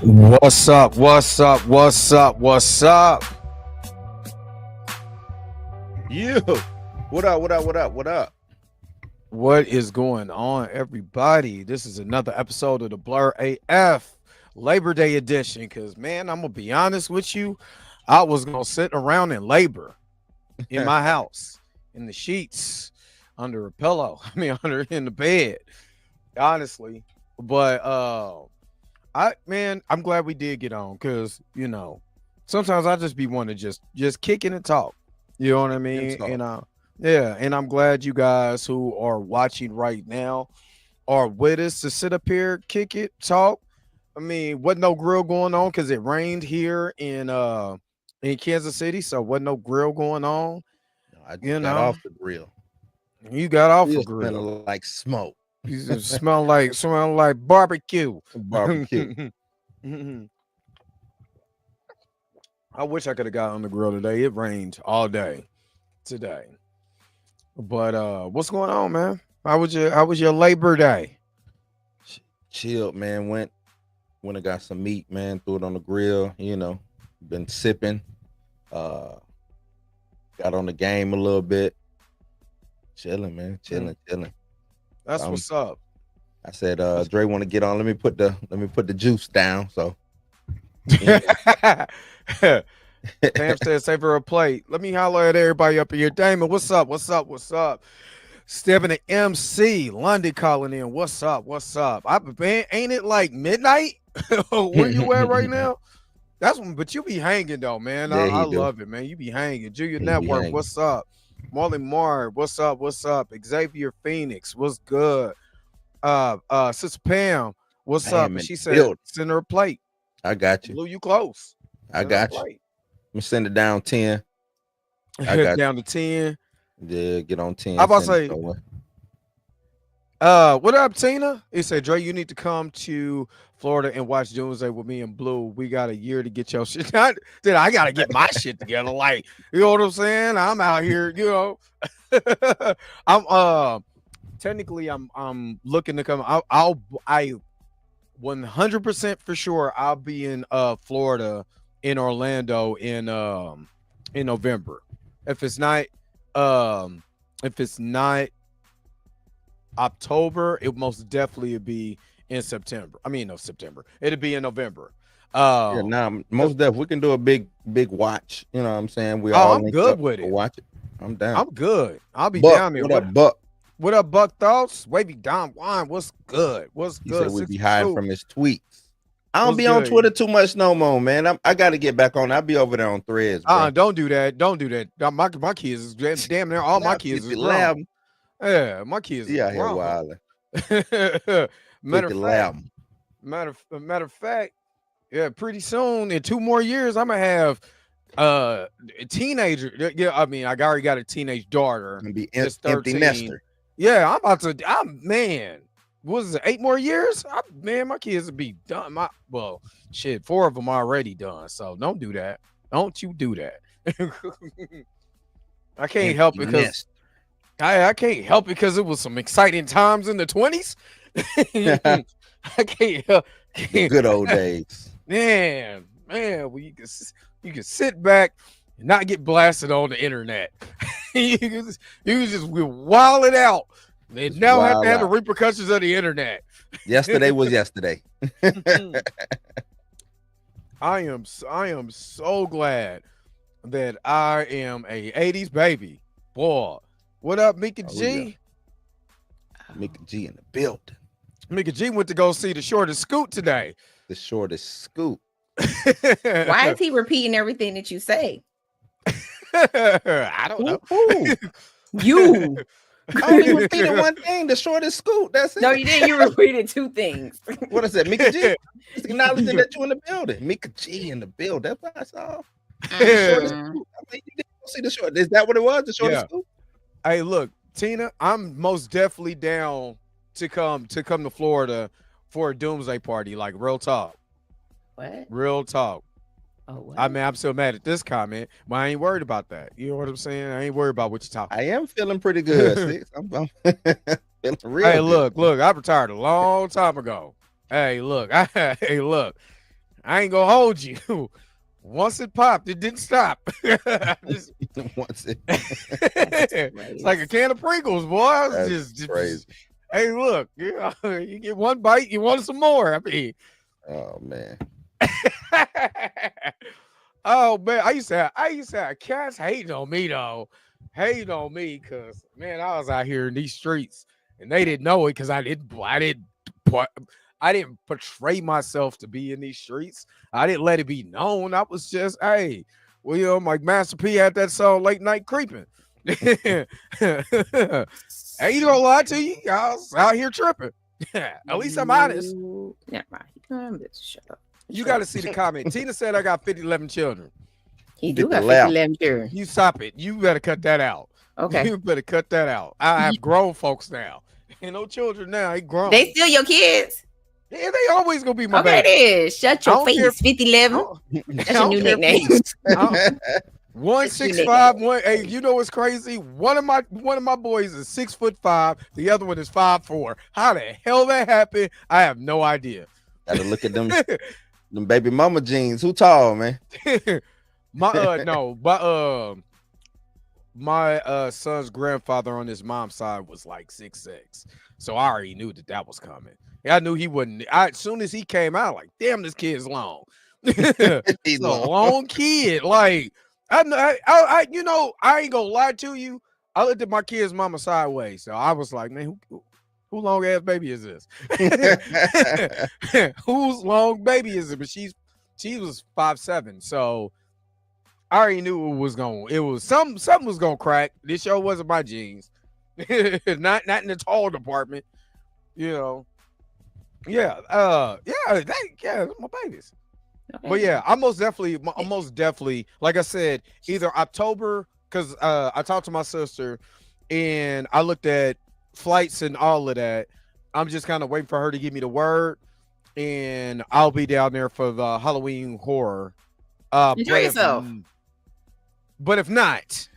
What's up? What's up? What's up? What's up? You. What up? What up? What up? What up? What is going on, everybody? This is another episode of the Blerd AF Labor Day edition. Because, man, I'm going to be honest with you. I was going to sit around and labor in my house, in the sheets, under a pillow. I mean, under in the bed, honestly. But, I'm glad we did get on because, sometimes I just be wanting to just kick in and talk. You know what I mean? And I'm glad you guys who are watching right now are with us to sit up here, kick it, talk. I mean, wasn't no grill going on because it rained here in Kansas City, so wasn't no grill going on. I got off the grill. You got off Still a grill. smelling like smoke. You just smell like barbecue. Barbecue. I wish I could have got on the grill today. It rained all day today. But what's going on, man? How was your Labor Day? Chilled, man. Went and got some meat, man. Threw it on the grill. Been sipping. Got on the game a little bit. Chilling, man. Chilling. That's what's up. I said, Dre want to get on. Let me put the juice down. So Tam said, save her a plate. Let me holler at everybody up here. Damon, what's up? What's up? What's up? Steven and MC, London calling in. What's up? What's up? Ain't it like midnight? Where you at right now? But you be hanging though, man. Yeah, I love it, man. You be hanging. Junior Network, what's up? Marley Marr, what's up? What's up? Xavier Phoenix, what's good? Sister Pam, what's up? And she said, send her a plate. I got you. Blew you close. I got you. I'm gonna send it down 10. I got down to 10. Yeah, get on 10. How about say, what up, Tina? He said, Dre, you need to come to Florida and watch Doomsday with me and Blue. We got a year to get your shit. I gotta get my shit together. Like, you know what I'm saying? I'm out here, I'm technically I'm looking to come. I 100% for sure I'll be in Florida, in Orlando in November. If it's not October, it most definitely would be in September. I mean, no, September. It'll be in November. Most definitely we can do a big watch. You know what I'm saying? I'm good with it. Watch it. I'm down. I'm good. I'll be down there. What up, Buck? What up, Buck Thoughts? Wavy Don Wine. What's good? What's good? He said we be hiding from his tweets. I don't be on Twitter too much no more, man. I got to get back on. I'll be over there on Threads. Don't do that. Don't do that. My kids is damn near all my kids is grown. Yeah, my kids. Yeah, here wilding. Matter of fact, yeah. Pretty soon, in 2 more years, I'm gonna have a teenager. Yeah, I mean, I already got a teenage daughter. Gonna be empty nester. Yeah, man. What is it? 8 more years? My kids will be done. 4 of them already done. So don't do that. Don't you do that. I can't help it because I can't help it because it was some exciting times in the 20s. I can't help. Good old days. Man, well, you can sit back and not get blasted on the internet. you just wild it out. They now have to have the repercussions of the internet. Yesterday was yesterday. I am so glad that I am a 80s baby. Boy, what up, Mika G? Yeah. Mika G in the building. Mika G went to go see The Shortest Scoot today. The Shortest Scoot. Why is he repeating everything that you say? I don't know. You. I only repeated one thing, The Shortest Scoot. That's it. No, you didn't. You repeated 2 things. What is that? Mika G? It's acknowledging that you in the building. Mika G in the building. That's what I saw. The Shortest Scoot. I mean, you didn't see the short. Is that what it was? The Shortest Scoot? Hey, look, Tina, I'm most definitely down to come to Florida for a Doomsday party. Like, real talk. What? Real talk. Oh, what? I mean, I'm still mad at this comment, but I ain't worried about that. You know what I'm saying? I ain't worried about what you're talking about. I am feeling pretty good. I'm feeling real Hey, good. look, I retired a long time ago. Hey, look, I ain't gonna hold you. Once it popped, it didn't stop. Once it. It's like a can of Pringles, boy. It's just crazy. Hey, look, you get one bite, you want some more. I mean, oh man. Oh man, I used to have cats hating on me though. Hating on me because man, I was out here in these streets and they didn't know it because I didn't portray myself to be in these streets. I didn't let it be known. I was just, hey, well, you know, like Master P had that song Late Night Creeping. I ain't gonna lie to you. I was out here tripping. At least I'm honest. Never mind. Shut up. You got to see the comment. Tina said I got 11 children. He do got 11 children. You stop it. You better cut that out. Okay. You better cut that out. I have grown folks now. Ain't no children now. They grown. They still your kids? Yeah, they always gonna be my baby. It is. Shut your face, 5011. That's your new nickname. 165. Hey, you know what's crazy? One of my boys is 6'5". The other one is 5'4". How the hell that happened? I have no idea. Gotta look at them baby mama jeans. Who tall, man? My son's grandfather on his mom's side was like 6'6". So I already knew that was coming. I knew he wouldn't. As soon as he came out, like, damn, this kid's long. He's a long kid. Like, I you know, I ain't gonna lie to you. I looked at my kid's mama sideways. So I was like, man, who long ass baby is this? Whose long baby is it? But she was 5'7". So I already knew it was something was gonna crack. This show wasn't my jeans. not in the tall department, you know. Yeah, my babies. Okay. But yeah, I'm most definitely, like I said, either October, because I talked to my sister and I looked at flights and all of that. I'm just kind of waiting for her to give me the word, and I'll be down there for the Halloween horror. Enjoy yourself. But if not,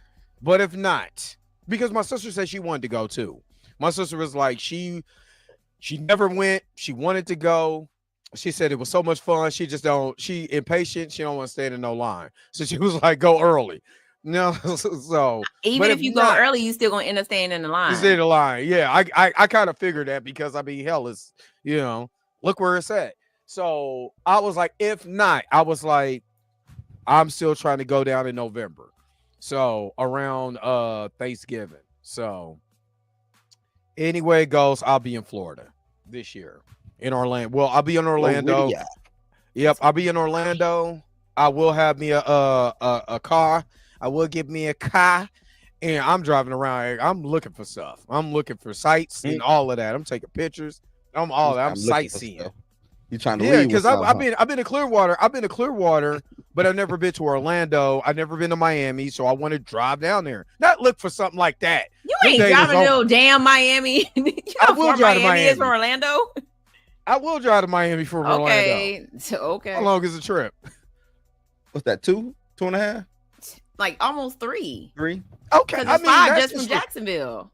because my sister said she wanted to go too. My sister was like, she never went. She wanted to go. She said it was so much fun. She impatient. She don't want to stand in no line. So she was like, go early. No, so even if you go early, you still gonna end up staying in the line. You stay in the line. Yeah, I kind of figured that because I mean, hell, is look where it's at. So I was like, if not, I was like, I'm still trying to go down in November. So around Thanksgiving. So anyway it goes, I'll be in Florida this year. In Orlando. Well, I'll be in Orlando. Yep, I'll be in Orlando. I will have me a car. I will get me a car, and I'm driving around. I'm looking for stuff. I'm looking for sights and all of that. I'm taking pictures. I'm sightseeing. You trying to leave? Because I've been to Clearwater. But I've never been to Orlando. I've never been to Miami, so I want to drive down there. Not look for something like that. You ain't driving no damn Miami. I will drive to Miami. Is from Orlando. I will drive to Miami for Orlando. Okay. How long is the trip? What's that? 2.5? Like almost 3. 3? Okay. I mean, 5 just from Jacksonville.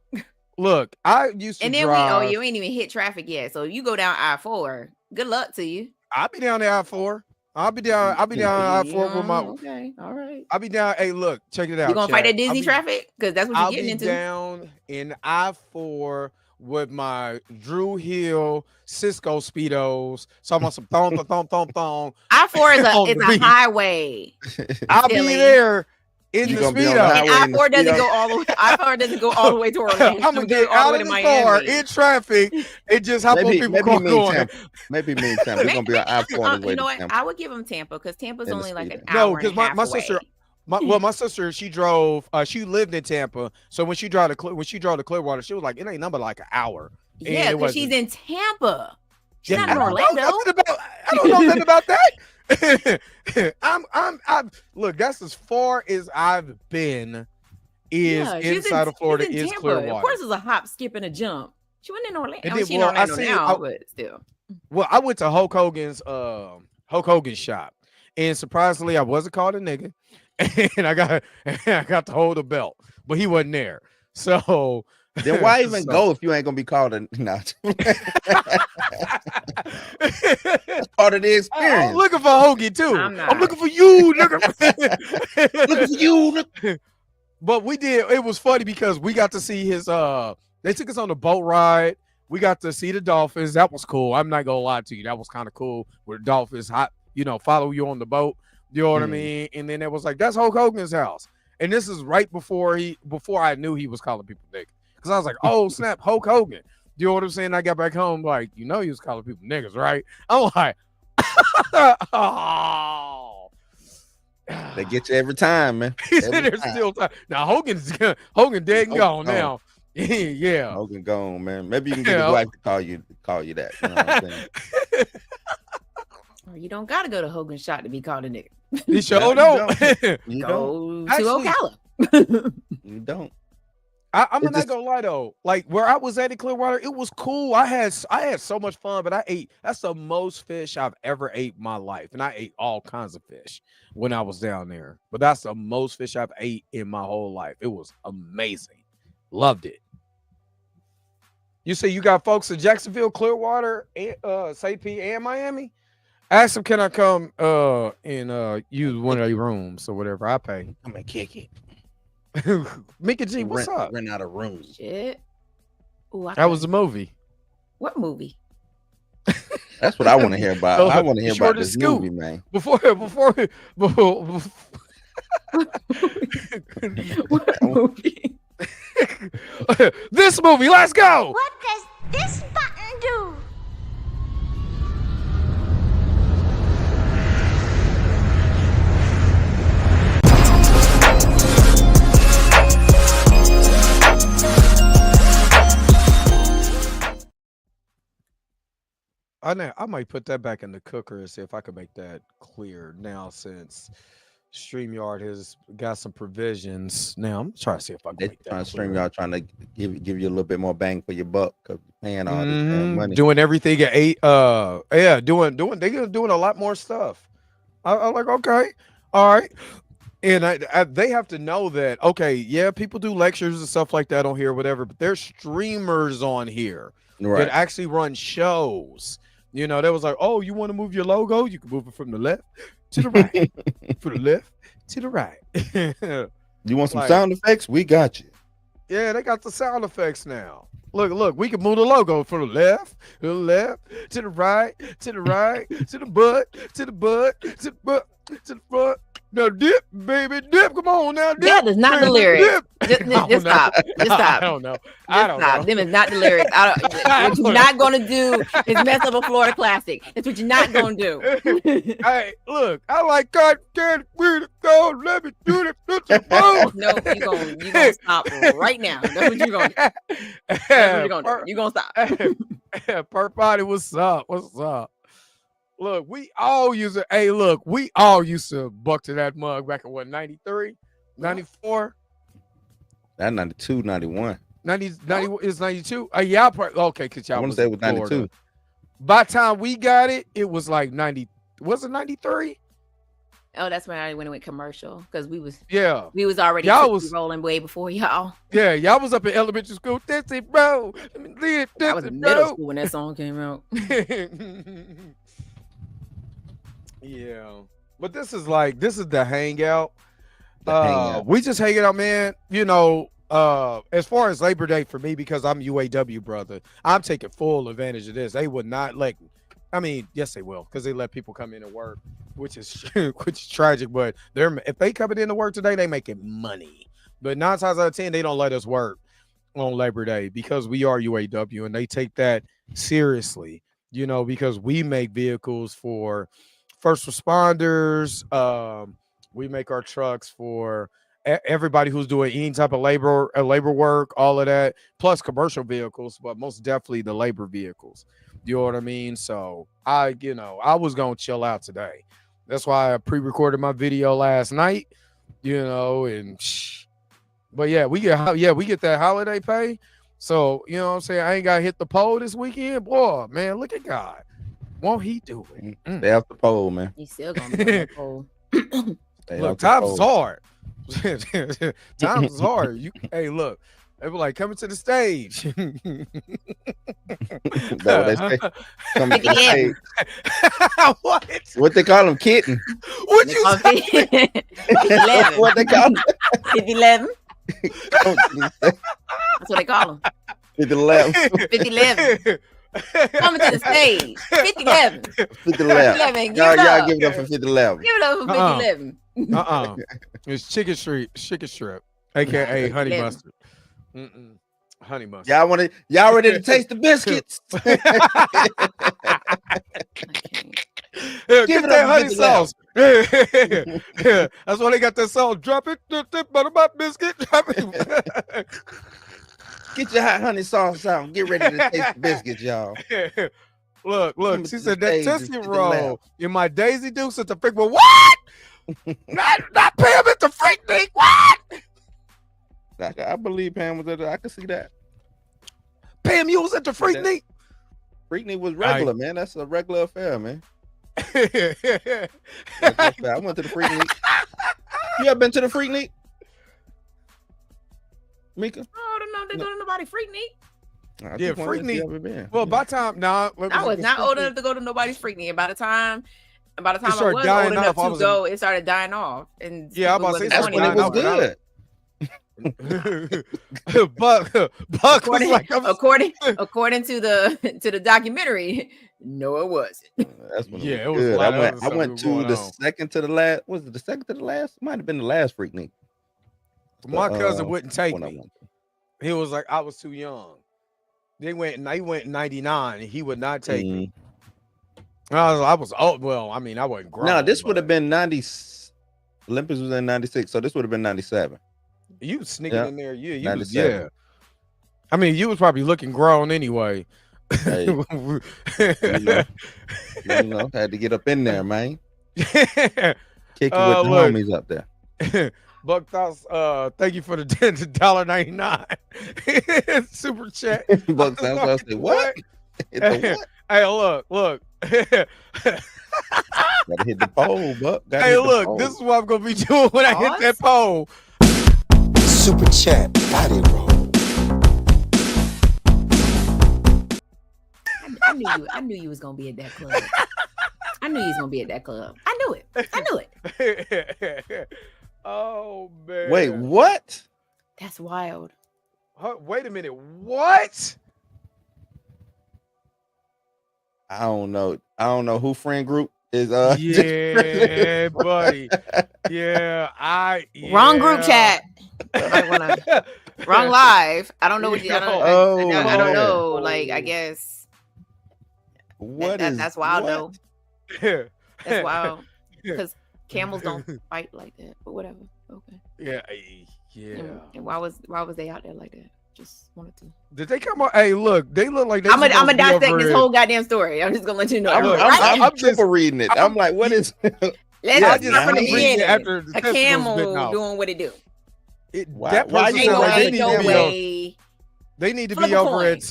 Look, I used to and then drive. you ain't even hit traffic yet. So you go down I-4. Good luck to you. I'll be down the I-4. I'll be down I-4 with my. Okay, all right. I'll be down. Hey, look, check it out. You gonna fight that Disney traffic? Because that's what you're getting into. I'll be down in I-4 with my Drew Hill Cisco Speedos. So I'm on some thong. I-4 is a highway. I'll be there in the Speedo. And I-4 doesn't go all the way. I-4 doesn't go all the way to Orlando. I'm gonna get out of the car in traffic and just hop on people going. Maybe me and Tampa. We're gonna be on I-4 you know what? I would give them Tampa because Tampa's only like an hour. No, because my sister. My sister, she drove. She lived in Tampa, so when she drove to Clearwater, she was like, it ain't number like an hour. Yeah, because she's in Tampa. She's not in Orlando. I don't know nothing about that. I'm look. That's as far as I've been. Inside of Florida is Clearwater. Of course, it's a hop, skip, and a jump. She wasn't in Orlando. She's in Orlando now, but still. Well, I went to Hulk Hogan's shop, and surprisingly, I wasn't called a nigga. And I got to hold the belt, but he wasn't there. So Then why even go if you ain't gonna be called a not? Part of the experience. I'm looking for Hoagie too. I'm looking for you, nigga. Looking for you. But we did. It was funny because we got to see his. They took us on the boat ride. We got to see the dolphins. That was cool. I'm not gonna lie to you. That was kind of cool. Where the dolphins, follow you on the boat. You know what I mean? And then it was like, that's Hulk Hogan's house. And this is right before I knew he was calling people niggas. Because I was like, oh snap, Hulk Hogan. You know what I'm saying? I got back home like, he was calling people niggas, right? I'm like, oh. They get you every time, man. He said there's still time. Now Hogan dead and gone now. Yeah. Hogan gone, man. Maybe you can get his wife to call you that. You know what I'm saying? You don't gotta go to Hogan's shot to be called a nigga. You sure don't. You go don't. to Ocala. You don't. I'm not gonna lie though. Like where I was at in Clearwater, it was cool. I had so much fun, but that's the most fish I've ever ate in my life. And I ate all kinds of fish when I was down there. But that's the most fish I've ate in my whole life. It was amazing. Loved it. You say you got folks in Jacksonville, Clearwater, St. Pete, and Miami? Ask them, can I come and use one of your rooms or whatever? I pay. I'm gonna kick it. Mika G, what's up? Rent out a room. Shit. Ooh, that was a movie. What movie? That's what I want to hear about. I want to hear about this movie, man. Before what movie? This movie, let's go. What does this button do? I might put that back in the cooker and see if I can make that clear now, since StreamYard has got some provisions. Now I'm trying to see if I can make that clear. StreamYard trying to give you a little bit more bang for your buck, because paying all this money, doing everything at 8. Doing a lot more stuff. I'm like, okay, all right. And they have to know that, okay, yeah, people do lectures and stuff like that on here, whatever, but there's streamers on here that actually run shows. They was like, oh, you want to move your logo? You can move it from the left to the right, from the left to the right. You want some sound effects? We got you. Yeah, they got the sound effects now. Look, we can move the logo from the left, to the right, to the right, to the butt, to the butt, to the butt, to the front. Now dip, baby, dip. Come on now, dip. That is not the lyrics. Just stop. Just stop. I don't know. Them is not the lyrics. What you're not gonna do is mess up a Florida classic. That's what you're not gonna do. Hey, look, I like cotton candy, we to go. Let me do the No, you gonna stop right now. That's what you're gonna do. That's what you're gonna do. You're gonna stop. Perp Body, what's up? What's up? Look, we all used to buck to that mug back in what, 93, 94? That 92, 91. 90 is 92. Yeah, okay, because y'all I want to say it was 92. By the time we got it, it was like 90. Was it 93? Oh, that's when I went commercial, because we was already rolling way before y'all. Yeah, y'all was up in elementary school. That's it, bro. I was in middle school when that song came out. Yeah, but this is the hangout. We just hanging out, man. As far as Labor Day for me, because I'm UAW brother, I'm taking full advantage of this. They would not yes, they will, because they let people come in and work, which is tragic. But if they coming in to work today, they making money. But 9 times out of 10, they don't let us work on Labor Day because we are UAW, and they take that seriously. Because we make vehicles for first responders. We make our trucks for everybody who's doing any type of labor work, all of that, plus commercial vehicles, but most definitely the labor vehicles. You know what I mean? So I was gonna chill out today. That's why I pre-recorded my video last night. But yeah, we get that holiday pay. So you know what I'm saying? I ain't gotta hit the pole this weekend. Boy, man, look at God. Won't he do it? Stay off the pole, man. He's still gonna be on the pole. Look, times is hard. Times is hard. Hey, look, They were like, coming to the stage. That's what they say. Coming to the stage. What they call them? Kitten. What you say? 11. What they call them? 50-11. That's what they call them. 50-11. 50-11. Coming to the stage. 50-11. 50-11. Y'all give it up for 50-11. Give it up for 50-11. It's chicken strip, aka honey mustard. Honey mustard. Y'all ready to taste the biscuits? Give it that honey sauce. Yeah. That's why they got that sauce. Drop it, butter my biscuit. Drop it. Get your hot honey sauce out. Get ready to taste the biscuits, y'all. Look. She said that Tootsie Roll in my Daisy Dukes at the freak. But what? not Pam at the Freaknik. What? I believe Pam was at I could see that. Pam, you was at the Freaknik? Freaknik was regular, man. That's a regular affair, man. I went to the Freaknik. You ever been to the Freaknik? Mika? Oh, I don't know. They go to nobody Freaknik. Yeah, Freaknik. Well, by the time, I was not old enough to go to nobody's Freaknik. By the time I was old enough to go, it started dying off. And yeah, I'm about to say that's when it was good. Buck was like, according to the documentary, no, it wasn't. That's when it was good. I went to the second to the last. Was it the second to the last? Might have been the last Freaknik. My cousin wouldn't take me. He was like, I was too young. They went in 99 and he would not take me. I was old. Well, I mean, I wasn't grown. No, this would have been 90. Olympus was in 96, so this would have been 97. You was sneaking in there. Yeah, you was, yeah. I mean, you was probably looking grown anyway. Hey, you know, had to get up in there, man. Kick it with the homies up there. Buck Thoughts, thank you for the $1.99 super chat. Buck Thoughts, I say what? Hey, look. Gotta hit the pole, Buck. Hey, look, this is what I'm gonna be doing when I hit that pole. Super chat body roll. I knew you was gonna be at that club. I knew you was gonna be at that club. I knew it. Oh man. Wait, what? That's wild. Wait a minute. What? I don't know who friend group is yeah, buddy. Yeah, wrong group chat. Wrong live. I don't know what I don't know. Like, I guess that's wild though. That's wild. Because camels don't fight like that, but whatever. Okay. Yeah. And why was they out there like that? Just wanted to. Did they come out? Hey, look, they look like they. I'm gonna dissect this whole goddamn story. I'm just gonna let you know. I'm just reading it. I'm like, what is? Let's start from the beginning. After a camel doing what it do. That person they need to be over at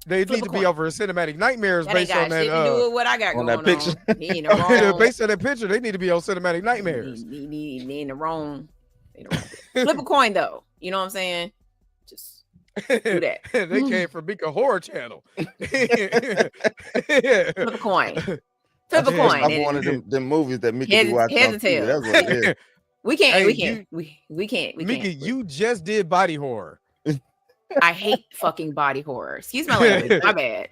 They need to be over at Cinematic Nightmares based on that. Do what I got going on. Picture. Based on that picture, they need to be on Cinematic Nightmares. They in the wrong. Flip a coin though. You know what I'm saying? Just do that. They came from Mika Horror Channel. Flip a coin. Flip a coin. I'm one of them movies that Mika watch. Heads or tails. That's what it is. We can't. Mika, you just did body horror. I hate fucking body horror. Excuse my language. My bad.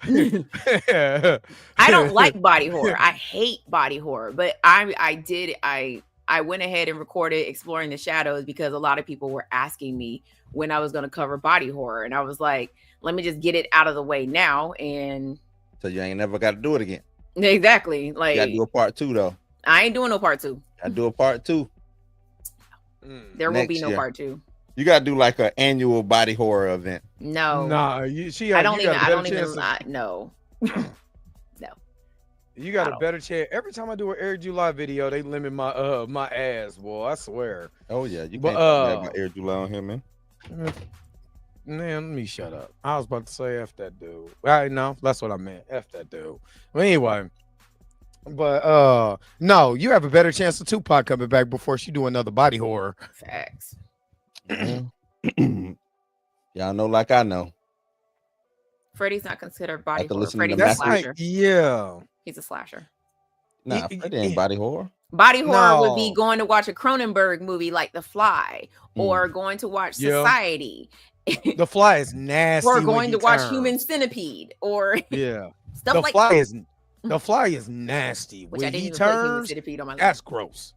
I don't like body horror. I hate body horror. But I went ahead and recorded Exploring the Shadows because a lot of people were asking me when I was going to cover body horror. And I was like, let me just get it out of the way now. And so you ain't never got to do it again. Exactly. Like, you got to do a part 2 though. I ain't doing no part 2. I do a part 2. There will be no part 2. You gotta do like an annual body horror event. No, no. I don't even. No. You got a better chance. Every time I do an Air July video, they limit my my ass, boy. I swear. Oh yeah, you can't have my Air July on here, man. Man, let me shut up. I was about to say F that dude. No, that's what I meant. F that dude. Well, anyway. But no, you have a better chance of Tupac coming back before she do another body horror. Facts. Y'all know, like I know. Freddy's not considered body After horror. listening to Freddy's a That's Matthew- slasher. like, yeah. He's a slasher. Nah, Freddy ain't body horror. Body horror would be No. going to watch a Cronenberg movie like The Fly, or going to watch Yeah. Society, The Fly is nasty. or when going you to watch turn. Human Centipede, or Yeah. stuff The like Fly that. is the Fly is nasty. Which when I didn't he even put Human turns, Centipede on my list. that's gross.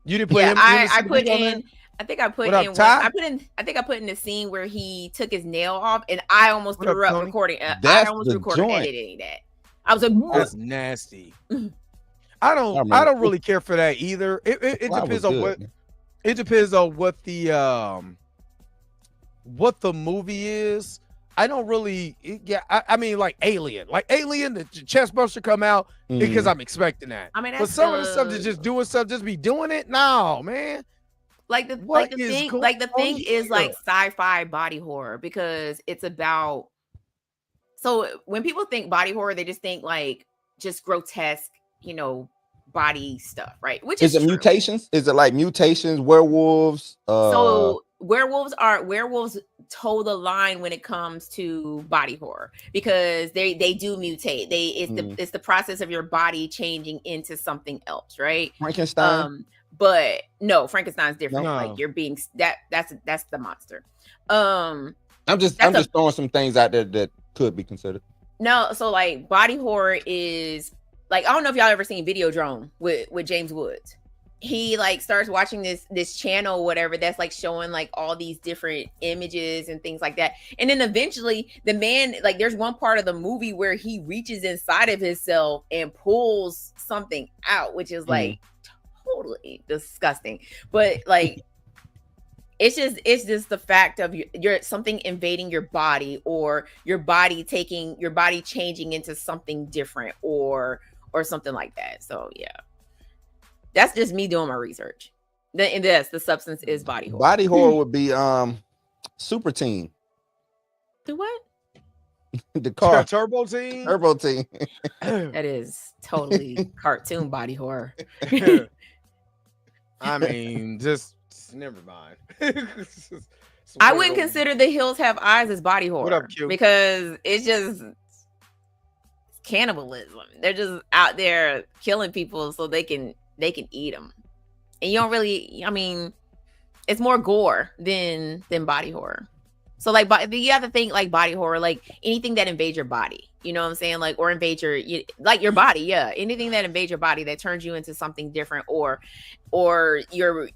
You didn't put Yeah, him. I put in. I think I put What up, in. Ty? I think I put in the scene where he took his nail off, and I almost What up, threw up Tony? recording. I That's almost the recorded joint. editing that. I was like, That's nasty. I don't really care for that either. It Fly depends was on good, what man. it depends on what the movie is. I don't really I mean like Alien. Like Alien, the chest buster come out because I'm expecting that. I mean, But that's some of the stuff that's just doing stuff, just be doing it. No, man. like the What thing is is going like here? sci-fi body horror, because it's about, so when people think body horror, they just think like just grotesque, body stuff, right? Which Is is it true. mutations? Is it like mutations, werewolves? So werewolves toe the line when it comes to body horror, because they do mutate. It's the process of your body changing into something else, right? Frankenstein. But no, Frankenstein's different. No. Like you're being that's the monster. I'm just throwing some things out there that could be considered. No, so like body horror is like, I don't know if y'all ever seen Videodrome with James Woods. He like starts watching this channel, whatever, that's like showing like all these different images and things like that. And then eventually the man, like there's one part of the movie where he reaches inside of himself and pulls something out, which is like totally disgusting. But like it's just the fact of you're something invading your body, or your body changing into something different, or something like that. So yeah, that's just me doing my research. The substance is body horror. Body horror would be Super Team. Do what? The car Turbo Team. Turbo Team. That is totally cartoon body horror. I mean, just never mind. I wouldn't consider The Hills Have Eyes as body horror. What up, Q? Because it's just cannibalism. They're just out there killing people so they can eat them. And you don't really, I mean, it's more gore than body horror. So like, the other thing, like body horror, like anything that invades your body, you know what I'm saying? Like, or invade your body. Yeah. Anything that invades your body that turns you into something different, or you're,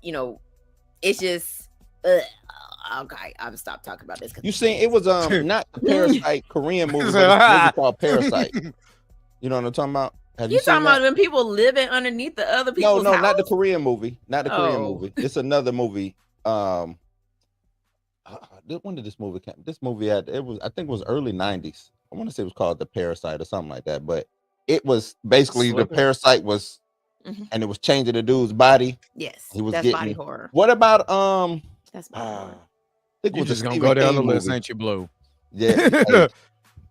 it's just, okay, I've stopped talking about this. You seen it was not the Parasite Korean movie, but it's a movie called Parasite. You know what I'm talking about? Have You seen talking that? about when people living underneath the other people's No, house? not the Korean movie. Not the Korean Oh. movie. It's another movie. When did this movie come? This movie I think it was early 90s. I want to say it was called The Parasite or something like that. But it was basically the parasite was, and it was changing the dude's body. Yes, He was that's getting body horror. What about That's body horror. I think it You was just a gonna Stephen go down King the list, movie. ain't you, Blue? Yeah. Hey,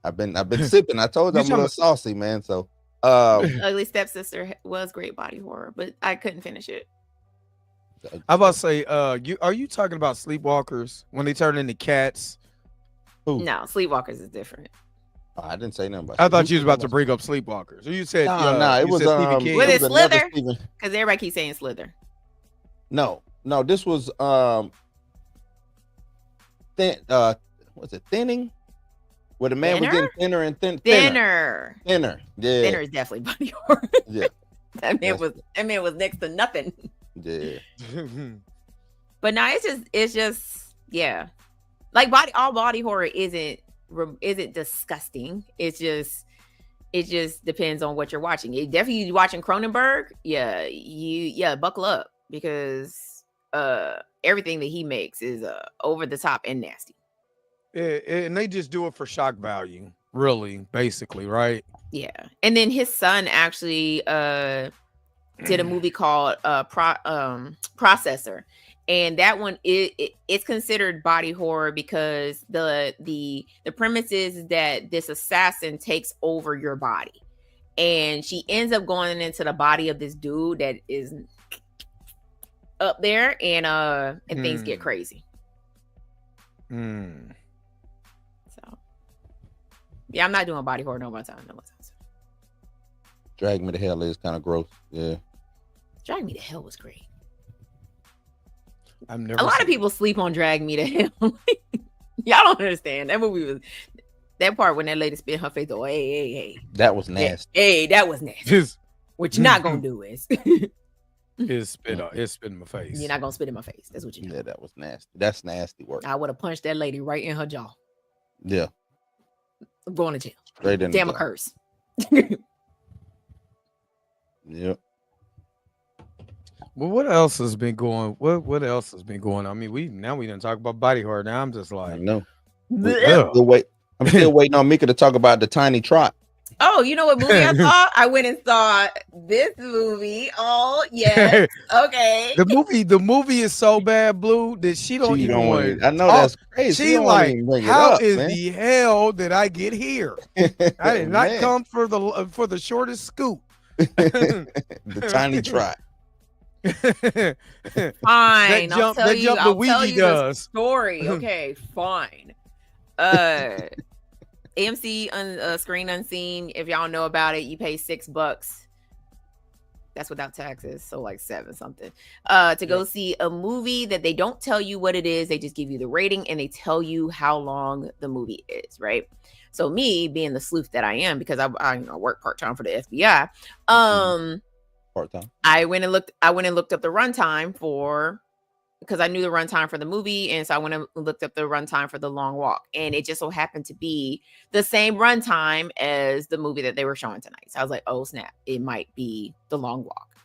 I've been sipping. I told you You I'm a little saucy, man. So Ugly Stepsister was great body horror, but I couldn't finish it. I about to say, are you talking about Sleepwalkers when they turn into cats? Who? No, Sleepwalkers is different. Oh, I didn't say nothing about I thought you was about to bring up Sleepwalkers. Or you said it you was said Stephen King. Was it another Slither? Stephen- Because everybody keeps saying Slither. No, this was what's it, Thinning? Where the man was getting thinner and thinner. Thinner. Yeah. Thinner is definitely body horror. Yeah. That man was next to nothing. Yeah. But no, it's just yeah. Like all body horror isn't disgusting. It just depends on what you're watching. It definitely, you watching Cronenberg, buckle up, because everything that he makes is over the top and nasty. And they just do it for shock value, really, basically, right? Yeah. And then his son actually did a movie called Processor. And that one it's considered body horror because the premise is that this assassin takes over your body, and she ends up going into the body of this dude that is up there, and things get crazy. Yeah, I'm not doing body horror no more time. Drag Me to Hell is kind of gross. Yeah. Drag Me to Hell was great. I've never. A lot of people sleep on Drag Me to Hell. Y'all don't understand. That movie was that part when that lady spit her face. Oh, hey. That was nasty. Hey, that was nasty. What you're not gonna do is spit in my face. You're not gonna spit in my face. That's what you do. Yeah, that was nasty. That's nasty work. I would have punched that lady right in her jaw. Yeah. I'm going to jail. Straight in. Damn a curse. Yep. Well, what else has been going? What else has been going? I mean, we didn't talk about body horror. Now I'm just I like, know. I'm still waiting on Mika to talk about the Tiny Trot. Oh, you know what movie I saw? I went and saw this movie. Oh, yes. Okay. The movie is so bad, Blue, that she don't even want. I know that's crazy. She like, how is the hell did I get here? I did not come for the shortest scoop. The Tiny Trot. Fine. I'll tell you the story. Mm-hmm. Okay, fine. AMC Screen Unseen. If y'all know about it, you pay $6. That's without taxes, so like 7 something. To go see a movie that they don't tell you what it is. They just give you the rating and they tell you how long the movie is, right? So me being the sleuth that I am, because I work part-time for the FBI. Part-time. I went and looked up the runtime because I knew the runtime for the movie, and so I went and looked up the runtime for The Long Walk, and it just so happened to be the same runtime as the movie that they were showing tonight. So I was like, oh snap, it might be The Long Walk.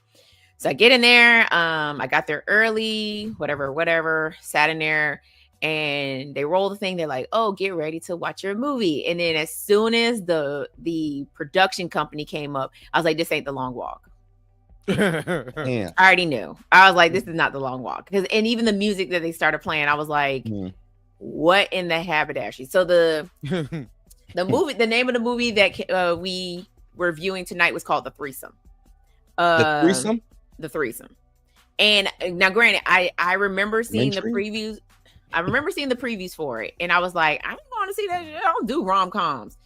So I get in there, I got there early, whatever, sat in there, and they roll the thing. They're like, oh, get ready to watch your movie. And then as soon as the production company came up, I was like, this ain't The Long Walk. Yeah. I already knew. I was like, this is not The Long Walk. And even the music that they started playing, I was like, what in the haberdashery? So the movie, the name of the movie that we were viewing tonight was called The Threesome. The Threesome? The Threesome. And now granted, I remember seeing the previews. I remember seeing the previews for it, and I was like, I don't want to see that shit. I don't do rom-coms.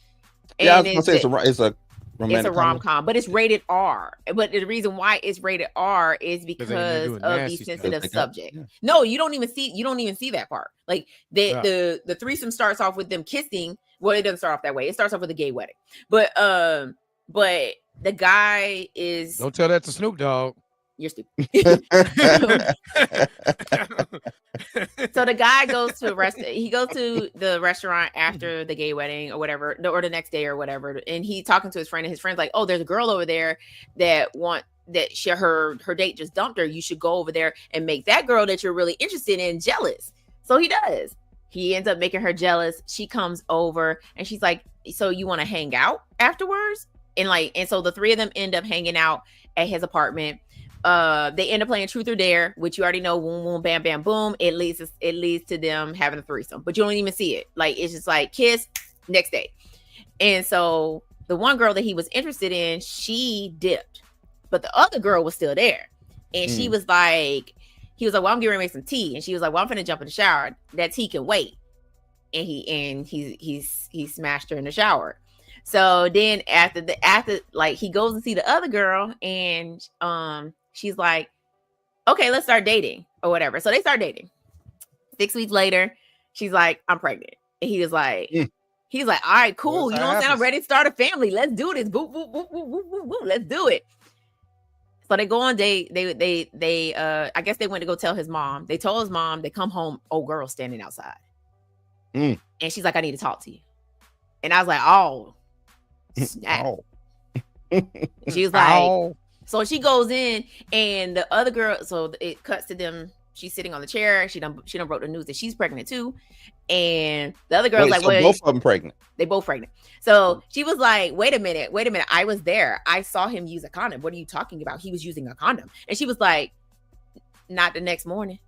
Yeah, I was gonna say it's a rom-com, but it's rated R. But the reason why it's rated R is because of the sensitive subject. Yeah. No, you don't even see that part. Like the threesome starts off with them kissing. Well, it doesn't start off that way. It starts off with a gay wedding. But the guy is. Don't tell that to Snoop Dogg. You're stupid. So the guy goes to the restaurant after the gay wedding or whatever, or the next day or whatever, and he's talking to his friend, and his friend's like, oh, there's a girl over there that her date just dumped her. You should go over there and make that girl that you're really interested in jealous. So he does. He ends up making her jealous. She comes over and she's like, so you want to hang out afterwards? And so the three of them end up hanging out at his apartment. They end up playing Truth or Dare, which you already know, boom, boom, bam, bam, boom. It leads to them having a threesome, but you don't even see it. Like, it's just like kiss, next day. And so the one girl that he was interested in, she dipped, but the other girl was still there. And he was like, well, I'm getting ready to make some tea. And she was like, well, I'm finna jump in the shower. That tea can wait. And he smashed her in the shower. So then after like, he goes to see the other girl, and she's like, okay, let's start dating or whatever. So they start dating. 6 weeks later, she's like, I'm pregnant. And he was like, he's like, all right, cool. You know what I'm saying? I'm ready to start a family. Let's do this. Boop, boop, boop, boop, boop, boop, boop. Let's do it. So they go on date. They I guess they went to go tell his mom. They told his mom. They come home. Old girl standing outside. And she's like, I need to talk to you. And I was like, oh, snap. She was like, so she goes in, and the other girl, so it cuts to them. She's sitting on the chair. She done wrote the news that she's pregnant too. And the other girl's like, well, both of them pregnant. They both pregnant. So she was like, wait a minute. I was there. I saw him use a condom. What are you talking about? He was using a condom. And she was like, not the next morning.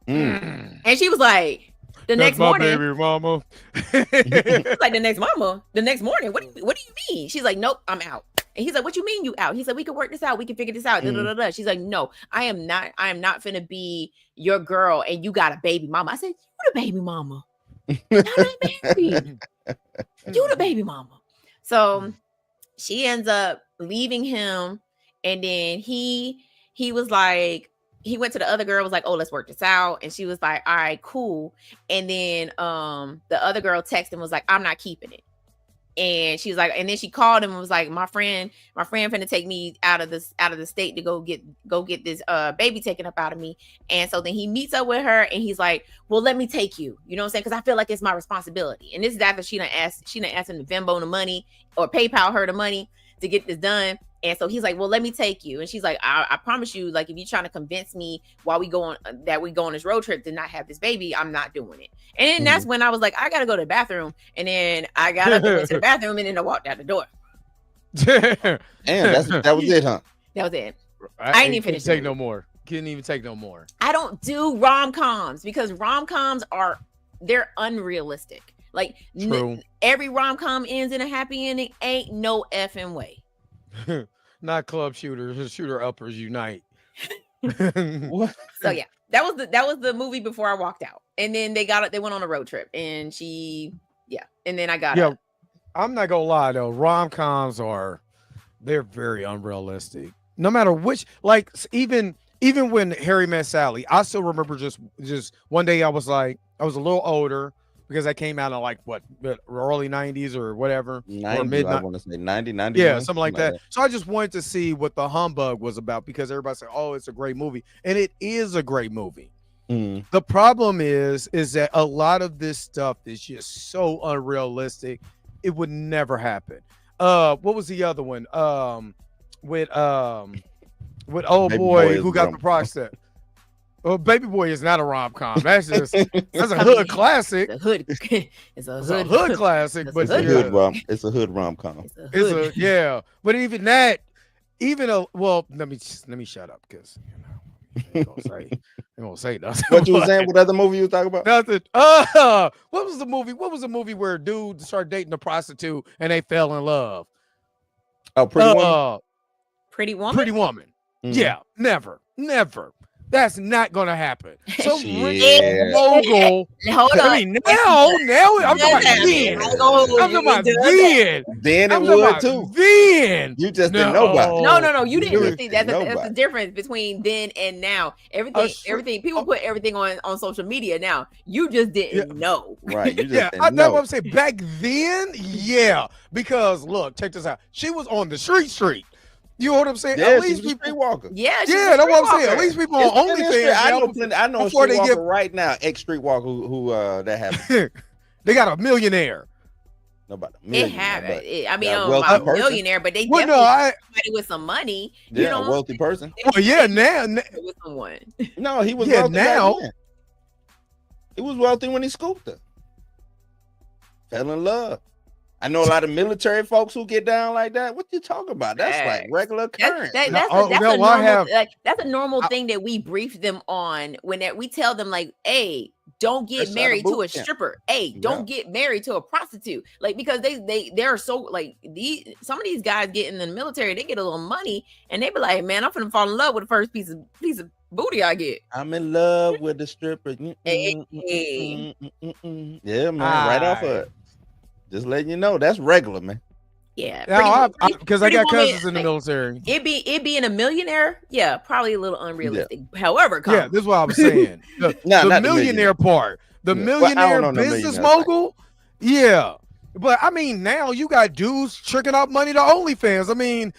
And she was like, next morning, baby mama. Like the next morning. What do you mean? She's like, nope, I'm out. And he's like, what you mean you out? He said, we can work this out. We can figure this out. She's like, no, I am not finna be your girl and you got a baby mama. I said, what a baby mama? Y'all not married. You the baby mama. So she ends up leaving him, and then he was like, he went to the other girl, was like, oh, let's work this out. And she was like, all right, cool. And then the other girl texted and was like, I'm not keeping it. And she was like, and then she called him and was like, my friend finna take me out of the state to go get this baby taken up out of me. And so then he meets up with her and he's like, well, let me take you. You know what I'm saying? Because I feel like it's my responsibility. And this is after she done asked him to Venmo the money or PayPal her the money to get this done. And so he's like, well, let me take you. And she's like, I promise you, like, if you're trying to convince me while we go on this road trip to not have this baby, I'm not doing it. And then that's when I was like, I got to go to the bathroom. And then I got up and went to the bathroom, and then I walked out the door. And that was it, huh? That was it. I didn't even finish. Take no more. Couldn't even take no more. I don't do rom-coms because rom-coms they're unrealistic. Like every rom-com ends in a happy ending. Ain't no effing way. Not club shooters, shooter uppers unite. So yeah, that was the movie before I walked out, and then they went on a road trip, and and then I got up. I'm not gonna lie though, rom-coms they're very unrealistic. No matter which, like even when Harry Met Sally, I still remember just one day I was a little older. Because I came out in like what, early 90s or whatever, 90, or mid. I want to say 90, 91. Yeah, something like that. So I just wanted to see what the humbug was about because everybody said, "Oh, it's a great movie," and it is a great movie. The problem is that a lot of this stuff is just so unrealistic. It would never happen. What was the other one? With old boy who got the prostate. Well, Baby Boy is not a rom-com. That's a hood classic. It's a hood classic, but it's a hood rom-com. But even that, let me shut up because I ain't gonna say nothing. What you was saying? What other movie you was talking about? Nothing. What was the movie? What was the movie where dude started dating a prostitute and they fell in love? Oh, Pretty Woman. Pretty Woman. Pretty Woman. Yeah, never. That's not gonna happen. So mogul. Hold on. I mean, now I'm talking about then. I'm talking about then. Then it would too. Then you just didn't know about it. No. You didn't see that's the difference between then and now. Everything people put everything on social media now. You just didn't know. Right. You just didn't know. That's what I'm saying. Back then, yeah. Because look, check this out. She was on the street. You know what I'm saying? Yeah, at least people streetwalker. Yeah, that's what I'm saying. At least people on I OnlyFans. know a streetwalker right now, ex-streetwalker who that happened. They got a millionaire. Nobody. It happened. I mean, a millionaire, but they definitely somebody with some money. Yeah, a wealthy person. Well, yeah, now with someone. No, he was wealthy now. He was wealthy when he scooped her. Fell in love. I know a lot of military folks who get down like that. What you talking about? That's like regular occurrence. That's a normal thing that we brief them on when we tell them like, hey, don't get married to a stripper. Hey, don't get married to a prostitute. Like, because they're so like some of these guys get in the military, they get a little money and they be like, man, I'm finna fall in love with the first piece of booty I get. I'm in love with the stripper. Yeah, man, right off of it. Just letting you know, that's regular, man. Yeah, because I got cousins in the military. It being a millionaire, yeah, probably a little unrealistic. Yeah. However, this is what I was saying. The millionaire part, the millionaire business mogul, yeah. But I mean, now you got dudes tricking out money to OnlyFans. I mean,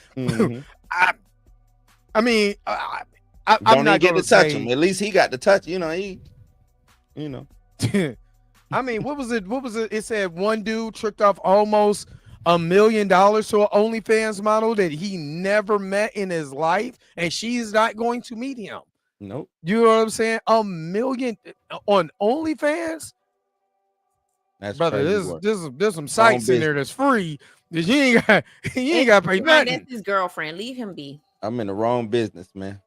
I'm not going to touch him. At least he got to touch. You know. I mean, what was it? It said one dude tricked off almost $1 million to an OnlyFans model that he never met in his life, and she's not going to meet him. Nope. You know what I'm saying? $1 million on OnlyFans? That's brother. There's some sites in there that's free. You ain't got to pay nothing. That's his girlfriend. Leave him be. I'm in the wrong business, man.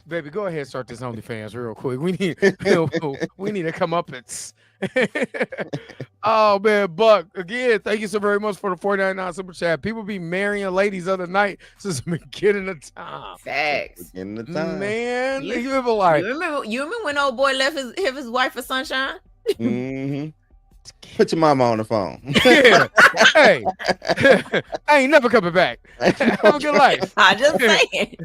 Baby, go ahead and start this OnlyFans real quick. We need to come up Oh man, Buck, again, thank you so very much for the 4.99 super chat. People be marrying ladies other night since the beginning of time. Facts. Beginning of time. Man, You- you ever like You remember when old boy left his wife for sunshine? Mm-hmm. Put your mama on the phone. yeah. Hey, I ain't never coming back. Have a good life. I just saying.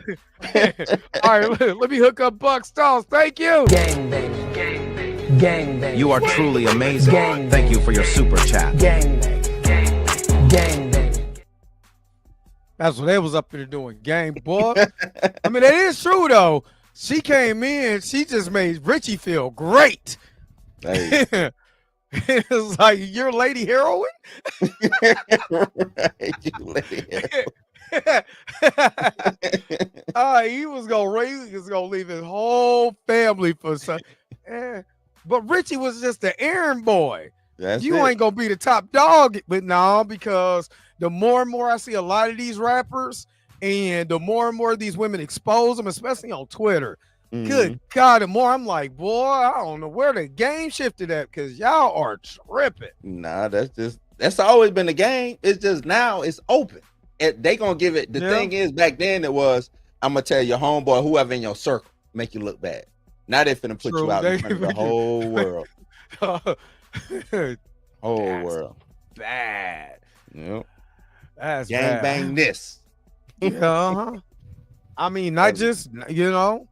All right, let me hook up Buck Stalls. Thank you. Gang bang, gang bang, gang bang. You are truly amazing. Gang. Thank you for your super chat. Gang bang, gang bang, gang bang. That's what they was up there doing, gang boy. I mean, that is true though. She came in, she just made Richie feel great. Hey. It's like, you're Lady Heroin. Right, you lady. He was gonna leave his whole family for some. But Richie was just the errand boy. That's You it. ain't gonna be the top dog, but no, because the more and more I see a lot of these rappers, and the more and more these women expose them, especially on Twitter. Mhm. Good God, the more I'm like, boy, I don't know where the game shifted at, because y'all are tripping. Nah, that's always been the game. It's just now it's open. They gonna give it. The thing is, back then it was, I'm gonna tell your homeboy, whoever in your circle, make you look bad. Now they finna put you out in front of the whole world. Whole world. Bad. Yep. That's Gang bad. bang this. Uh-huh. I mean, not just, the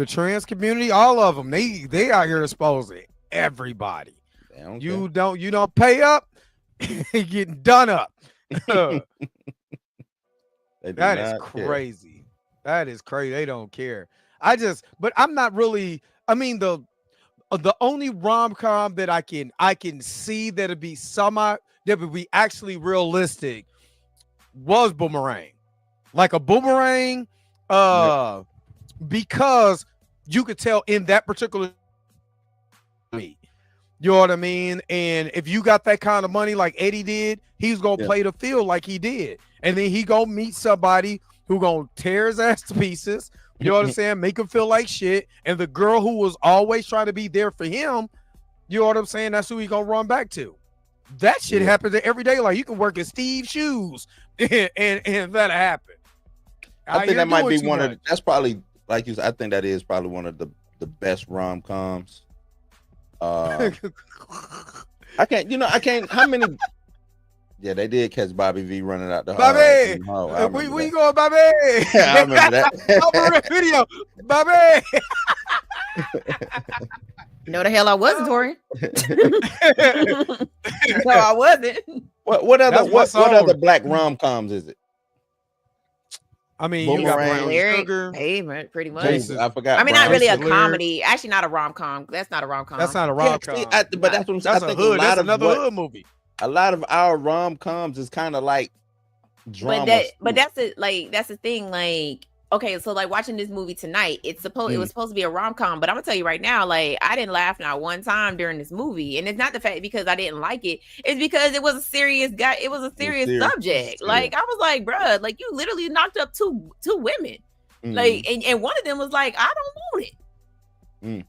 trans community, all of them, they out here exposing everybody. They don't You don't pay up, you're getting done up. care. They do That is not care. crazy. That is crazy. They don't care. But I'm not really. I mean, the only rom-com that I can see that'd be that would be actually realistic was Boomerang. Like a Boomerang, because you could tell in that particular, you know what I mean? And if you got that kind of money like Eddie did, he's gonna play the field like he did. And then he gonna meet somebody who gonna tear his ass to pieces. You know what I'm saying? Make him feel like shit. And the girl who was always trying to be there for him, you know what I'm saying? That's who he gonna run back to. That shit happens every day. Like, you can work at Steve's shoes and that'll happen. I think that might be one of that's probably, like you said, I think that is probably one of the best rom-coms. I can't how many. Yeah, they did catch Bobby V running out the Bobby, hall. where you going, Bobby? Yeah, I remember that. I remember that video, Bobby. No, the hell I wasn't, Tori. No, I wasn't. What other black rom-coms is it? I mean, you got Brown Sugar. Hey, man, pretty much. I forgot. I mean, not really a Lyric. comedy. Actually, not a rom-com. That's not a rom-com. That's not a rom-com. Yeah, but that's what I'm saying. That's I a think hood. a lot That's of another hood movie. A lot of our rom-coms is kind of like drama. But that's it. Like, that's the thing. Like, okay, so like watching this movie tonight, it was supposed to be a rom-com, but I'm gonna tell you right now, like, I didn't laugh not one time during this movie, and it's not the fact because I didn't like it. It's because it was a serious guy. It was a serious subject. Like, I was like, bruh, like, you literally knocked up two women. Like, and one of them was like, I don't want it.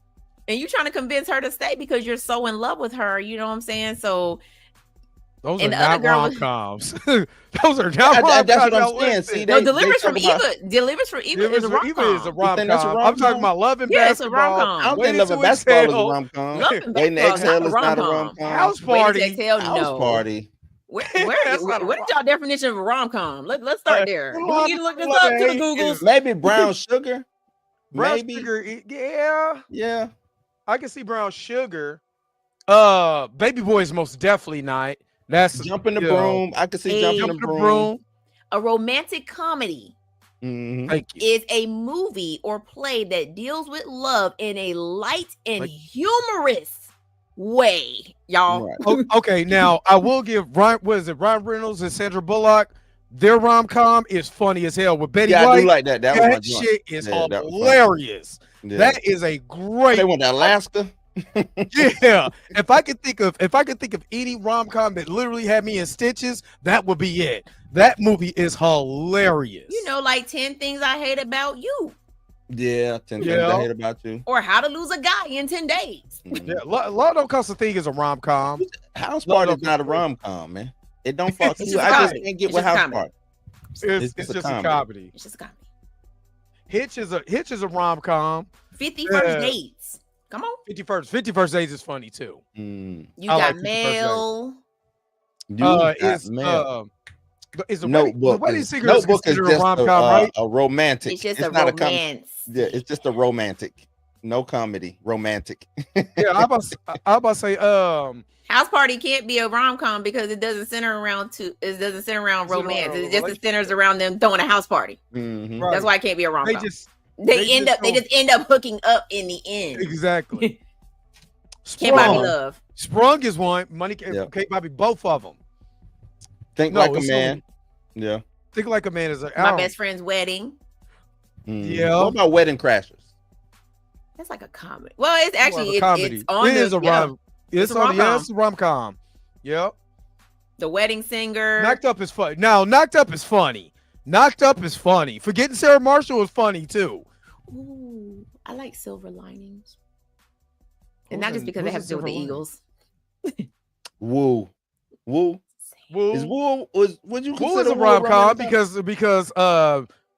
And you trying to convince her to stay because you're so in love with her. You know what I'm saying? So those and are the other not girl rom-coms. Those are not rom-coms. That's what I'm saying. See, no, Deliverance from Eva is a rom-com. Is a rom-com. I'm talking about Love and Basketball. It's a rom-com. I don't think Love and Basketball is a rom-com. Waiting to Exhale is not a rom-com. House Party. House Party. Where did y'all definition of a rom-com? Let's start there. We need to look this up to the Googles. Maybe Brown Sugar. Brown Maybe. Sugar, Yeah. I can see Brown Sugar. Baby Boy is most definitely not. That's Jump in the Broom. I can see Jump in the Broom. A romantic comedy is a movie or play that deals with love in a light and humorous way, y'all. Right. Okay, now I will give Ryan Reynolds and Sandra Bullock. Their rom-com is funny as hell with Betty White. I do like that. That shit is hilarious. That is a great. They went to Alaska. Yeah. If I could think of any rom-com that literally had me in stitches, that would be it. That movie is hilarious. You know, like 10 Things I Hate About You. Yeah, 10 Things I Hate About You. Or How to Lose a Guy in 10 Days. Yeah, Law Don't Cost a Thing is a rom-com. House Law Party Don't is not a Cost a Thing. rom-com, man. It don't fall. It's See, just a I just comedy. can't get It's with just a House comedy. Party. It's just a comedy. It's just a comedy. Hitch is a rom-com. 50 Yeah. First Dates. Come on. 51st Dates is funny too. You I got like 51st mail. Is the Notebook. Wedding Singer Notebook is considered just a rom-com, right? a romantic. It's just it's a not romance. Yeah, it's just a romantic. No comedy. Romantic. Yeah, I'm about to say House Party can't be a rom-com because it doesn't center around romance. It just centers around them throwing a house party. Mhm. Right. That's why it can't be a rom-com. they They just end up hooking up in the end. exactly. Can't buy me Sprung. love. Sprung is one. Money Yep. can't buy me both of them. Think No, like a it's so man. many. Yeah. Think Like a Man is a My best friend's wedding. Mhm. Yeah. What about Wedding Crashers? That's like a comedy. Well, it's actually a comedy. it's on It is a rom. It's It's a on. Yeah, rom-com. it's a rom-com. Yep. The Wedding Singer. Knocked Up is funny. Now, Knocked Up is funny. Knocked Up is funny. Forgetting Sarah Marshall is funny too. Ooh, I like Silver Linings. And Who's not just in- because it who's has in to do with the Silver Eagles. Woo. Woo. Is Woo would you Woo consider is a Woo rom-com romantic? because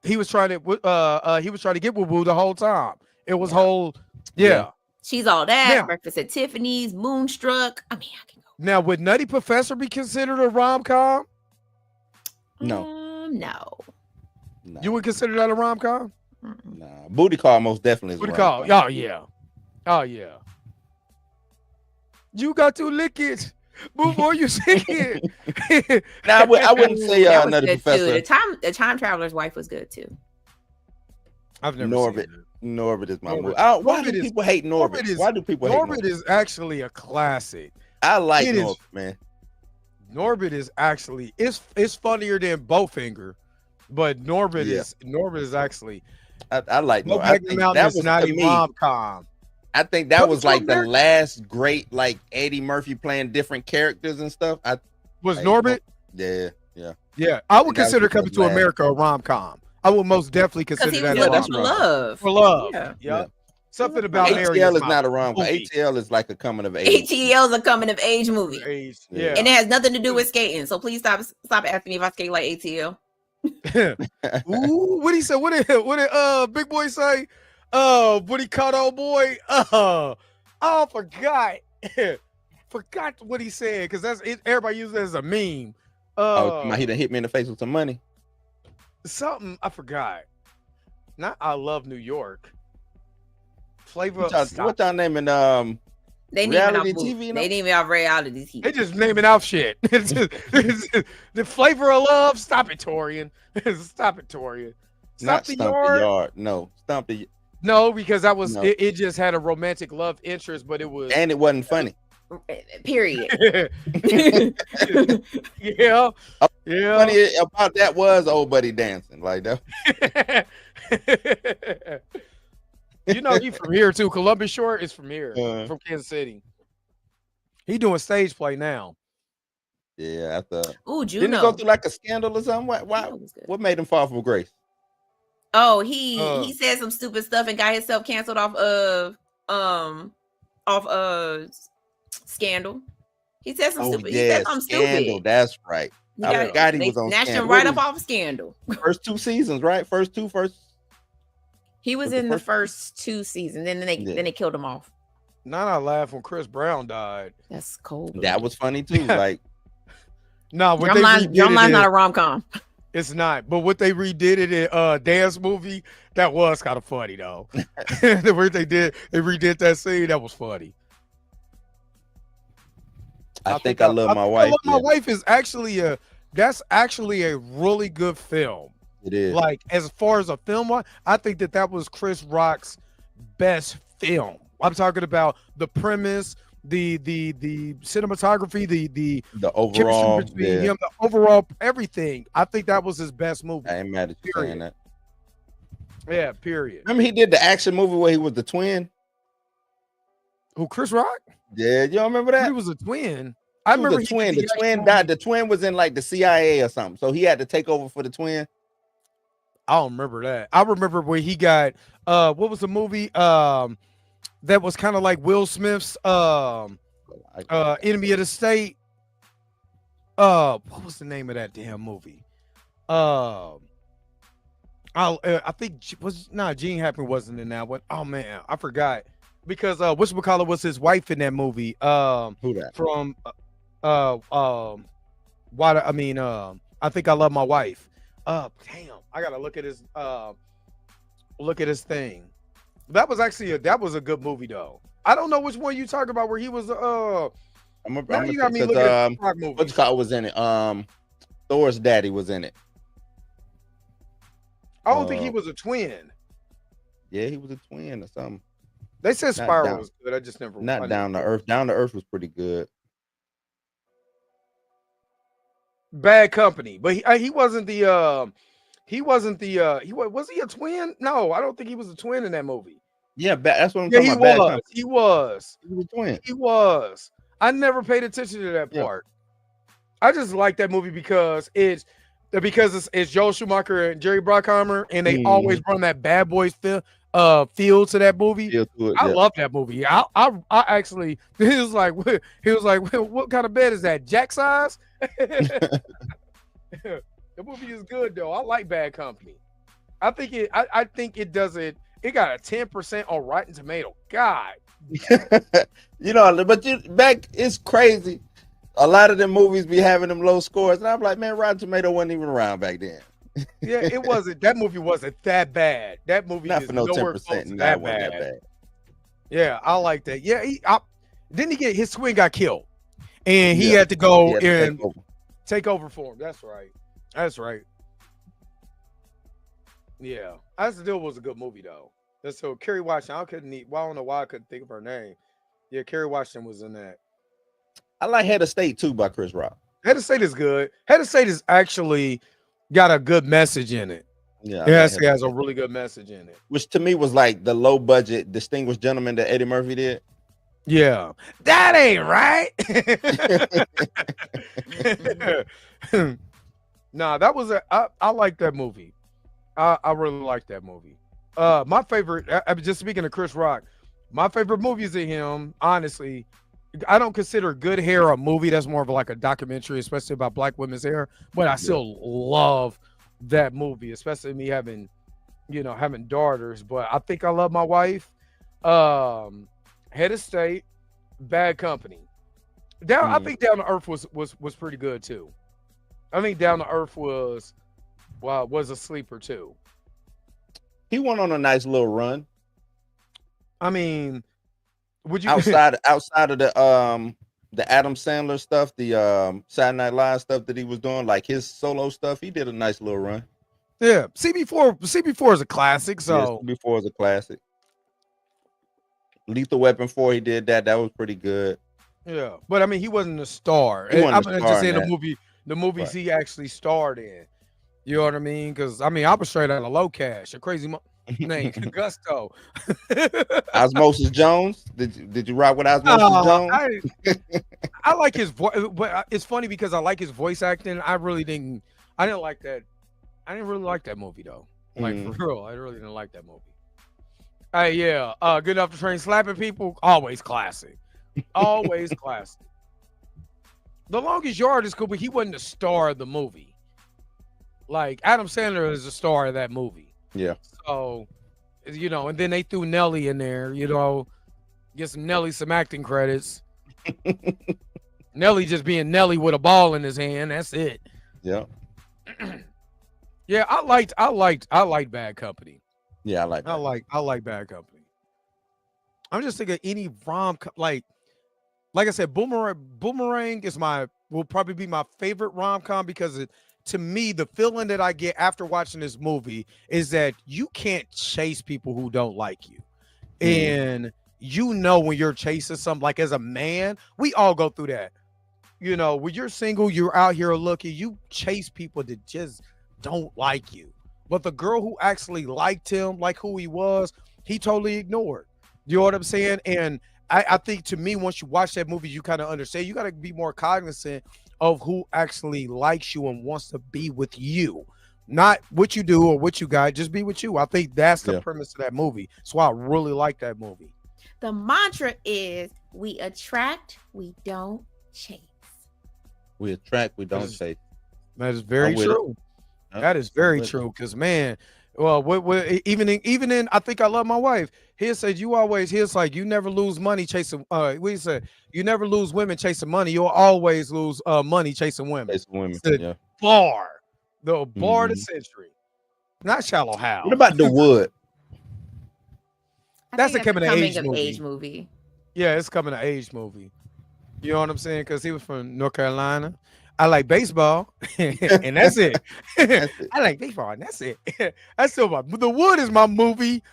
he was trying to get with Woo the whole time. It was whole Yeah. She's All That, Now- Breakfast at Tiffany's, Moonstruck. I mean, I can go. Now, would Nutty Professor be considered a rom-com? No. No. Nah, You would consider that a rom-com? nah. Booty Call most definitely is What do a you call? rom-com. Oh yeah. Oh yeah. You got to lick it before you sing it. Nah, I wouldn't say That was Nutty good Professor. too. The time Traveler's Wife was good too. I've never Norbit. seen it. Norbit is my Norbit. movie. Why Norbit do is- people hate Norbit? Norbit is- Why do people hate Norbit Norbit? is actually a classic. I like it is- Norbit, man. Norbit is actually it's funnier than Bowfinger, but Norbit is actually I like No Norbit. I Back in the think Mountain that is was not to a me. rom-com. I think that Coming was to like the America. last great like Eddie Murphy playing different characters and stuff. Was Like, Norbit? Yeah. Yeah, I would think that was consider the Coming to last- America a rom-com. I would most definitely Because consider he that was a looking that's for rom-com. love. For love. Yeah. Yeah. Something about Mary ATL is my not a rom-com. movie. ATL is like a coming of age. ATL is a coming of age movie. Age. Yeah. Yeah. And it has nothing to do with skating. So please stop asking me if I skate like ATL. Ooh, what he said? What did Big Boy say? What he caught old boy? I forgot. Forgot what he said because that's it. Everybody uses it as a meme. He done hit me in the face with some money. Something I forgot. Not I love New York. Flavor. What y'all naming? They need Reality TV. TV, no? They need me off reality TV. They just naming out shit. The flavor of love. Stop it, Torian. Stop it, Torian. Not the Stomp the Yard. No, Stomp the. No, because that was No. it just had a romantic love interest, but it was And it wasn't funny. Period. yeah. Yeah. Funny about that was Old Buddy dancing like that. You know, he from here too. Columbus Short is from here, from Kansas City. He doing stage play now. Yeah, I thought. Ooh, Didn't he go Juno. through like a scandal or something? Why? Juno was good. What made him fall from grace? Oh, he Uh. said some stupid stuff and got himself canceled off Scandal. He said some stupid. He said something Scandal. stupid. That's right. He I got- forgot he they was on snatched him Scandal. right What up off Scandal. First two seasons, right? First. He was Was the in the first- first two seasons, and then they killed him off. Not I laugh when Chris Brown died. That's cold. That was funny too. Like No, what they Drumline's redid it not a in, rom com. it's not. But what they redid it in dance movie, that was kind of funny though. The way they redid that scene, that was funny. I think I love my wife. I Love My yeah, Wife is actually that's actually a really good film. it is. Like as far as a film, I think that was Chris Rock's best film. I'm talking about the premise, the cinematography, the The overall. chemistry between Yeah, him, the overall everything. I think that was his best movie. I ain't mad at you saying that. Yeah, period. Remember he did the action movie where he was the twin. Who, Chris Rock? Yeah, you don't remember that? He was a twin. I He was remember the twin. he The did twin action died. movie. The twin was in like the CIA or something, so he had to take over for the twin. I don't remember that. I remember when he got what was the movie? that was kind of like Will Smith's Enemy of the State. What was the name of that damn movie? I think Gene Hackman wasn't in that one. Oh man, I forgot because whatchamacallit was his wife in that movie. Who that? From I Think I Love My Wife. Damn, I gotta look at his thing. That was actually that was a good movie though. I don't know which one you talking about where he was you got me looking at movies. What's called was in it? Thor's daddy was in it. I don't think he was a twin. Yeah, he was a twin or something. They said Spiral was good. I just never. Not Down to Earth. Down to Earth was pretty good. Bad Company, but he wasn't the was he a twin? No, I don't think he was a twin in that movie. Yeah, that's what I'm talking about. He was a twin. He was. I never paid attention to that part. I just like that movie because it's Joel Schumacher and Jerry Bruckheimer, and they always run that Bad Boys feel to that movie. I love that movie. I actually he was like what kind of bed is that? Jack size? The movie is good though. I like Bad Company. I think it does it. It got a 10% on Rotten Tomato. God. Back it's crazy. A lot of them movies be having them low scores, and I'm like, man, Rotten Tomato wasn't even around back then. Yeah, it wasn't. That movie wasn't that bad. That movie not is for no nowhere 10%. close to that bad. Yeah, I like that. Yeah, his twin got killed, and he had to go and take over for him. That's right. Yeah, that still was a good movie though. So Kerry Washington, I don't know why I couldn't think of her name. Yeah, Kerry Washington was in that. I like Head of State too by Chris Rock. Head of State is good. Head of State is actually got a good message in it. Yeah, it has a really good message in it. Which to me was like the low budget Distinguished Gentleman that Eddie Murphy did. Yeah, that ain't right. Nah, that was I like that movie. I really like that movie. My favorite. Just speaking of Chris Rock, my favorite movies of him, honestly. I don't consider Good Hair a movie. That's more of like a documentary, especially about black women's hair. But I still love that movie, especially me having daughters. But I Think I Love My Wife, Head of State, Bad Company. I think Down to Earth was pretty good too. I think Down to Earth was a sleeper too. He went on a nice little run. I mean, would you outside of the Adam Sandler stuff, the Saturday Night Live stuff that he was doing, like his solo stuff, he did a nice little run. Yeah, CB4 is a classic. So CB4 is a classic. Lethal Weapon 4, he did that. That was pretty good. Yeah, but I mean, he wasn't a star. I'm just saying the movies he actually starred in. You know what I mean? Because I mean, I was straight out of Low Cash, a crazy name, Gusto. Osmosis Jones. Did you rock with Osmosis Jones? I like his voice, but it's funny because I like his voice acting. I didn't like that. I didn't really like that movie though. Like for real, I really didn't like that movie. Yeah. Good Enough to Train Slapping People. Always classic. Always classic. The Longest Yard is cool, but he wasn't the star of the movie. Like Adam Sandler is the star of that movie. Yeah. So, and then they threw Nelly in there, get some acting credits. Nelly just being Nelly with a ball in his hand. That's it. Yeah. Yeah, I liked Bad Company. Yeah, I like Bad Company. I'm just thinking any like I said, Boomerang will probably be my favorite rom-com because to me, the feeling that I get after watching this movie is that you can't chase people who don't like you. And when you're chasing something, like as a man, we all go through that. When you're single, you're out here looking, you chase people that just don't like you. But the girl who actually liked him, like who he was, he totally ignored. You know what I'm saying? And I think to me, once you watch that movie, you kind of understand. You got to be more cognizant of who actually likes you and wants to be with you, not what you do or what you got. Just be with you. I think that's the premise of that movie. So I really like that movie. The mantra is we attract, we don't chase. We attract, we don't chase. That is very true. That is very true. Because man, well, even in I think I love my wife. He said he's like you never lose money chasing. We said you never lose women chasing money. You'll always lose money chasing women. Chasing women. The bar of the century. Not Shallow Hal. What about The Wood? That's a coming of age movie. Yeah, it's coming of age movie. You know what I'm saying? Because he was from North Carolina. I like baseball, and that's it. I like baseball, and that's it. That's still The Wood is my movie,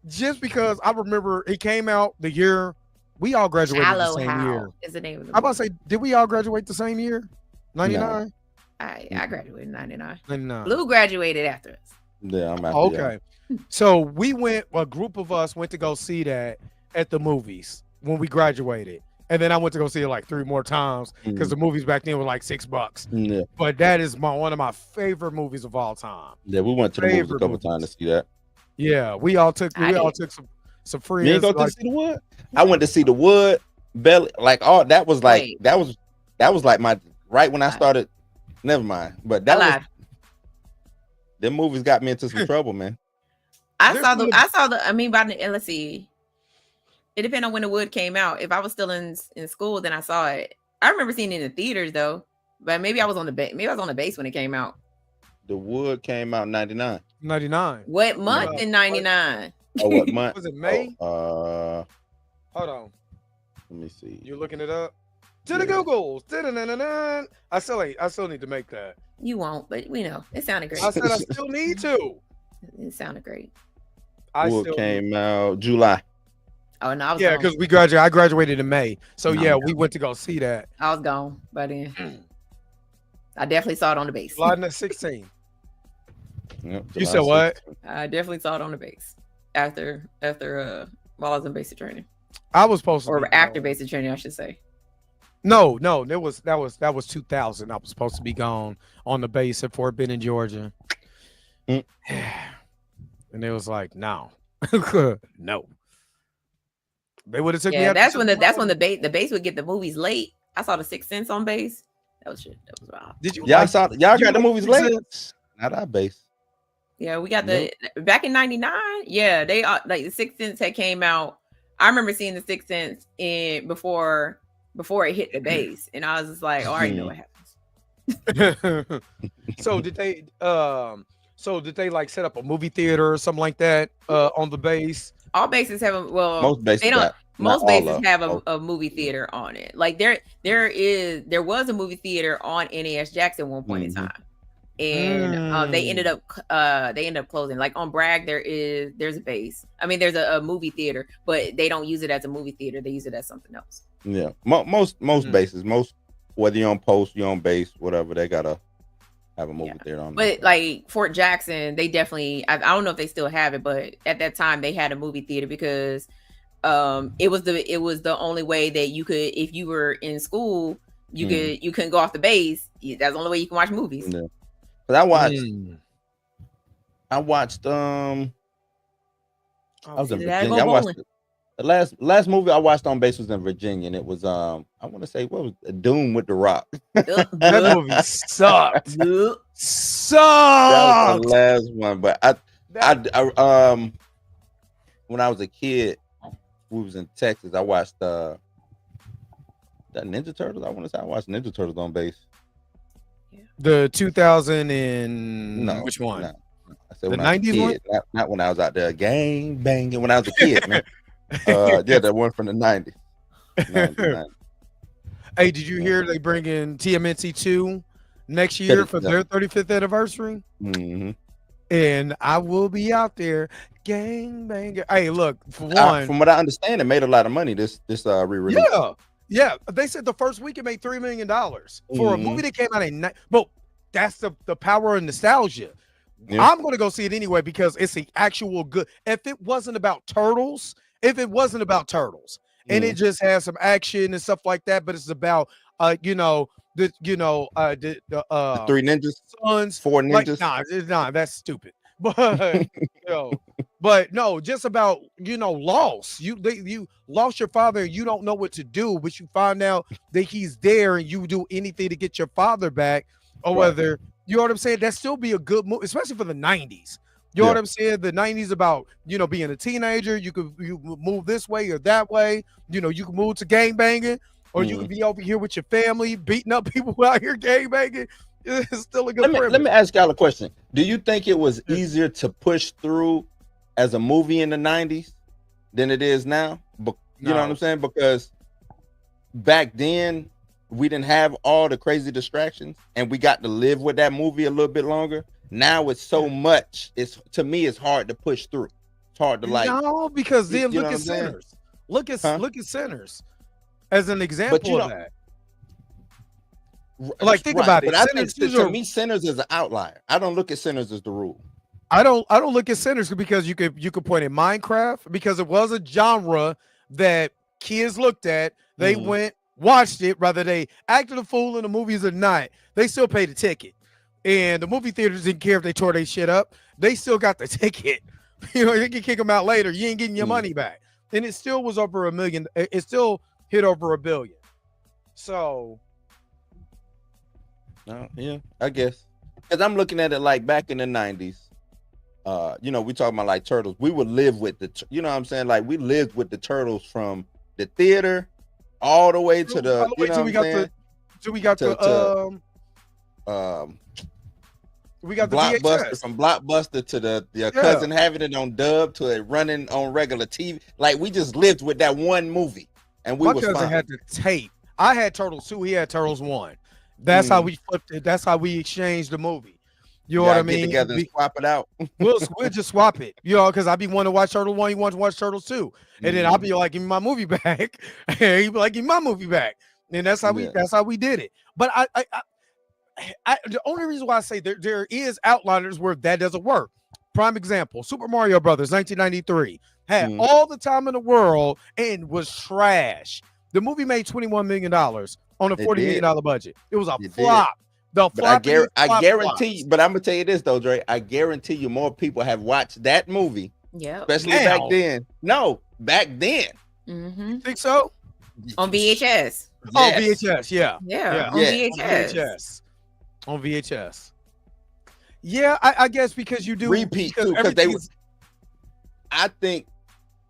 just because I remember it came out the year we all graduated the same year. Is the name of the I'm about to say, did we all graduate the same year? 99? No. I graduated in 99. 99. Blue graduated after us. Yeah, I'm after okay. So we went, a group of us went to go see that at the movies when we graduated. And then I went to go see it like 3 more times because the movies back then were like $6. Yeah. But that is one of my favorite movies of all time. Yeah, we went to the movies a couple times to see that. Yeah, we all took some friends. You ain't go to see The Wood? I went to see The Wood, Belly, like all that was like that was like my right when I started. Never mind, but that was them movies got me into some trouble, man. I saw the. I mean, let's see. It depends on when The Wood came out. If I was still in school, then I saw it. I remember seeing it in the theaters though, but maybe I was on the base when it came out. The Wood came out in 99. 99. What month in 99? Oh, what month? Was it May? Hold on. Let me see. You're looking it up? To the Googles. I still need to make that. You won't, but we know. It sounded great. I said I still need to. It sounded great. Wood came out July. Oh no, I was yeah, because I graduated in May. So we went to go see that. I was gone by then. I definitely saw it on the base. July 16. Yep, you said what? I definitely saw it on the base after while I was in basic training. I was supposed to, or after basic training, I should say. No, that was 2000. I was supposed to be gone on the base at Fort Benning, Georgia. And it was like, no. No. They would have took me out. That's when the base would get the movies late. I saw The Sixth Sense on base. That was shit. That was wild. Did you? Y'all got the movies late? Not our base. Yeah, we got back in 99. Yeah, they like The Sixth Sense had came out. I remember seeing The Sixth Sense before it hit the base, and I was just like, oh, I already know what happens. So did they like set up a movie theater or something like that on the base? All bases have most bases have a movie theater on it. Like there was a movie theater on NAS Jackson at one point in time, and they ended up closing. Like on Bragg, there's a base. I mean, there's a movie theater, but they don't use it as a movie theater. They use it as something else. Yeah, most bases, whether you're on post, you're on base, whatever, they gotta have a movie theater on. But like Fort Jackson, they definitely. I don't know if they still have it, but at that time they had a movie theater because it was the only way that you could, if you were in school, you couldn't go off the base. That's the only way you can watch movies. Yeah. But I watched I was in Virginia. I watched the last movie I watched on base was in Virginia, and it was I want to say what was Doom with the Rock. That movie sucked. Sucked. That was the last one, but I when I was a kid, we was in Texas. I watched that Ninja Turtles. I want to say I watched Ninja Turtles on base. The 2000 and which one? No. I said the 90s one? Not when I was out there gang banging when I was a kid, man. Yeah, that one from the 90s. 99. Hey, did you hear they bring in TMNT 2 next year for their 35th anniversary? Mm-hmm. And I will be out there gang banging. Hey, look, for one, from what I understand, it made a lot of money. This re-release. Yeah. They said the first week it made $3 million for a movie that came out in. But that's the power of nostalgia. Yeah. I'm going to go see it anyway because it's the actual good. If it wasn't about turtles, and it just has some action and stuff like that, but it's about the three ninjas, sons, 4 ninjas. Like, nah, that's stupid. But But no, just about loss. You lost your father and you don't know what to do, but you find out that he's there and you do anything to get your father back, or whether you know what I'm saying. That still be a good move, especially for the '90s. You know what I'm saying? The '90s about being a teenager. You move this way or that way. You can move to gang banging, or you could be over here with your family beating up people out here gang banging. It's still a good. Let me ask y'all a question. Do you think it was easier to push through as a movie in the '90s than it is now? But you know what I'm saying? Because back then we didn't have all the crazy distractions, and we got to live with that movie a little bit longer. Now it's so much. To me, it's hard to push through. It's hard to like. No, because then look at Sinners. Look at Sinners as an example of that. Like, think about it. But I think to me, Sinners is an outlier. I don't look at Sinners as the rule. I don't look at Sinners because you could point at Minecraft, because it was a genre that kids looked at. They went, watched it, whether they acted a fool in the movies or not. They still paid the ticket. And the movie theaters didn't care if they tore their shit up. They still got the ticket. They can kick them out later. You ain't getting your money back. And it still was over $1 million. It still hit over $1 billion. So, yeah, I guess. Because I'm looking at it like back in the '90s. We talking about like Turtles. We would live with you know what I'm saying? Like, we lived with the Turtles from the theater all the way to the. We got the Blockbuster, VHS. from Blockbuster to your cousin having it on dub to it running on regular TV. Like, we just lived with that one movie, and my cousin had the tape. I had Turtles 2. He had Turtles 1. That's how we flipped it. That's how we exchanged the movie. You know what I mean? Get together and swap it out. we'll just swap it. Because I'd be wanting to watch Turtles 1. He wants to watch Turtles 2, and then I'll be like, "Give me my movie back." And he'd be like, "Give me my movie back." And that's how we did it. But the only reason why I say there is outliners where that doesn't work. Prime example: Super Mario Brothers, 1993, had all the time in the world and was trash. The movie made $21 million on a $40 million budget. It was a flop. I guarantee you, but I'm gonna tell you this though, Dre. I guarantee you more people have watched that movie. Yeah. Especially back then. No, back then. Mm-hmm. Think so? On VHS. Yes. Oh, VHS, yeah. On VHS. On VHS. Yeah, I guess because you do repeat too, because they was. I think,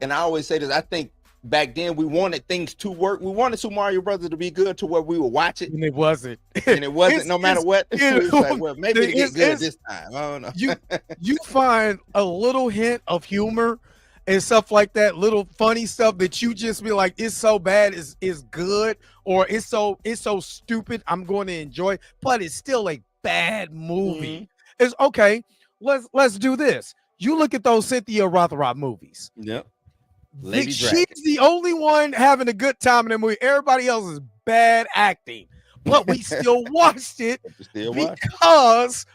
and I always say this, I think back then we wanted things to work. We wanted Super Mario Brothers to be good to where we would watch it. And it wasn't. And it wasn't, no matter what. It was like, well, maybe it get good this time. I don't know. You find a little hint of humor and stuff like that, little funny stuff that you just be like, it's so bad is good, or it's so stupid, I'm going to enjoy, but it's still a bad movie. It's okay. Let's do this. You look at those Cynthia Rothrock movies. Yep. She's the only one having a good time in the movie. Everybody else is bad acting, but we still watched it because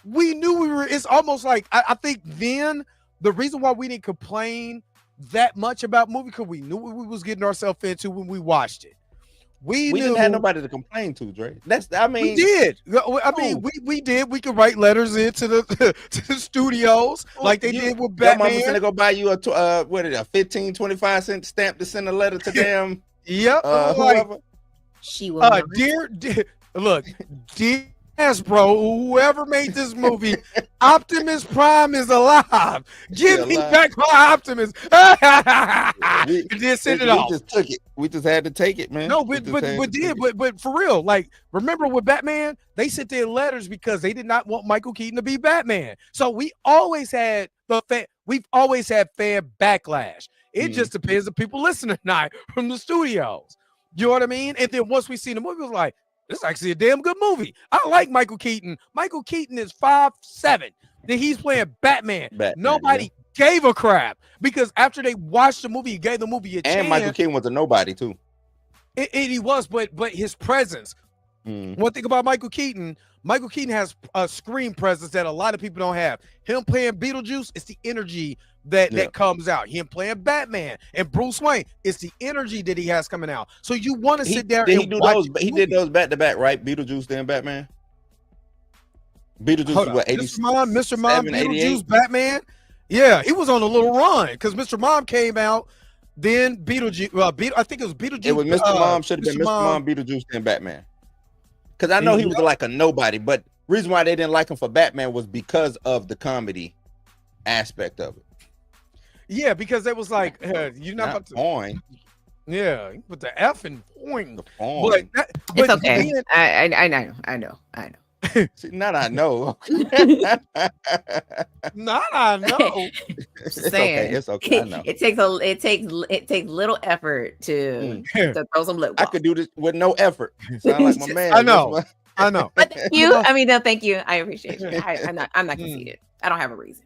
we knew we were. It's almost like I think then the reason why we didn't complain that much about movie, because we knew what we was getting ourselves into when we watched it. We didn't have nobody to complain to, Dre. We did. We did. We could write letters into the to the studios like they did with Batman. Your mama's gonna go buy you a 15, 25 cent stamp to send a letter to them. Yep. Whoever. She will. Dear, Hasbro, whoever made this movie, Optimus Prime is alive. Give me back my Optimus. We just send it off. We just took it. We just had to take it, man. No, but for real, like, remember with Batman, they sent their letters because they did not want Michael Keaton to be Batman. So we always had we've always had fan backlash. It just depends if people listen or not from the studios. You know what I mean? And then once we see the movie, it was like, this is actually a damn good movie. I like Michael Keaton. Michael Keaton is 5'7". Then he's playing Batman. Nobody gave a crap because after they watched the movie, he gave the movie a chance. And Michael Keaton was a nobody too. He was, but his presence. One thing about Michael Keaton has a screen presence that a lot of people don't have. Him playing Beetlejuice, it's the energy that comes out. Him playing Batman and Bruce Wayne, it's the energy that he has coming out. So you want to sit there and watch those. He did those back to back, right? Beetlejuice then Batman. Beetlejuice was what, 80, Mr. Mom, Beetlejuice, Batman. Yeah, he was on a little run because Mr. Mom came out. Then Beetlejuice. I think it was Beetlejuice. It was Mr. Mom. Should have been Mr. Mom. Mom, Beetlejuice, and Batman. Because I know he was like a nobody, but reason why they didn't like him for Batman was because of the comedy aspect of it. Yeah, because they was like, you're not about to. Point. Yeah, with the F and point. The point. But it's okay. I know. See, not I know. Not I know. It's okay. It's okay. I know. It takes little effort to throw some lip I balm. could do this with no effort. Sound like my man. I know. But thank you. I mean, no, thank you. I appreciate it. I'm not conceited. I don't have a reason.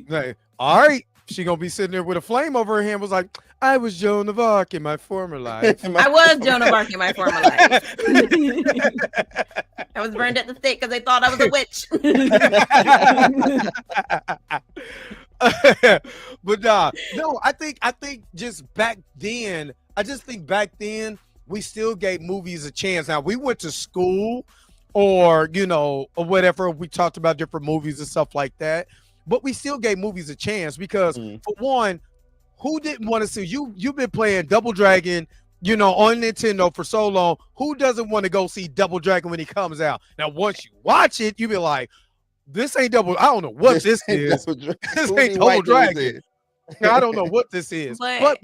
Like, all right. She gonna be sitting there with a flame over her hand. Was like, I was Joan of Arc in my former life. I was Joan of Arc in my former life. I was burned at the stake because they thought I was a witch. But no, I think just back then, we still gave movies a chance. Now we went to school or whatever. We talked about different movies and stuff like that. But we still gave movies a chance because, for one, who didn't want to see you? You've been playing Double Dragon, on Nintendo for so long. Who doesn't want to go see Double Dragon when he comes out? Now, once you watch it, you be like, "This ain't Double. I don't know what this is. This ain't Double Dragon. I don't know what this is." But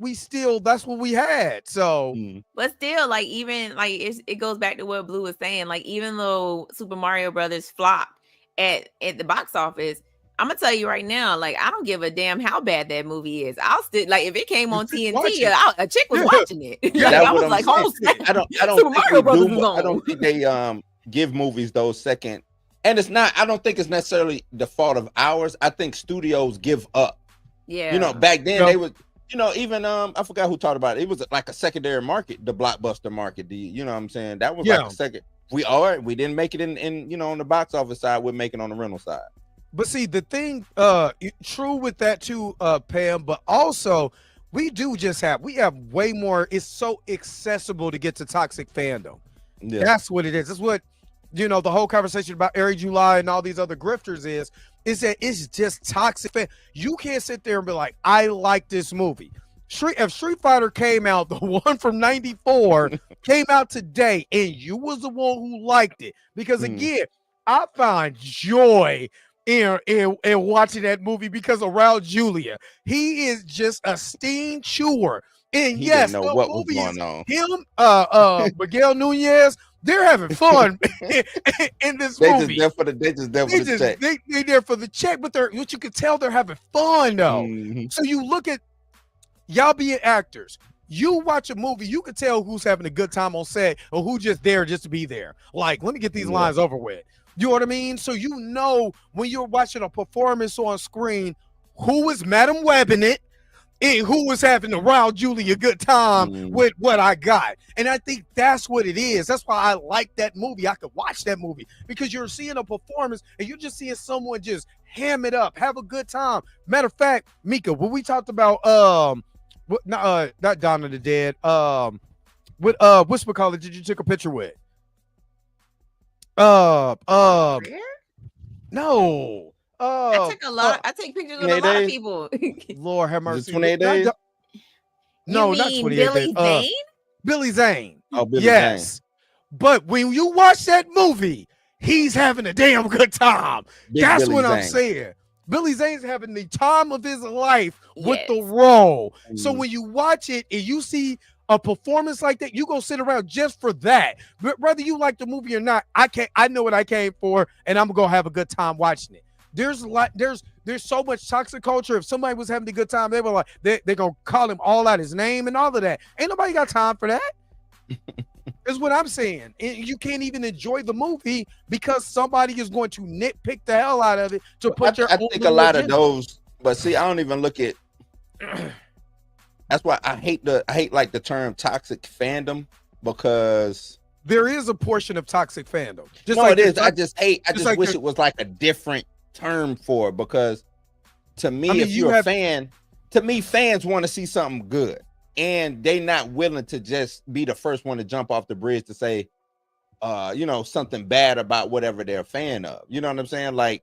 we still, that's what we had. So, but still, like even like it goes back to what Blue was saying. Like even though Super Mario Brothers flopped at the box office, I'm gonna tell you right now, like I don't give a damn how bad that movie is. I'll still like if it came on TNT, a chick was watching it. I was like, I don't think they give movies those second, and it's not. I don't think it's necessarily the fault of ours. I think studios give up. Yeah, back then they would. Even I forgot who talked about it. It was like a secondary market, the blockbuster market. You know what I'm saying? That was like a second. We didn't make it in on the box office side. We're making on the rental side. But see, the thing, true with that too, Pam. But also, we have way more. It's so accessible to get to toxic fandom. Yeah. That's what it is. That's what the whole conversation about Ari July and all these other grifters is that it's just toxic. You can't sit there and be like, I like this movie. If Street Fighter came out, the one from '94 came out today, and you was the one who liked it, because again, I find joy in watching that movie because of Raul Julia. He is just a steam chewer, and he yes, didn't know what was going on. Him, Miguel Nunez, they're having fun in this movie. They just there for the check. They there for the check, but what you can tell, they're having fun though. So you look at y'all being actors. You watch a movie, you can tell who's having a good time on set or who just there just to be there. Like, let me get these lines over with. You know what I mean? So when you're watching a performance on screen, who is Madam Webbing it and who was having the Raul Julia good time with what I got. And I think that's what it is. That's why I like that movie. I could watch that movie because you're seeing a performance and you're just seeing someone just ham it up, have a good time. Matter of fact, Mika, when we talked about not Dawn of the Dead, what's McCullough did you take a picture with? No. I took a lot. I take pictures with a lot of people. Lord have mercy. 28 days? No, not 28 Billy days. Zane? Billy Zane. Oh, Billy Zane. But when you watch that movie, he's having a damn good time. That's what I'm saying. Billy Zane's having the time of his life with the role. So when you watch it and you see a performance like that, you gonna sit around just for that. But whether you like the movie or not, I know what I came for, and I'm gonna have a good time watching it. There's so much toxic culture. If somebody was having a good time, they were like they're gonna call him all out his name and all of that. Ain't nobody got time for that. Is what I'm saying. And you can't even enjoy the movie because somebody is going to nitpick the hell out of it to put I think a lot of those, but see, I don't even look at. That's why I hate like the term toxic fandom, because there is a portion of toxic fandom. It is. I just wish it was like a different term for it, because to me, if you're a fan, to me, fans want to see something good. And they not willing to just be the first one to jump off the bridge to say, something bad about whatever they're a fan of. You know what I'm saying? Like,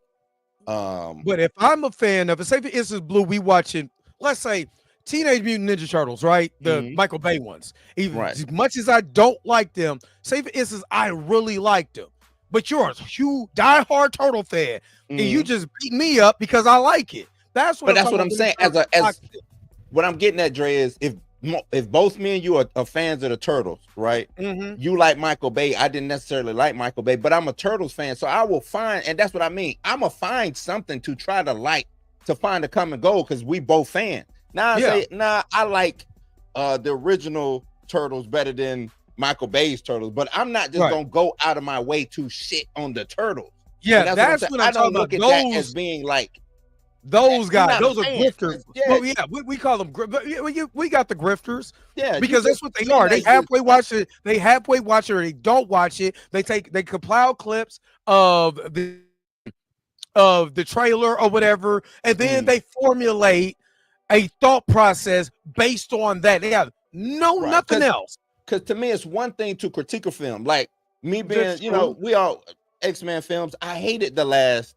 But if I'm a fan of it, say for instance, Blue, we watching, let's say, Teenage Mutant Ninja Turtles, right? The Michael Bay ones. Even as much as I don't like them, say for instance, I really like them. But you're a huge diehard turtle fan, and you just beat me up because I like it. That's what. But I'm saying. As what I'm getting at, Dre, is if both me and you are fans of the Turtles, right? You like Michael Bay. I didn't necessarily like Michael Bay, but I'm a Turtles fan, so I will find, and that's what I mean. I'm gonna find something to try to like, to find a common goal, because we both fans. Now I say, I like the original Turtles better than Michael Bay's Turtles, but I'm not just gonna go out of my way to shit on the Turtles. Yeah, that's what I'm talking about. I don't look at that as being like those guys. Those are grifters. Well, yeah, we call them. We got the grifters. Yeah, because that's what they are. They halfway watch it. They halfway watch it, or they don't watch it. They compile clips of the trailer or whatever, and then they formulate a thought process based on that. They have nothing else. Because to me, it's one thing to critique a film, like me being, we all X-Men films. I hated the last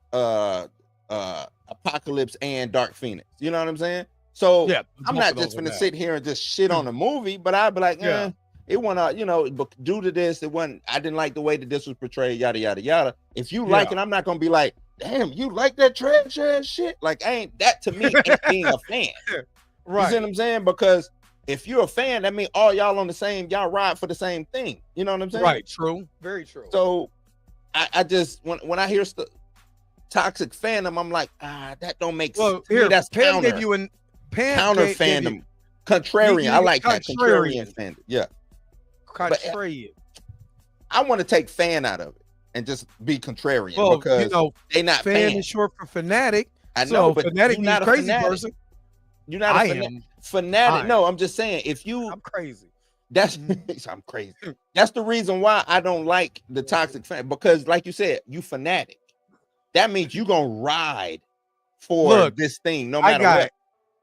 Apocalypse and Dark Phoenix. You know what I'm saying? So I'm not just gonna sit here and just shit on the movie, but I'd be like, it went but due to this, I didn't like the way that this was portrayed, yada yada yada. If you like it, I'm not gonna be like, damn, you like that trash ass shit. Like, that to me ain't being a fan. Right. You see what I'm saying? Because if you're a fan, that means all y'all on the same, y'all ride for the same thing. You know what I'm saying? Right. True. Very true. So I just when I hear toxic fandom, I'm like, that don't make sense. Here, that's Pam counter. Gave you counter fandom. Contrarian. I like that. Contrarian fandom. Yeah. Contrarian. I want to take fan out of it and just be contrarian, because they not fan is short for fanatic. I know, but fanatic you're not a crazy fanatic. person. You're not a fanatic. No, I'm just saying, I'm crazy. That's I'm crazy. That's the reason why I don't like the toxic fan, because like you said, you fanatic. That means you gonna ride for this thing no matter what.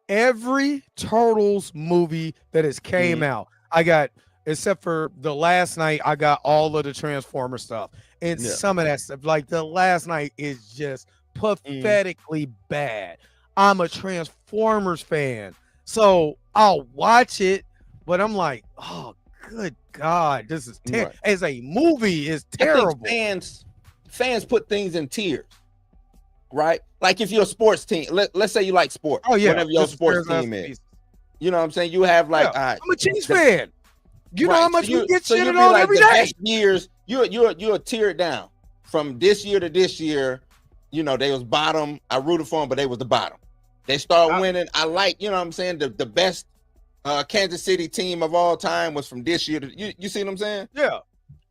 Every Turtles movie that has came out, I got, except for the last night, I got all of the Transformer stuff. And some of that stuff, like the last night, is just pathetically bad. I'm a Transformers fan, so I'll watch it, but I'm like, oh, good God, this is terrible. As a movie, is terrible. Fans put things in tiers, right? Like if you're a sports team, let's say you like sports. Oh yeah, whatever your sports team is. You know what I'm saying? You have like, I'm a Chiefs fan. You know how much we get shitted on every day. Best years, you're tiered down from this year to this year. They was bottom. I rooted for them, but they was the bottom. They start winning. I like, what I'm saying? The best Kansas City team of all time was from this year to, you see what I'm saying? Yeah.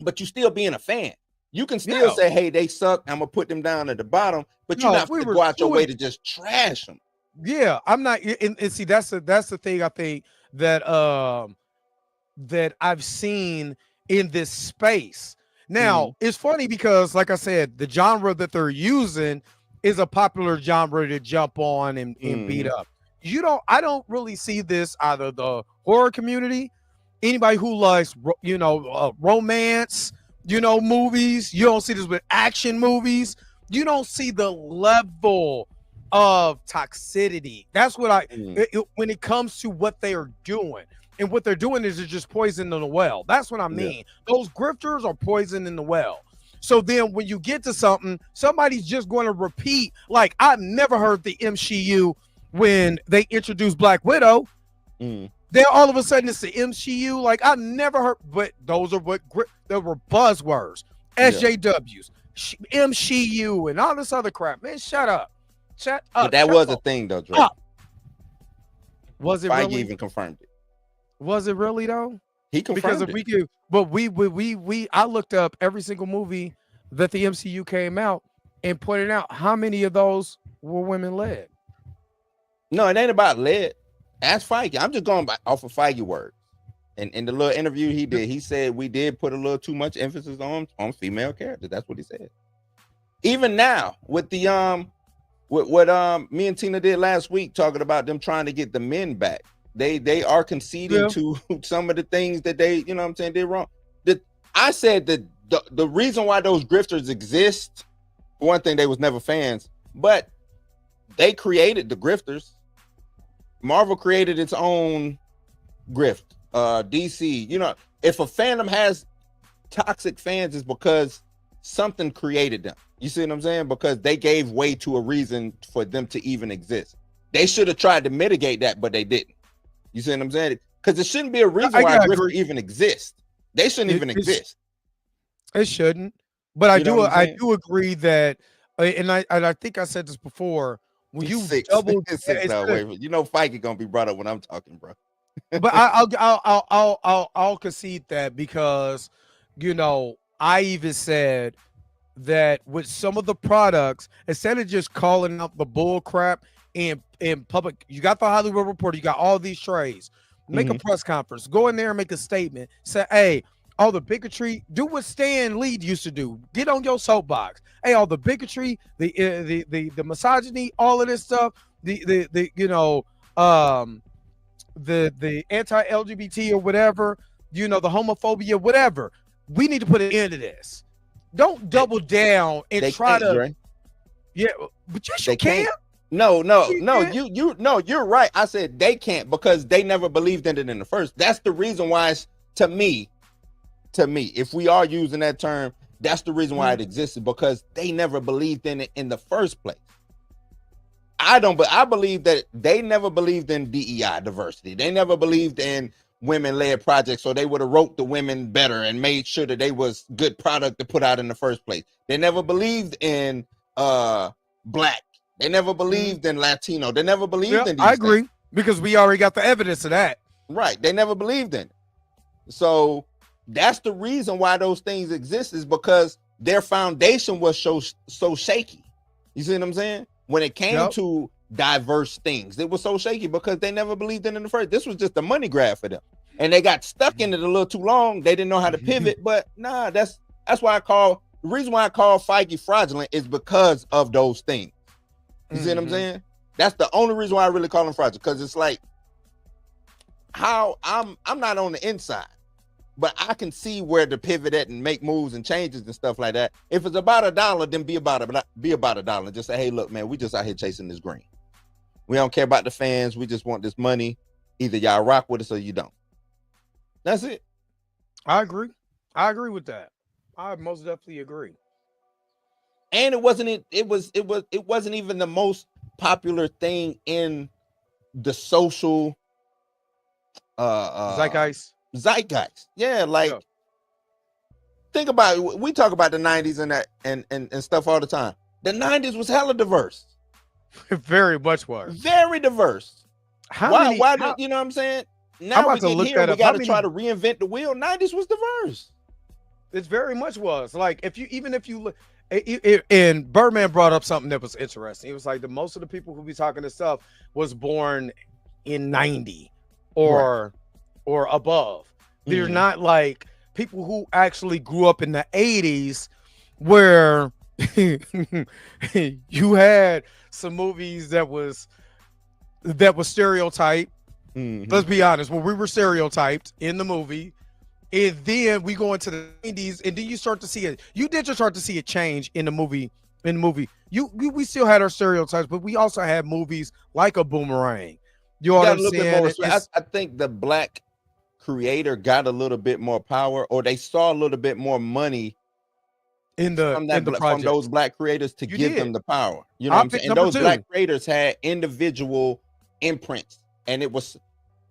But you still being a fan. You can still say, hey, they suck. I'm gonna put them down at the bottom, but you're not going to go out your way to just trash them. Yeah, I'm not. And see, that's the thing I think that that I've seen in this space. Now, it's funny because, like I said, the genre that they're using is a popular genre to jump on and beat up. I don't really see this either the horror community, anybody who likes, romance, movies. You don't see this with action movies. You don't see the level of toxicity. That's what when it comes to what they are doing. And what they're doing is they're just poisoning the well. That's what I mean. Yeah. Those grifters are poisoning the well. So then when you get to something, somebody's just going to repeat. Like, I've never heard the MCU when they introduced Black Widow. Then all of a sudden it's the MCU. Like, I've never heard, but those are there were buzzwords, SJWs, MCU, and all this other crap. Man, shut up. But that was a thing, though, Dre. Was it Feige really? even confirmed it. Was it really though? He confirmed it. I looked up every single movie that the MCU came out and pointed out how many of those were women led. No, it ain't about led. Ask Feige. I'm just going off of Feige words. And in the little interview he did, he said we did put a little too much emphasis on female characters. That's what he said. Even now with the with what me and Tina did last week, talking about them trying to get the men back. They are conceding to some of the things that they, did wrong. I said that the reason why those grifters exist, for one thing, they was never fans, But they created the grifters. Marvel created its own grift. DC, you know, if a fandom has toxic fans, it's because something created them. You see what I'm saying? Because they gave way to a reason for them to even exist. They should have tried to mitigate that, but they didn't. You see what I'm saying? Because it shouldn't be a reason why a grifter even exist. They shouldn't even exist. It shouldn't. But I do agree that, and I think I said this before. When you double, you know, Feige gonna be brought up when I'm talking, bro. But I'll concede that, because, you know, I even said that with some of the products, instead of just calling out the bull crap in public, you got the Hollywood Reporter, you got all these trades, make a press conference, go in there and make a statement, say, hey, all the bigotry, do what Stan Lee used to do, get on your soapbox. Hey, all the bigotry, the misogyny, all of this stuff, the you know, the anti-LGBT or whatever, you know, the homophobia, whatever. We need to put an end to this. Don't double down and try to. Dre. Yeah, but yes, you can. No, you're right. I said they can't because they never believed in it in the first. That's the reason why it's, to me, if we are using that term, that's the reason why it existed, because they never believed in it in the first place. I believe that they never believed in DEI, diversity. They never believed in women-led projects, so they would have wrote the women better and made sure that they was good product to put out in the first place. They never believed in black. They never believed in Latino. They never believed in these I agree, because we already got the evidence of that. Right. They never believed in it. So that's the reason why those things exist, is because their foundation was so shaky. You see what I'm saying? When it came to diverse things, it was so shaky because they never believed in it in the first. This was just a money grab for them, and they got stuck in it a little too long. They didn't know how to pivot. But nah, that's why the reason why I call Feige fraudulent is because of those things. You see what I'm saying? That's the only reason why I really call him fraudulent, because it's like, how I'm not on the inside, but I can see where to pivot at and make moves and changes and stuff like that. If it's about $1, then be about $1. Just say, hey, look, man, we just out here chasing this green. We don't care about the fans. We just want this money. Either y'all rock with us or you don't. That's it. I agree. I agree with that. I most definitely agree. And it wasn't even the most popular thing in the social zeitgeist. Yeah, like think about it. We talk about the 90s and that and stuff all the time. The 90s was hella diverse. Very much was. Very diverse. Why you know what I'm saying? Now we get here, we got to try to reinvent the wheel. 90s was diverse. It very much was. Like, if you look, and Birdman brought up something that was interesting. It was like most of the people who be talking this stuff was born in 90 or above. They're not like people who actually grew up in the 80s, where you had some movies that was stereotyped. Let's be honest, when we were stereotyped in the movie, and then we go into the 90s, and then you start to see it. You did just start to see a change in the movie. We still had our stereotypes, but we also had movies like A Boomerang. You know what I'm saying? I think the black creator got a little bit more power, or they saw a little bit more money from those black creators to give them the power. You know what I'm saying? And those black creators had individual imprints, and it was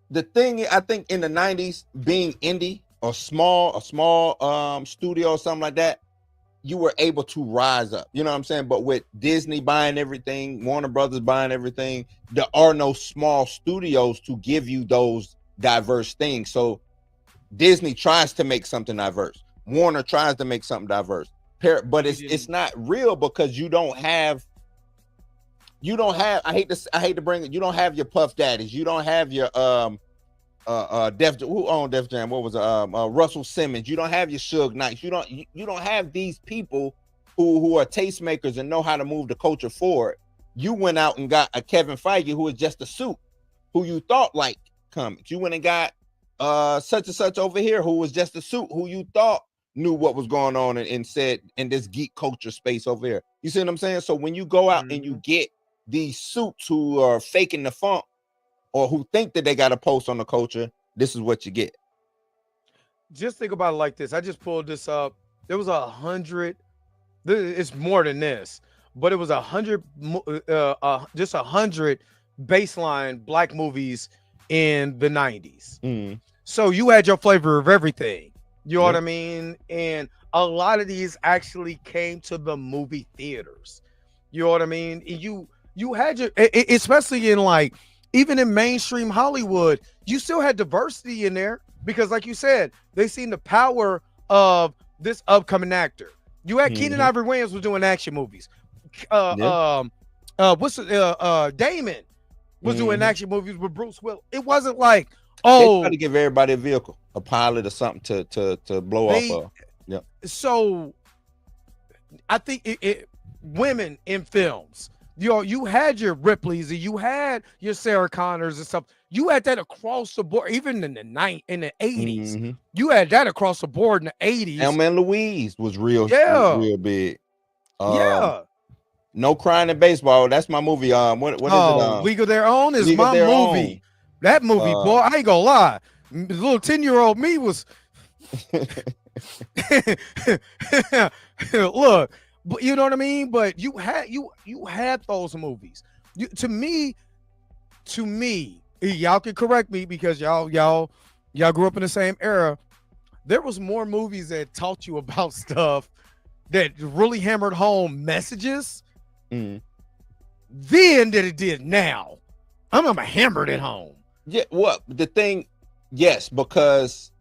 the thing. I think in the 90s, being indie or a small studio or something like that, you were able to rise up. You know what I'm saying? But with Disney buying everything, Warner Brothers buying everything, there are no small studios to give you those diverse things. So Disney tries to make something diverse. Warner tries to make something diverse. But it's not real, because you don't have I hate to bring it, you don't have your Puff Daddies, you don't have your who owned Def Jam? What was it? Russell Simmons. You don't have your Suge Knights. You don't have these people who are tastemakers and know how to move the culture forward. You went out and got a Kevin Feige who is just a suit, who you thought liked comics. You went and got such and such over here who was just a suit, who you thought knew what was going on and said in this geek culture space over here. You see what I'm saying? So when you go out and you get these suits who are faking the funk or who think that they got a post on the culture, this is what you get. Just think about it like this. I just pulled this up. There was 100. It's more than this, but it was 100. Just 100 baseline black movies in the 90s. So you had your flavor of everything. You know what I mean? And a lot of these actually came to the movie theaters. You know what I mean? And you had your, especially in like, even in mainstream Hollywood, you still had diversity in there because, like you said, they seen the power of this upcoming actor. You had Keenan Ivory Wayans was doing action movies. Damon was doing action movies with Bruce Willis. It wasn't like, they try to give everybody a vehicle, a pilot or something to blow off of. Yeah. So I think women in films, you had your Ripleys and you had your Sarah Connors and stuff. You had that across the board, even in the 80s. You had that across the board in the 80s. Elma and Louise was real big. No Crying in Baseball. That's my movie. What is it? League of Their Own is my movie. Own. That movie, boy, I ain't gonna lie. The little 10-year-old me was look, but you know what I mean? But you had those movies. To me, y'all can correct me because y'all grew up in the same era. There was more movies that taught you about stuff that really hammered home messages then that it did now. I'm gonna hammer it home. Yeah, what the thing? Yes, because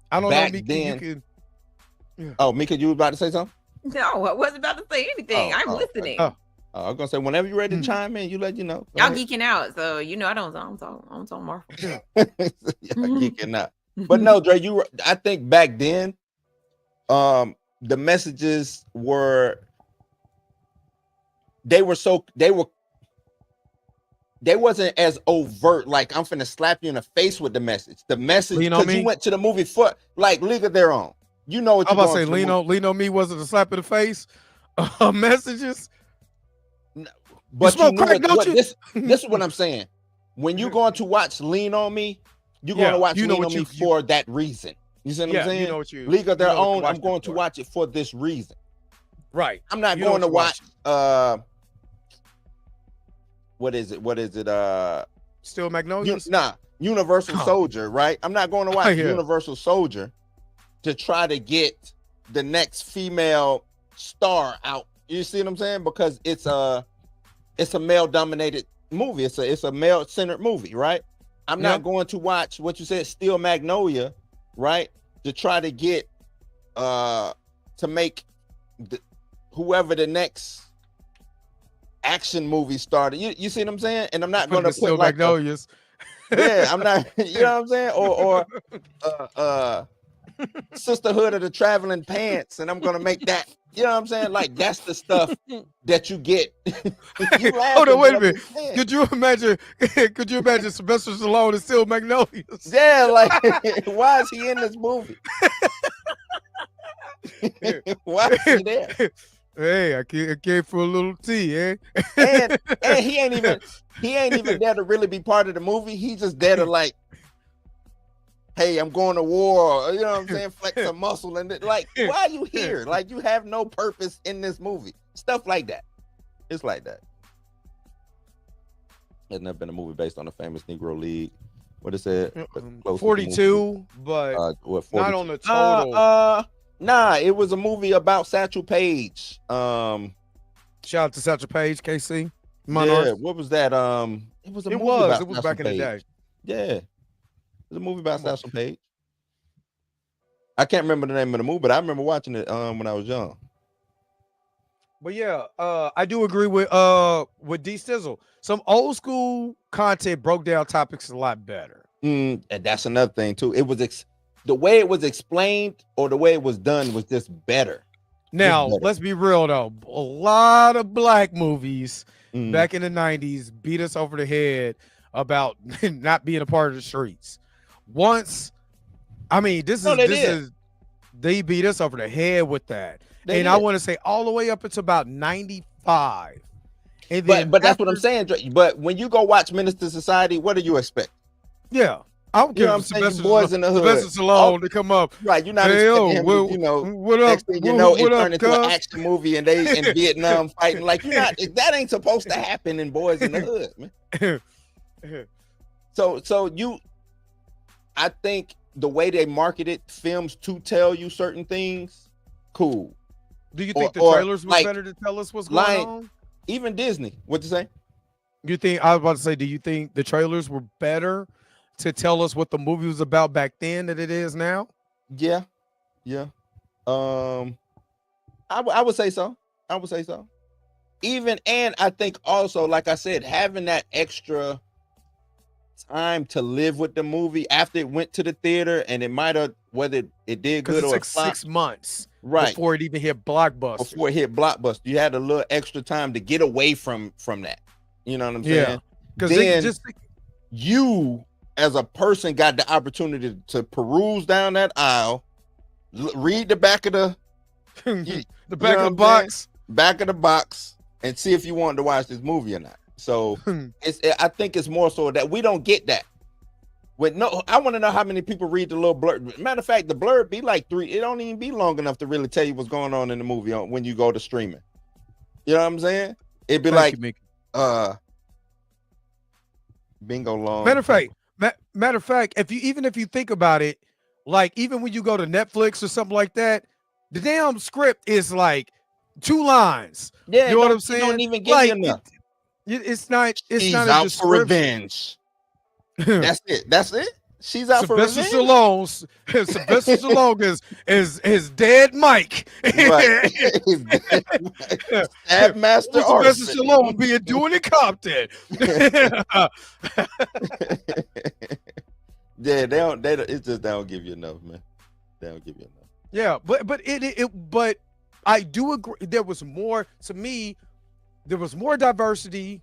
I don't back know. Mika, then. Oh, Mika, you was about to say something? No, I wasn't about to say anything. I'm listening. I was gonna say whenever you're ready to chime in, you let you know. Y'all geeking out, so you know I don't talk more. Geeking out, but no, Dre, I think back then, the messages they wasn't as overt, like I'm finna slap you in the face with the message. The message, because you went to the movie for like League of Their Own. You know what I'm about to say, Lean on Me wasn't a slap in the face. Messages. But you knew this is what I'm saying. When you're going to watch Lean on Me, you're going to watch Lean on Me for that reason. You see what I'm saying? League of Their Own, I'm going to watch it for this reason. Right. I'm not going to watch what is it? Still Magnolias? Universal Soldier, right? I'm not going to watch Universal Soldier to try to get the next female star out. You see what I'm saying? Because it's a male dominated movie. It's a male centered movie, right? I'm not going to watch what you said, Steel Magnolia, right? To try to get to make whoever the next action movie started. You see what I'm saying? And I'm not going to put like Magnolias. I'm not. You know what I'm saying? Or Sisterhood of the Traveling Pants, and I'm going to make that. You know what I'm saying? Like that's the stuff that you get. Hold on, wait a minute. Could you imagine Sylvester Stallone is Still Magnolias? Yeah, like why is he in this movie? Why is he there? Hey, I came for a little tea, eh? and he ain't even there to really be part of the movie. He just there to like, hey, I'm going to war. You know what I'm saying? Flex a muscle and like, why are you here? Like, you have no purpose in this movie. Stuff like that. It's like that. There's never been a movie based on a famous Negro League. What is it? 42, but what, 42? Not on the total. Nah, it was a movie about Satchel Paige. Shout out to Satchel Paige, KC. Yeah, what was that? It was back in the day. Yeah. It was a movie about Satchel Paige. I can't remember the name of the movie, but I remember watching it when I was young. But yeah, I do agree with D Stizzle. Some old school content broke down topics a lot better. And that's another thing too. It was the way it was explained or the way it was done was just better. Now, let's be real though. A lot of black movies back in the 90s beat us over the head about not being a part of the streets. Once, I mean, this is They beat us over the head with that. They And I did. want to say all the way up until about 95. And then But that's what I'm after- saying. Dre. But when you go watch Minister Society, what do you expect? Yeah. I don't You care know if what I'm it's saying? Sylvester Boys in the hood. Sylvester Stallone to come up. Right, you're not Hey, expecting yo, him well, to, you know, what up? next thing you What- know, what it up, turned into an cuz? action movie and they in Vietnam fighting. Like, you're not, that ain't supposed to happen in Boys in the Hood, man. So I think the way they marketed films to tell you certain things, cool. Do you think the or trailers were like better to tell us what's going Lion- on? Even Disney, what you say? You think I was about to say, do you think the trailers were better to tell us what the movie was about back then than it is now? Yeah. I would say so. I would say so. Even, and I think also, like I said, having that extra time to live with the movie after it went to the theater, and it might have, whether it did Because good it or took 6 months right before it even hit Blockbuster. before it hit Blockbuster, you had a little extra time to get away from that. You know what I'm Yeah. saying? Because Then just you, as a person, got the opportunity to peruse down that aisle, read the back of the the back know of the what I'm box. back of the box, and see if you wanted to watch this movie or not. So I think it's more so that we don't get that. I want to know how many people read the little blurb. Matter of fact, the blurb be like 3. It don't even be long enough to really tell you what's going on in the movie when you go to streaming. You know what I'm saying? It'd be Thank like, you, Mickey. bingo long. Matter of fact, if you think about it, like even when you go to Netflix or something like that, the damn script is like 2 lines. Yeah, You know what I'm saying? Don't even give Like, you enough. It's not She's a out for description. revenge. That's it. She's out for Sylvester revenge. Sylvester Stallone is dead Mike. Right. Stab Master Sylvester Arson. Stallone being doing it Compton. Yeah, they don't give you enough, man. They don't give you enough. Yeah, but I do agree. There was more to me. There was more diversity.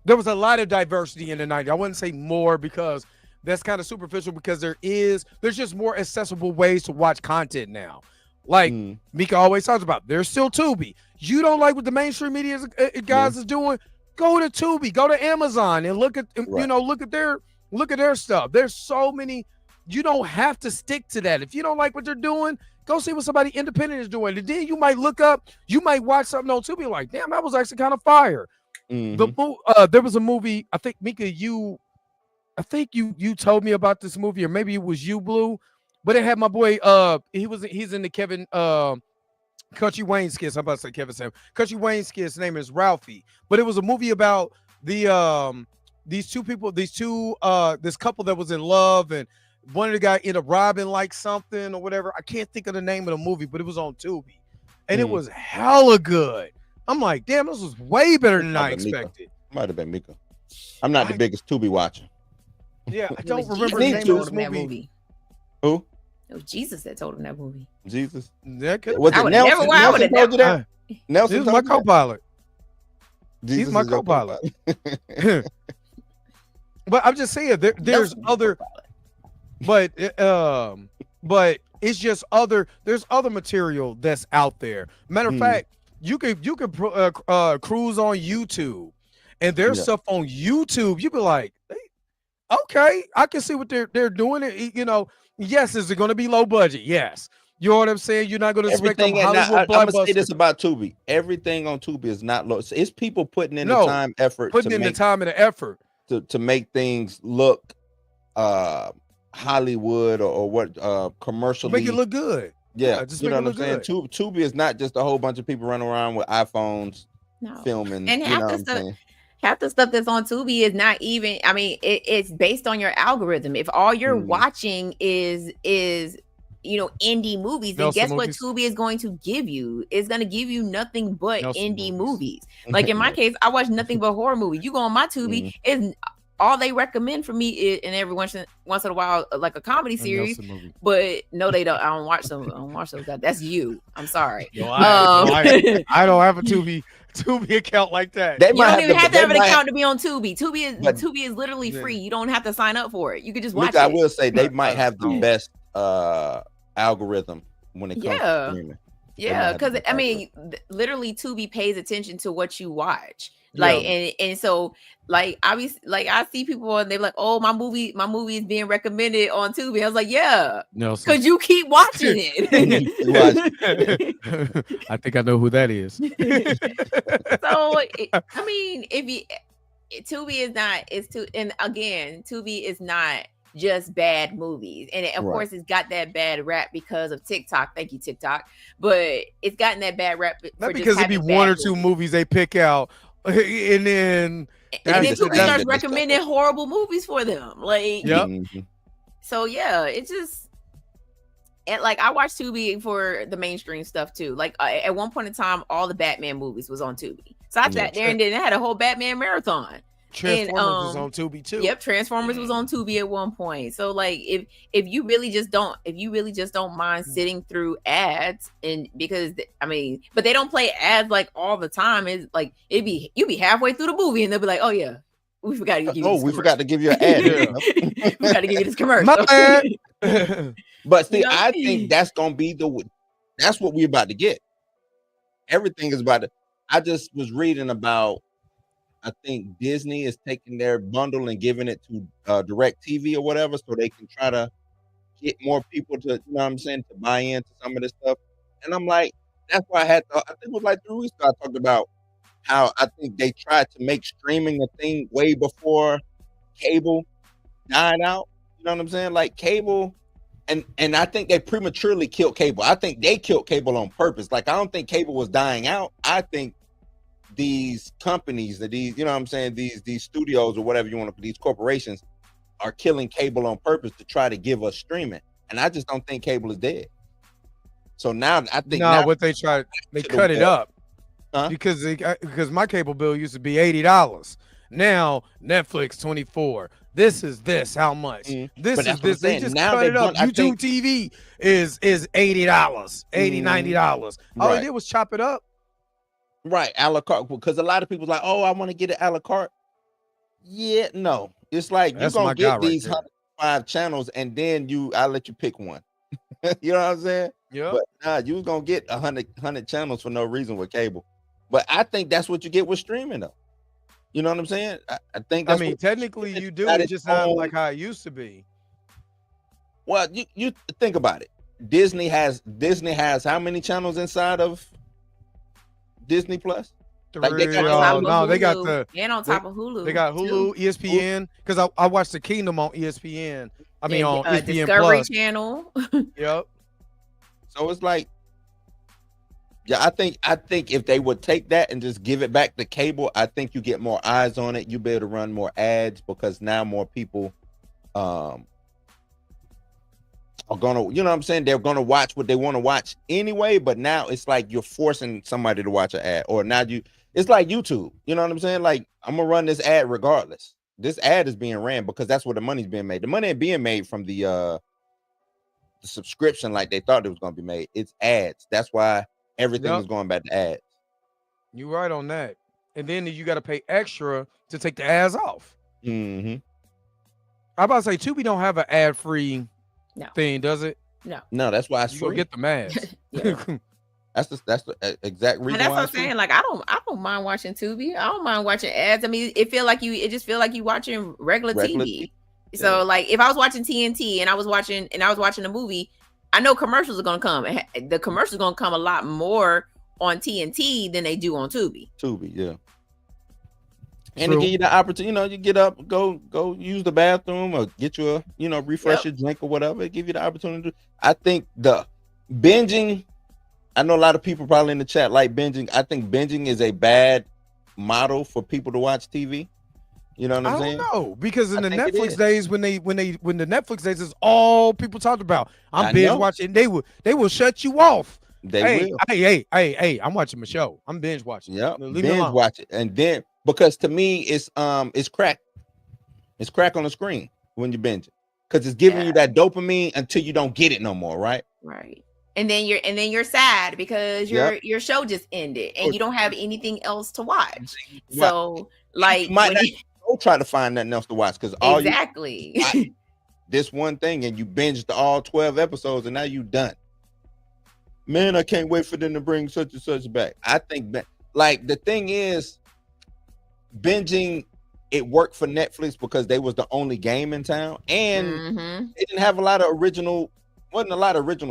There was a lot of diversity in the 90s. I wouldn't say more because that's kind of superficial, because there's just more accessible ways to watch content now. Like Mika always talks about, there's still Tubi. You don't like what the mainstream media guys is doing? Go to Tubi, go to Amazon, and look at look at their stuff. There's so many. You don't have to stick to that. If you don't like what they're doing, go see what somebody independent is doing. And then you might you might watch something on Tubi like, damn, that was actually kind of fire. There was a movie, I think, Mika, you told me about this movie, or maybe it was you, Blue, but it had my boy, he's in the Kevin Country Wayne skits. I'm about to say Kevin Sam. Country Wayne skits, his name is Ralphie. But it was a movie about this couple that was in love, and one of the guys ended up robbing like something or whatever. I can't think of the name of the movie, but it was on Tubi. And it was hella good. I'm like, damn, this was way better than I expected. Might have been Mika. I'm not the biggest Tubi watcher. Yeah, I It don't was remember Jesus the name that of this told him that movie. Who? It was Jesus that told him that movie. Jesus. That could, Was I it would Nelson? never- I would Nelson have told you that? Nelson he was told my you that? co-pilot. Jesus He's my is your co-pilot. But I'm just saying, there's Nelson was other, co-pilot. but it's just there's other material that's out there. Matter of fact, you could cruise on YouTube, and there's stuff on YouTube. You be like, hey, okay, I can see what they're doing. Yes, is it going to be low budget? Yes. You know what I'm saying? You're not going to expect them Hollywood I'm gonna say blockbusters. this about Tubi. Everything on Tubi is not low. It's people putting in the time, effort, putting in the time and the effort to make things look Hollywood or what commercially make it look good. Yeah, just you make know it what I'm look saying. good. Tubi is not just a whole bunch of people running around with iPhones No. filming. And you know half what the I'm stuff, saying? half the stuff that's on Tubi is not even. I mean, it's based on your algorithm. If all you're watching is indie movies, then Nelson guess movies. what Tubi is going to give you? It's going to give you nothing but Nelson indie movies. movies. Like in my case, I watch nothing but horror movies. You go on my Tubi, is all they recommend for me is, and every once in a while, like a comedy series. But no, they don't. I don't watch them. I don't watch those guys. That's you. I'm sorry. No, I don't have a Tubi account like that. You don't even have to have an account to be on Tubi. Tubi is literally free. You don't have to sign up for it. You could just watch it. I will say they might have the best algorithm when it comes to streaming. Yeah, because I mean, literally, Tubi pays attention to what you watch. Like, and so, like, obviously, like, I see people and they're like, "Oh, my movie is being recommended on Tubi." I was like, "Yeah, because you keep watching it." I think I know who that is. So, I mean, Tubi is not, and again, Tubi is not just bad movies, and of course it's got that bad rap because of TikTok. Thank you, TikTok. But it's gotten that bad rap not because it'd be one or two movies they pick out, and then Tubi starts recommending horrible movies for them. Like, so yeah, it's just, and like, I watched Tubi for the mainstream stuff too. Like, at one point in time, all the Batman movies was on Tubi, so I sat there and then I had a whole Batman marathon. Transformers was on Tubi too. Yep, Transformers was on Tubi at one point. So like, if you really just don't mind sitting through ads, and because I mean, but they don't play ads like all the time. It's like you'd be halfway through the movie and they'll be like, "Oh yeah, we forgot to give you this we forgot to give you an ad. We got to give you this commercial." My bad. But see, I think that's gonna be that's what we're about to get. Everything is about to. I just was reading about. I think Disney is taking their bundle and giving it to Direct TV or whatever, so they can try to get more people to, you know what I'm saying, to buy into some of this stuff. And I'm like, that's why I think it was like 3 weeks ago, I talked about how I think they tried to make streaming a thing way before cable died out. You know what I'm saying? Like cable, and I think they prematurely killed cable. I think they killed cable on purpose. Like, I don't think cable was dying out. I think these companies, you know what I'm saying, these studios or whatever you want to, these corporations are killing cable on purpose to try to give us streaming. And I just don't think cable is dead. So now I think what they cut it up because my cable bill used to be $80. Now Netflix $24. This how much? This is this. They just cut it up. YouTube TV is $80, $90. All they did was chop it up. Right, a la carte, because a lot of people like, oh, I want to get it a la carte. Yeah, no, it's like you're gonna get these 105 channels, and then I'll let you pick one. You know what I'm saying? Yeah. But nah, you was gonna get 100 channels for no reason with cable. But I think that's what you get with streaming, though. You know what I'm saying? I think. That's technically you do. It's just not like how it used to be. Well, you think about it. Disney has how many channels inside of Disney Plus? Like they got and on top of Hulu. They got Hulu, ESPN. Because I watched The Kingdom on ESPN. I mean on ESPN Discovery Plus. Channel. Yep. So it's like, yeah, I think if they would take that and just give it back to cable, I think you get more eyes on it. You be able to run more ads because now more people are gonna, you know what I'm saying? They're gonna watch what they want to watch anyway, but now it's like you're forcing somebody to watch an ad, or now it's like YouTube. You know what I'm saying? Like, I'm gonna run this ad regardless. This ad is being ran because that's where the money's being made. The money ain't being made from the subscription like they thought it was gonna be made. It's ads. That's why everything is going back to ads. You're right on that. And then you got to pay extra to take the ads off. Mm-hmm. I'm about to say Tubi don't have an ad-free thing, does it? No, that's why you go get the ads. That's the exact reason. And that's what I'm saying. Like, I don't mind watching Tubi. I don't mind watching ads. I mean, it just feel like you watching regular TV. So like, if I was watching TNT and I was watching a movie, I know commercials are gonna come. The commercials are gonna come a lot more on TNT than they do on Tubi. Yeah. And to give you the opportunity, you get up, go use the bathroom, or get you a, refresh your drink or whatever. It give you the opportunity. I think the binging, I know a lot of people probably in the chat like binging. I think binging is a bad model for people to watch TV. You know what I'm saying? I don't know, because in the Netflix days, when the Netflix days is all people talked about, I'm binge watching. They will shut you off. They will. Hey, I'm watching my show. I'm binge watching. Yeah, binge watch it, and then because to me it's crack. It's crack on the screen when you binge it, because it's giving you that dopamine until you don't get it no more, right? Right. And then you're sad because your show just ended and you don't have anything else to watch. So like, you might not go try to find nothing else to watch, because all exactly this one thing, and you binged all 12 episodes and now you done. man, I can't wait for them to bring such and such back. I think like the thing is, binging it worked for Netflix because they was the only game in town, and it didn't have a lot of original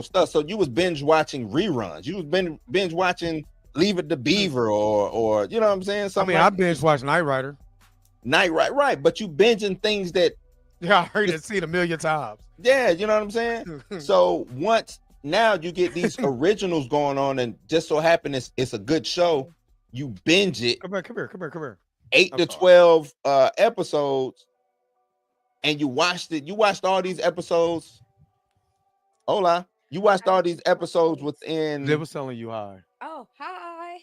stuff. So you was binge watching reruns. You was binge watching Leave It to Beaver or you know what I'm saying? Something I binge watched Knight Rider. Right. But you binging things that I heard it seen a million times. Yeah, you know what I'm saying? So now you get these originals going on, and just so happen it's a good show. You binge it. Come here. 8 to 12 episodes, and you watched it. You watched all these episodes. Hola. You watched all these episodes within. They was telling you hi. Oh, hi.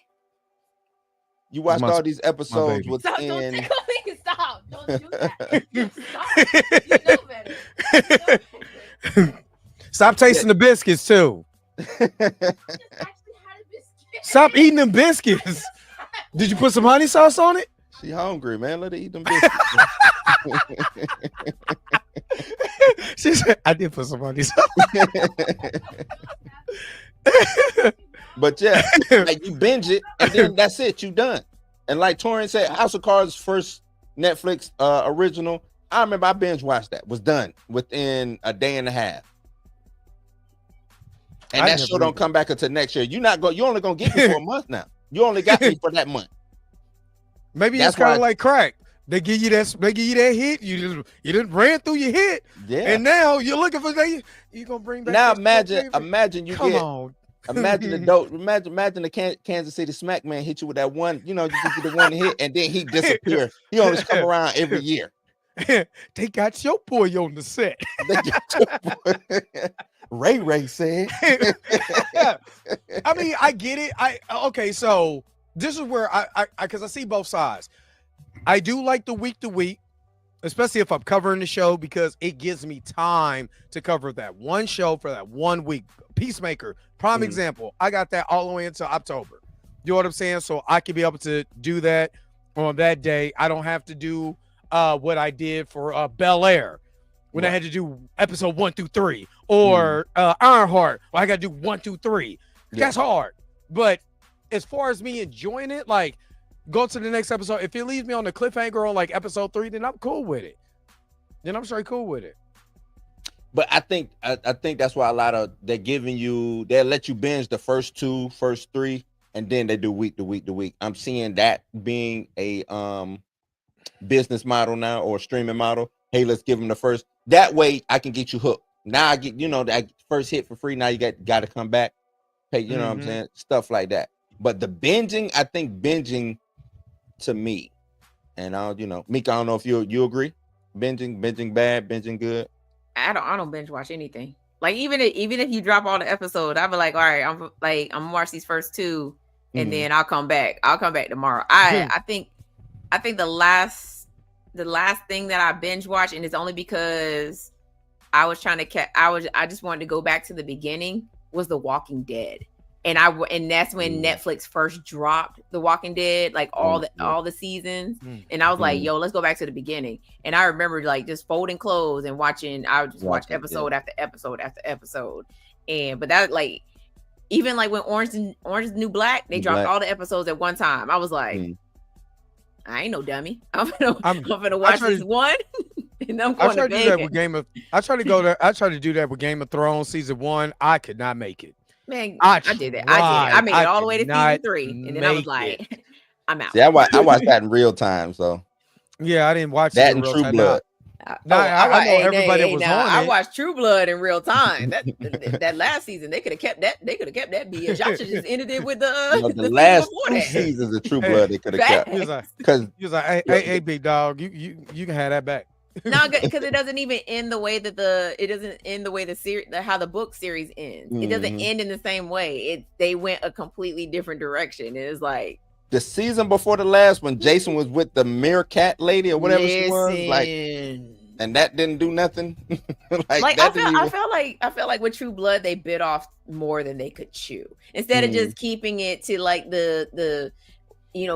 You watched all these episodes within. Stop, don't tickle me. Stop. Don't do that. Stop. You know better. Stop tasting the biscuits too. Stop eating them biscuits. Did you put some honey sauce on it? She hungry, man. Let her eat them biscuits. She said, I did put some honey sauce. But yeah, like you binge it, and then that's it. You done. And like Torian said, House of Cards' first Netflix original. I remember I binge watched that. Was done within a day and a half. And that show don't come back until next year. You're only gonna get me for a month now. You only got me for that month. Maybe that's it's kind of like crack. They give you that hit. You just ran through your hit. Yeah. And now you're looking for that. You gonna bring back. Now imagine you come get. On. Imagine the dope. Imagine the Kansas City Smack Man hit you with that one. You know, you get the one hit, and then he disappear. He always come around every year. They got your boy on the set. They got your boy. Ray said. I mean, I get it. Okay, so this is where I because I see both sides. I do like the week to week, especially if I'm covering the show, because it gives me time to cover that one show for that 1 week. Peacemaker, prime example. I got that all the way until October. You know what I'm saying? So I can be able to do that on that day. I don't have to do what I did for Bel Air when I had to do episode 1 through 3, or Ironheart. Well, I got to do 1, 2, 3. Yeah. That's hard. But as far as me enjoying it, like go to the next episode. If it leaves me on the cliffhanger on like episode 3, then I'm cool with it. Then I'm straight cool with it. But I think that's why they'll let you binge the first 3, and then they do week to week. I'm seeing that being a business model now, or streaming model. Hey, let's give them the first. That way I can get you hooked. Now I get, that first hit for free. Now you got to come back, pay, you know what I'm saying? Stuff like that. But the binging, I think binging to me, and Mika, I don't know if you agree. Binging bad, binging good. I don't binge watch anything. Like even if you drop all the episodes, I'll be like, all right, I'm gonna watch these first 2, and then I'll come back. I'll come back tomorrow. I think the last thing that I binge watched, and it's only because I was trying to I just wanted to go back to the beginning, was The Walking Dead. And that's when Netflix first dropped The Walking Dead, like all the seasons. And I was like, yo, let's go back to the beginge. And I remember like just folding clothes and watching. I would just watch episode after episode after episode. But that, like, even like when Orange is the New Black, they dropped all the episodes at one time. I was like, I ain't no dummy. I'm gonna watch this one. And I'm going to bed. I tried to do that with Game of Thrones season 1. I could not make it. Man, I did it. I made it all the way to season 3, and then I was like, I'm out. Yeah, I watched that in real time. So yeah, I didn't watch that in True Blood. I know everybody was on it. I watched True Blood in real time. That last season, they could have kept that. They could have kept that bitch. Y'all should just ended it with the last 2 seasons of True Blood. They could have kept. He was like, hey, big dog, you can have that back. No, because it doesn't even end the way that the series, how the book series ends. It doesn't end in the same way. They went a completely different direction. It was like the season before the last one, Jason was with the meerkat lady or whatever she was, like, and that didn't do nothing. I felt like with True Blood, they bit off more than they could chew. Instead of just keeping it to like the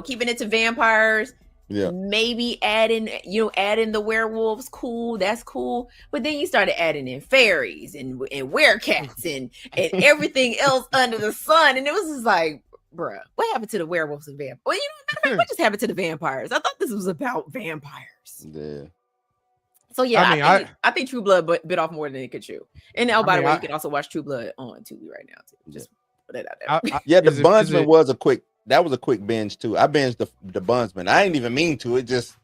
keeping it to vampires. Yeah. Maybe add in the werewolves, cool, that's cool. But then you started adding in fairies and werecats and everything else under the sun. And it was just like, bruh, what happened to the werewolves and vampires? Well, matter of fact, what just happened to the vampires? I thought this was about vampires. Yeah. So yeah, I think True Blood bit off more than it could chew. And by the way, you can also watch True Blood on Tubi right now too. Just put it out there. Yeah, the Bondsman was a quick binge too. I binged the Bondsman. I didn't even mean to. It just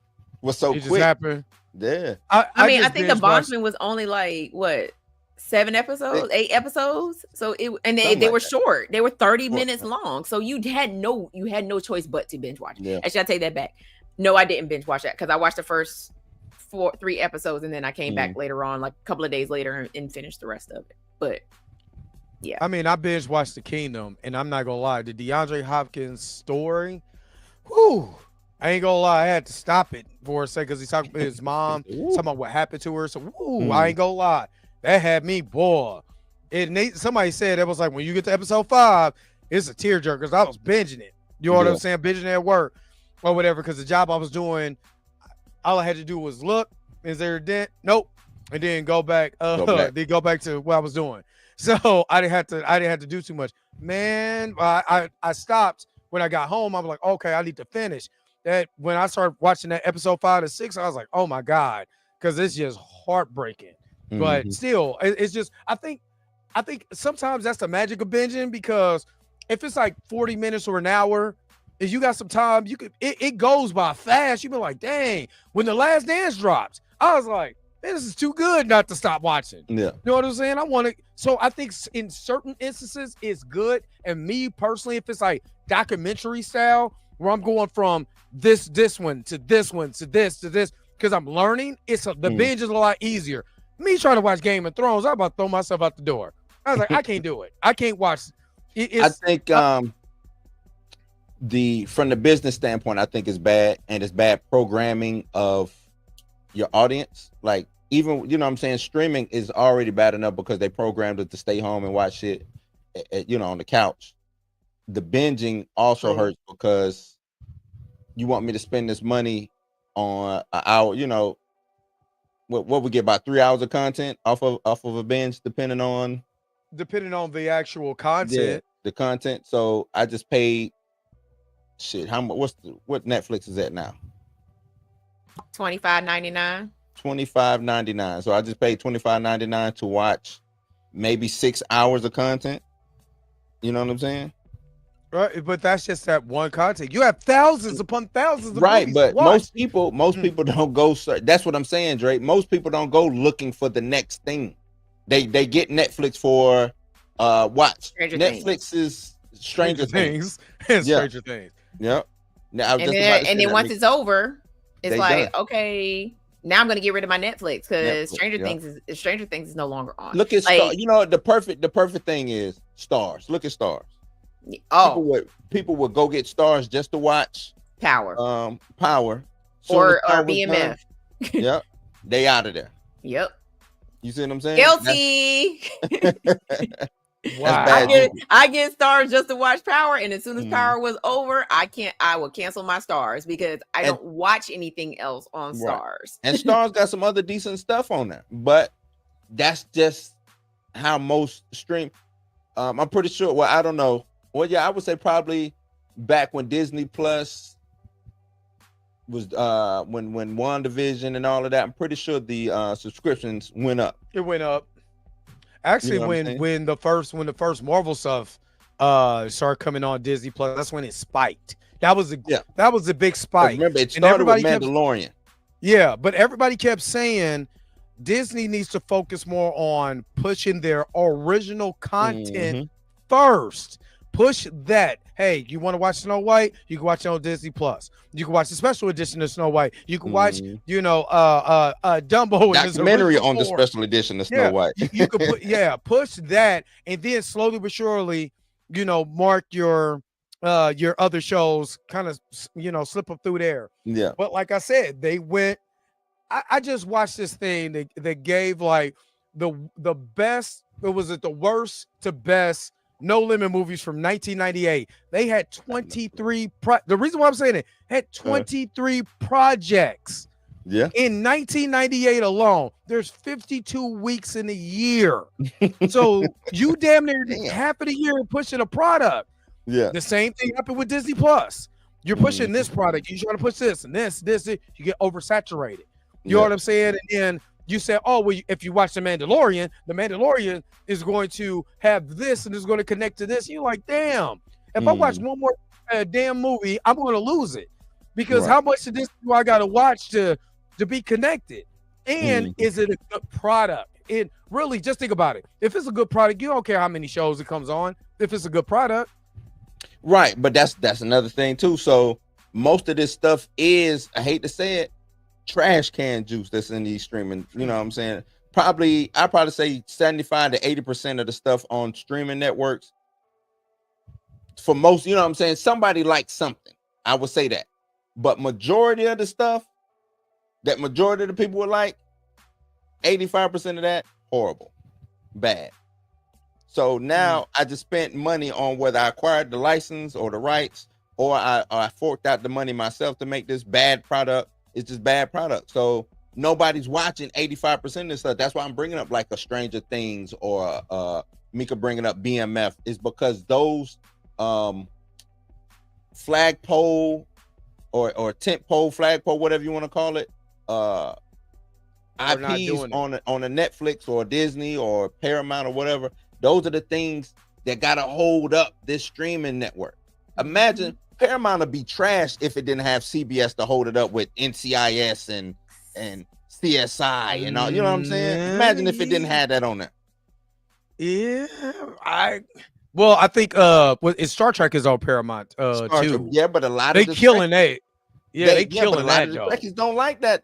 was so quick. Just happened. Yeah. I think the Bondsman was only like what 8 episodes. So they were short. They were 30 minutes long. So you had no choice but to binge watch. Yeah. Actually, I take that back. No, I didn't binge watch that because I watched the first 3 episodes and then I came back later on, like a couple of days later, and finished the rest of it. But yeah, I mean, I binge watched The Kingdom, and I'm not gonna lie, the DeAndre Hopkins story, whoo, I ain't gonna lie, I had to stop it for a second because he's talking about his mom, talking about what happened to her. So, I ain't gonna lie, that had me bored. Somebody said it was like when you get to episode 5, it's a tearjerker because I was binging it. You know what I'm saying? Binging at work or whatever, because the job I was doing, all I had to do was look, is there a dent? Nope. And then go back to what I was doing. So I didn't have to do too much. Man, I stopped when I got home. I was like, okay, I need to finish. That when I started watching that episode 5 to 6, I was like, oh my God, because it's just heartbreaking. But still, it's just I think sometimes that's the magic of binging, because if it's like 40 minutes or an hour, if you got some time, it goes by fast. You be like, dang, when The Last Dance drops, I was like, this is too good not to stop watching. Yeah. You know what I'm saying? So I think in certain instances it's good. And me personally, if it's like documentary style, where I'm going from this one to this one to this, because I'm learning, the binge is a lot easier. Me trying to watch Game of Thrones, I'm about to throw myself out the door. I was like, I can't do it. I can't watch. I think from the business standpoint, I think it's bad, and it's bad programming of your audience. Like, even, you know what I'm saying, streaming is already bad enough because they programmed it to stay home and watch shit, on the couch. The binging also hurts because you want me to spend this money on an hour, what we get, about 3 hours of content off of a binge, depending on the actual content. The content. So I just paid shit. How much? What Netflix is at now? $25.99. $25.99. So I just paid $25.99 to watch maybe 6 hours of content. You know what I'm saying? Right, but that's just that one content. You have thousands upon thousands of right, but most people don't go. That's what I'm saying, Drake. Most people don't go looking for the next thing. They get Netflix for watch. Netflix's Stranger Things. Stranger Things. Yep. Now, and then once it's over, it's like, okay, now I'm gonna get rid of my Netflix because Stranger Things is no longer on. Look at Stars. The perfect thing is Stars. Look at Stars. Oh, people would go get Stars just to watch Power. Power. Or BMF. Yep. They out of there. Yep. You see what I'm saying? Guilty. Wow. I get Stars just to watch Power, and as soon as Power was over, I will cancel my Stars because I don't watch anything else on Stars. And Stars got some other decent stuff on there, but that's just how most stream. I'm pretty sure. Well, I don't know. Well, yeah, I would say probably back when Disney Plus was when WandaVision and all of that. I'm pretty sure the subscriptions went up. It went up. Actually, when the first Marvel stuff started coming on Disney Plus, that's when it spiked. That was a big spike. Remember, it started with Mandalorian. But everybody kept saying Disney needs to focus more on pushing their original content first. Push that. Hey, you want to watch Snow White? You can watch it on Disney Plus. You can watch the special edition of Snow White. You can watch, Dumbo documentary on the special edition of Snow White. You could push that, and then slowly but surely, mark your other shows, kind of, slip up through there. Yeah. But like I said, they went. I just watched this thing that gave like the best. It was the worst to best No Limit movies from 1998. They had 23. The reason why I'm saying it had 23 projects. Yeah. In 1998 alone, there's 52 weeks in a year. So you damn near half of the year pushing a product. Yeah. The same thing happened with Disney Plus. You're pushing this product. You're trying to push this and this. You get oversaturated. You know what I'm saying? And then you say, oh, well, if you watch The Mandalorian is going to have this and is going to connect to this. You're like, damn, if I watch one more damn movie, I'm going to lose it. Because how much of this do I got to watch to be connected? And is it a good product? It really, just think about it. If it's a good product, you don't care how many shows it comes on. If it's a good product. Right. But that's another thing too. So most of this stuff is, I hate to say it, trash can juice that's in these streaming. You know what I'm saying? I'd probably say 75 to 80% of the stuff on streaming networks. For most, you know what I'm saying? Somebody likes something. I would say that. But majority of the stuff that majority of the people would like, 85% of that, horrible, bad. So now I just spent money on whether I acquired the license or the rights, or I forked out the money myself to make this bad product. It's just bad product. So nobody's watching 85% of this stuff. That's why I'm bringing up like a Stranger Things or Mika bringing up BMF, is because those flagpole or tent pole, flagpole, whatever you want to call it, IPs on a Netflix or Disney or Paramount or whatever. Those are the things that gotta hold up this streaming network. Imagine Paramount would be trashed if it didn't have CBS to hold it up with NCIS and CSI and all. You know what I'm saying? Imagine if it didn't have that on there. Yeah, I think Star Trek is on Paramount too. Yeah, but a lot of they killing that. Yeah, they killing that. The Trekkies don't like that.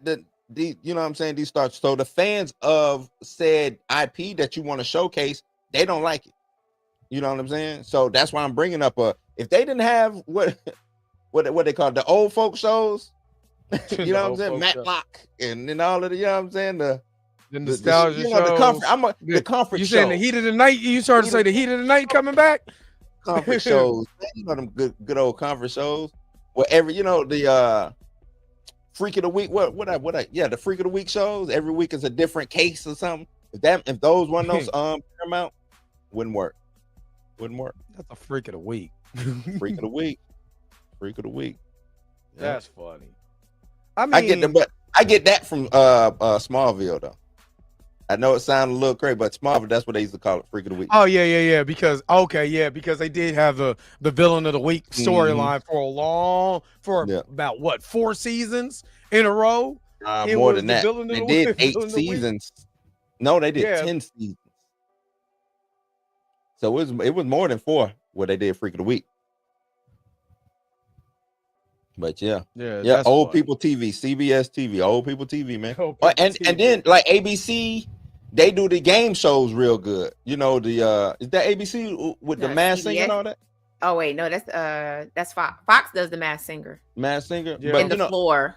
You know what I'm saying? These starts. So the fans of said IP that you want to showcase, they don't like it. You know what I'm saying? So that's why I'm bringing up if they didn't have what they call the old folk shows, you know what I'm saying? Matlock and all of the, you know what I'm saying? The nostalgia shows. The comfort shows. You saying the heat of the night? You started to say the heat of the night coming back? Comfort shows. You know them good old comfort shows. Whatever, you know, the Freak of the Week, the Freak of the Week shows. Every week is a different case or something. If those one of those Paramount, wouldn't work. That's a Freak of the Week. Freak of the Week. Freak of the Week. Yeah. That's funny. I mean, I get that from Smallville though. I know it sounded a little crazy, but Smallville, that's what they used to call it, Freak of the Week. Oh yeah. Because they did have the villain of the week storyline for about what, 4 seasons in a row. More than that. They did 8 seasons. No, they did 10 seasons. So it was more than 4 where they did Freak of the Week. But yeah, old fun. People TV, CBS TV, old people TV, man. And then like ABC, they do the game shows real good. You know, is that ABC with the Masked Singer and all that? Oh wait, no, that's Fox. Fox does the Masked Singer. Masked Singer, yeah. But the floor.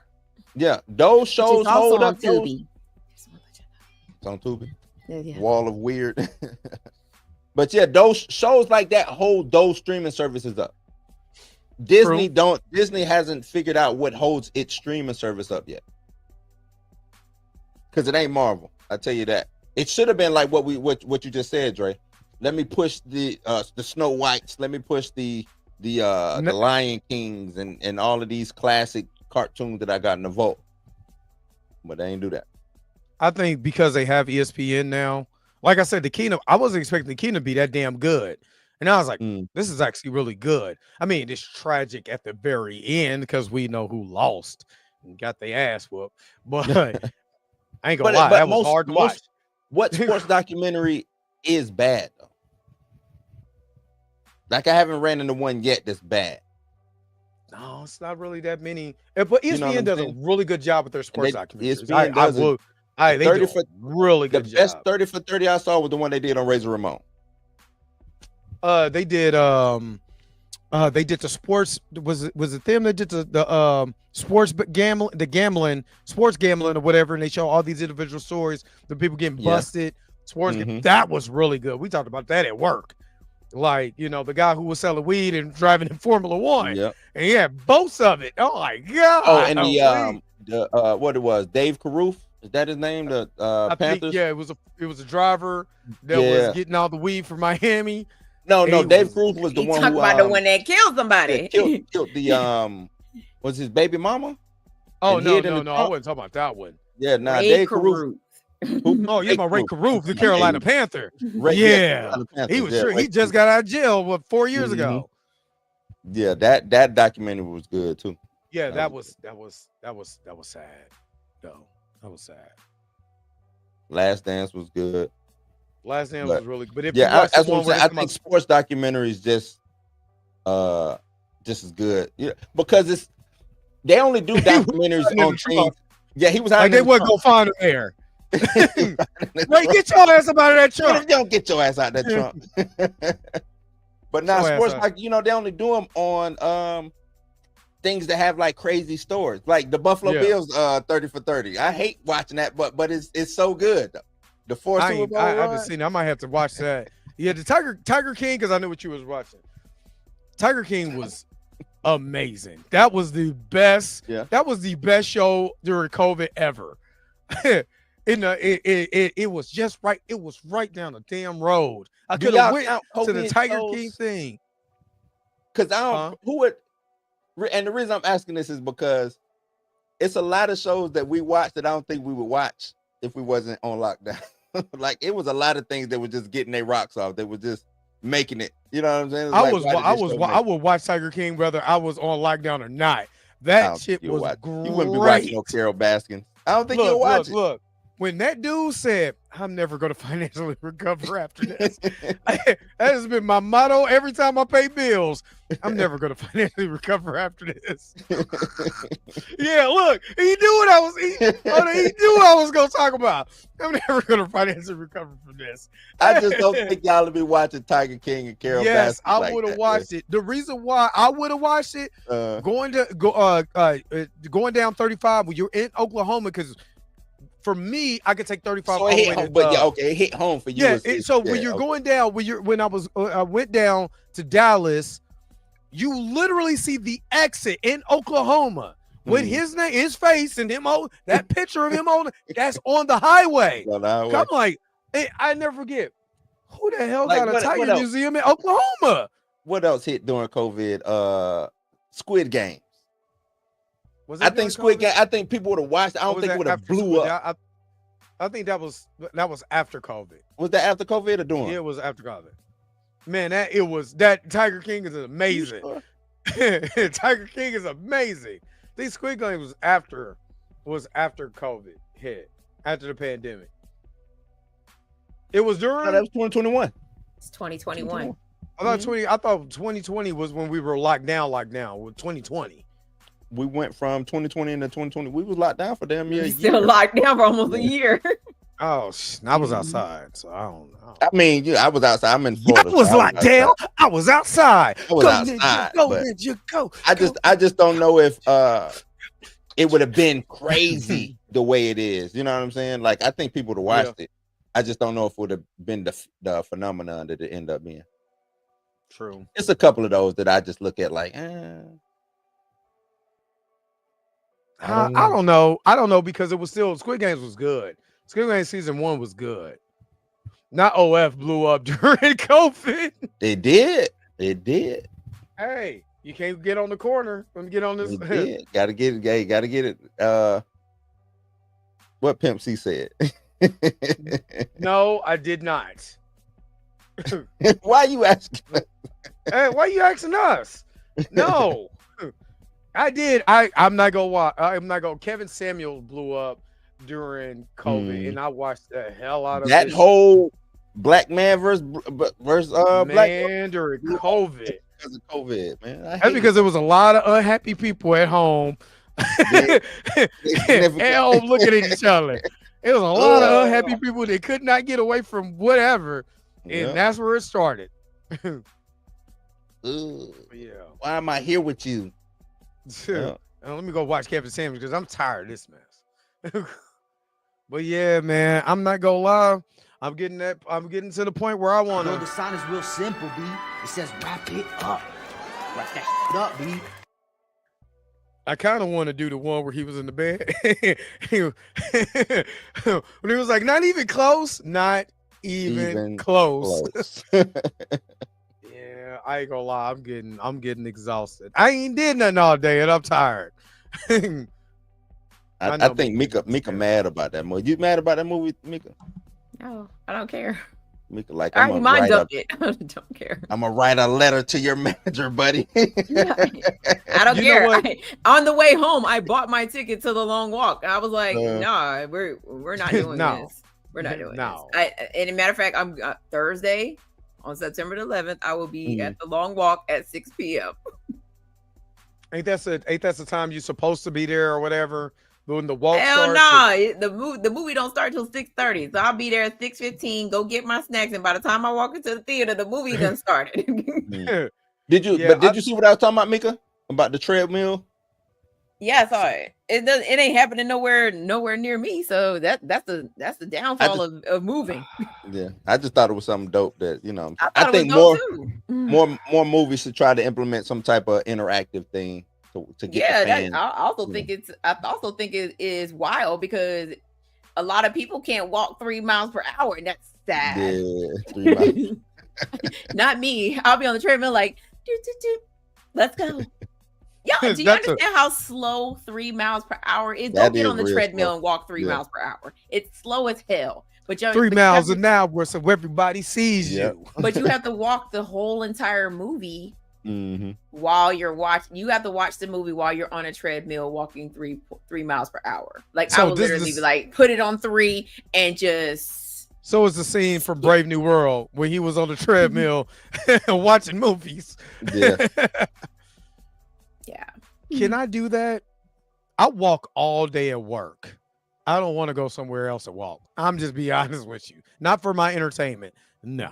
Yeah, those shows hold up. Tubi. It's on Tubi. Yeah. Wall of Weird. But yeah, those shows like that hold those streaming services up. Disney hasn't figured out what holds its streaming service up yet. Because it ain't Marvel. I tell you that. It should have been like what you just said, Dre. Let me push the Snow Whites. Let me push the Lion Kings and all of these classic cartoons that I got in the vault. But they ain't do that. I think because they have ESPN now. Like I said, the Kingdom, I wasn't expecting the Kingdom to be that damn good. And I was like, this is actually really good. I mean, it's tragic at the very end because we know who lost and got their ass whooped. But I ain't gonna lie, that was hard to watch. What sports documentary is bad, though? Like, I haven't ran into one yet that's bad. No, it's not really that many. But ESPN does a really good job with their sports documentaries. They do a really good job. The best 30 for 30 I saw was the one they did on Razor Ramon. They did the sports. Was it them that did the sports gambling or whatever, and they show all these individual stories, the people getting busted. Sports, that was really good. We talked about that at work. like the guy who was selling weed and driving in Formula One, Yep. and he had both of it. Oh my god! Oh, and the what it was, Dave Caruth, is that his name? The I Panthers. think, yeah, it was a driver that was getting all the weed from Miami. No, Dave Caruth was the You one talking who about the one that killed somebody. killed the was his baby mama. Oh And no, hid in no, the no! I trunk? wasn't talking about that one. Yeah, nah, Ray Dave Caruth. Caruth. Oh, you about Ray Caruth, the Carolina Panther. Yeah, He was sure he just got out of jail 4 years ago. Yeah, that documentary was good too. Yeah, that was sad. No, that was sad. Last Dance was good. Last Dance was really good. But if Yeah, you watch I think sports documentaries just as good. Yeah, because they only do documentaries on things. Yeah, he was like they wasn't gonna find him there. Wait, get your ass up out of that trunk. Don't get your ass out of that trunk. But now sports, like they only do them on things that have like crazy stories, like the Buffalo Bills 30 for 30. I hate watching that, but it's so good. The Super Bowl I haven't seen it. I might have to watch that. Yeah, the Tiger King, because I knew what you was watching. Tiger King was amazing. That was the best. Yeah. That was the best show during COVID ever. It was just right. It was right down the damn road. I could have went to the Tiger King thing. Because I don't who would. And the reason I'm asking this is because it's a lot of shows that we watch that I don't think we would watch if we wasn't on lockdown. Like it was a lot of things that were just getting their rocks off. They were just making it. You know what I'm saying? I would watch Tiger King whether I was on lockdown or not. That shit was great. You wouldn't be watching no Carol Baskins. I don't think you'll watch it. Look, when that dude said, "I'm never going to financially recover after this," that has been my motto every time I pay bills. I'm never going to financially recover after this. Yeah, look, he knew what I was. He knew what I was going to talk about. I'm never going to financially recover from this. I just don't think y'all would be watching Tiger King and Carol. Yes, I would have watched it. The reason why I would have watched it, going down 35 when you're in Oklahoma, because. For me, I could take 35. So it hit home for you. Yeah. When you're going down, when I went down to Dallas, you literally see the exit in Oklahoma with his name, his face, and him on that picture of him that's on the highway. I'm like, I never forget. Who the hell got a Tiger Museum in Oklahoma? What else hit during COVID? Squid Game. I think Squid Game. I think people would have watched. I don't think it would have blew up. I think that was after COVID. Was that after COVID or during? Yeah, it was after COVID. Man, that Tiger King is amazing. Sure? Tiger King is amazing. These Squid Game was after COVID hit, after the pandemic. It was during. No, that was 2021. It's 2021. I thought 2020 was when we were locked down with 2020. We went from 2020 into 2020. We was locked down for damn near a year. Still locked down for almost a year. Oh, I was outside, so I don't know. I mean, I was outside. I'm in Florida. I was locked down. I was outside. I was outside. Go. I just don't know if it would have been crazy the way it is. You know what I'm saying? Like I think people would have watched it. I just don't know if it would have been the phenomenon that it ended up being. True. It's a couple of those that I just look at like, I don't know. I don't know because it was still Squid Games was good. Squid Games season 1 was good. Not OF blew up during COVID. It did. Hey, you can't get on the corner. Let me get on this. It did. Gotta get it. Hey, gotta get it. What Pimp C said. No, I did not. Why you asking? Hey, why you asking us? No. I did. I'm not gonna watch. I'm not gonna. Kevin Samuel blew up during COVID, and I watched the hell out of that whole black man versus black man during COVID. Because of COVID, man. That's because there was a lot of unhappy people at home. At home looking at each other. It was a lot of unhappy people that could not get away from whatever, and that's where it started. Yeah. Why am I here with you? Let me go watch Kevin Samuels because I'm tired of this mess. But yeah, man, I'm not gonna lie. I'm getting to the point where I want Bro, the to. sign is real simple, B. It says wrap it up. Wrap that shit up, B. I kind of want to do the one where he was in the bed. When he was like, not even close, not even close. Yeah, I ain't gonna lie. I'm getting exhausted. I ain't did nothing all day and I'm tired. I think Mika mad about that movie. You mad about that movie, Mika? No, I don't care. Mika, like, I already mind dumped it. I don't care. I'm gonna write a letter to your manager, buddy. I don't care. On the way home, I bought my ticket to the long walk. I was like, nah, we're not doing this. We're not doing this. And a matter of fact, I'm Thursday on September the 11th. I will be at the long walk at 6 p.m. Ain't that the time you're supposed to be there or whatever? When the walk Hell starts. no. The movie don't start till 6:30. So I'll be there at 6:15, go get my snacks, and by the time I walk into the theater, the movie done started. Did you see what I was talking about, Mika? About the treadmill? Yeah, I saw it. It ain't happening nowhere near me. So that's the downfall of moving. Yeah. I just thought it was something dope that, I think more movies should try to implement some type of interactive thing. To get the fans, I also think it is wild because a lot of people can't walk 3 miles per hour, and that's sad. Yeah, 3 miles. Not me. I'll be on the treadmill like, let's go. Yo, do you understand how slow 3 miles per hour is? Don't get on the treadmill and walk 3 miles per hour. It's slow as hell. But 3 miles an hour, so everybody sees you. But you have to walk the whole entire movie. While you're watching, you have to watch the movie while you're on a treadmill walking 3 miles per hour. Like, so I would literally be like, put it on 3 and just. So it's the scene from Brave New World when he was on the treadmill watching movies. Yeah. Yeah. Can I do that? I walk all day at work. I don't want to go somewhere else to walk. I'm just be honest with you. Not for my entertainment. No.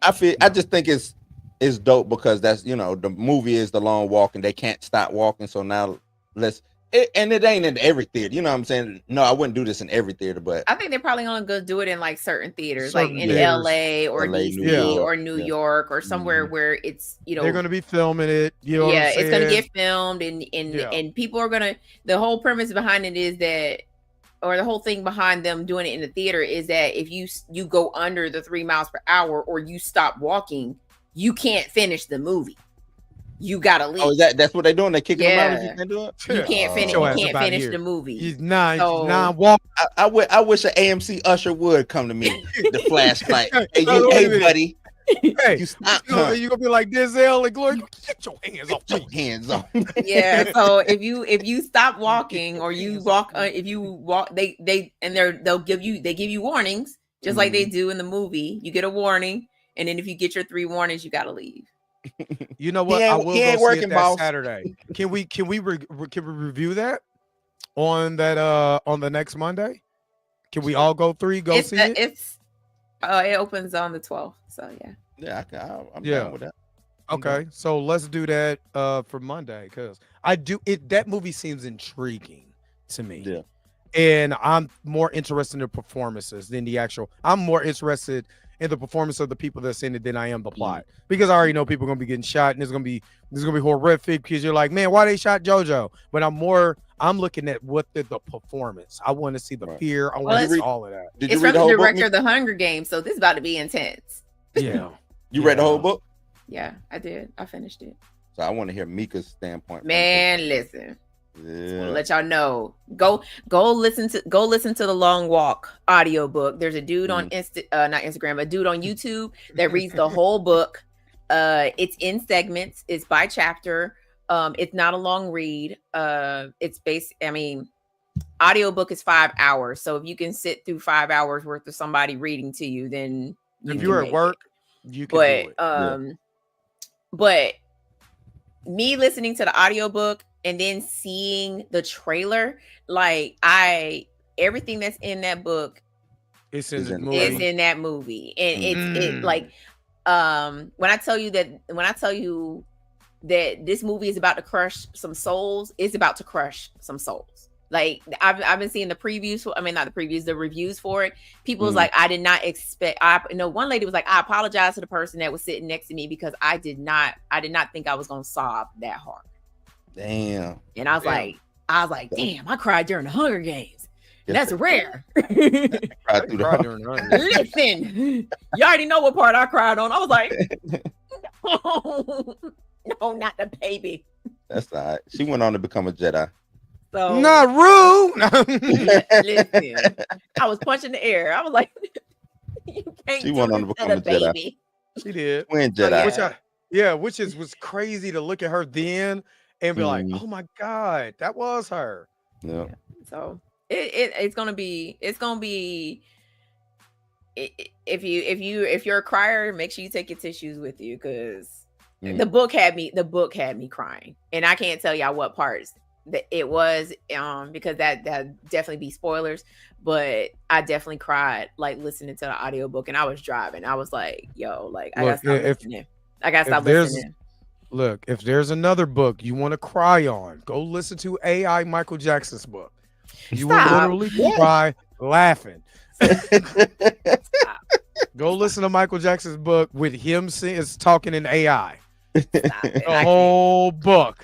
I just think it's dope because that's, the movie is the long walk and they can't stop walking. So now and it ain't in every theater. You know what I'm saying? No, I wouldn't do this in every theater, but I think they're probably only going to do it in like certain theaters, like in LA or DC or New York or somewhere where it's, they're going to be filming it. It's going to get filmed and people are going to, the whole premise behind it is that, or the whole thing behind them doing it in the theater is that if you go under the 3 miles per hour or you stop walking, you can't finish the movie. You gotta leave. Oh, that's what they're doing. They're kicking them out if you can't do it. You can't finish. You can't finish the movie. He's nine walk. I wish an AMC usher would come to me. The flashlight. Hey, buddy. Hey, you gonna be like Denzel and Glory? Get your hands off. Get your hands off. Yeah. So if you stop walking or you walk, if you walk, they'll give you warnings just like they do in the movie. You get a warning, and then if you get your 3 warnings, you gotta leave. You know what? I will go see it that Saturday. Can we review that on the next Monday? Can we all go see it? It opens on the 12th. So yeah. I'm down with that. Okay, so let's do that for Monday because that movie seems intriguing to me. Yeah. And I'm more interested in the performances than the actual. I'm more interested in the performance of the people that's in it than I am the plot, because I already know people are gonna be getting shot and it's gonna be horrific because you're like, man, why they shot JoJo? But I'm looking at what the performance. I want to see the fear. I want to see all of that. It's from the director of The Hunger Games, so this is about to be intense. Yeah. You read the whole book? Yeah, I did. I finished it. So I want to hear Mika's standpoint. Man, listen. Yeah. Let y'all know. Go listen to the Long Walk audiobook. There's a dude on not Instagram, a dude on YouTube that reads the whole book. It's in segments, it's by chapter. It's not a long read. It's audiobook is 5 hours. So if you can sit through 5 hours worth of somebody reading to you, then if you're at work, you can do it. But me listening to the audiobook and then seeing the trailer, like everything that's in that book is in that movie. And it's like when I tell you that this movie is about to crush some souls, it's about to crush some souls. Like I've been seeing the previews. I mean, not the previews, the reviews for it. People was Mm. like, I did not expect. One lady was like, I apologize to the person that was sitting next to me because I did not think I was gonna sob that hard. Damn. And I was like, damn, I cried during the Hunger Games. That's rare. Cried through the during the Hunger Games. Listen, you already know what part I cried on. I was like, no, not the baby. That's all right. She went on to become a Jedi. So Not rude. listen, I was punching the air. I was like, you can't She do went on to this become a Jedi. baby. She did. Twin Jedi. Which was crazy to look at her then and be like, oh my God, that was her. Yeah. So it's gonna be if you're a crier, make sure you take your tissues with you, because the book had me crying, and I can't tell y'all what parts that it was because that definitely be spoilers, but I definitely cried like listening to the audiobook, and I was driving. I was like, yo, like I gotta stop listening. I gotta stop listening. Look, if there's another book you want to cry on, go listen to AI Michael Jackson's book. You will literally cry laughing. Go listen to Michael Jackson's book with him talking in AI. The whole book.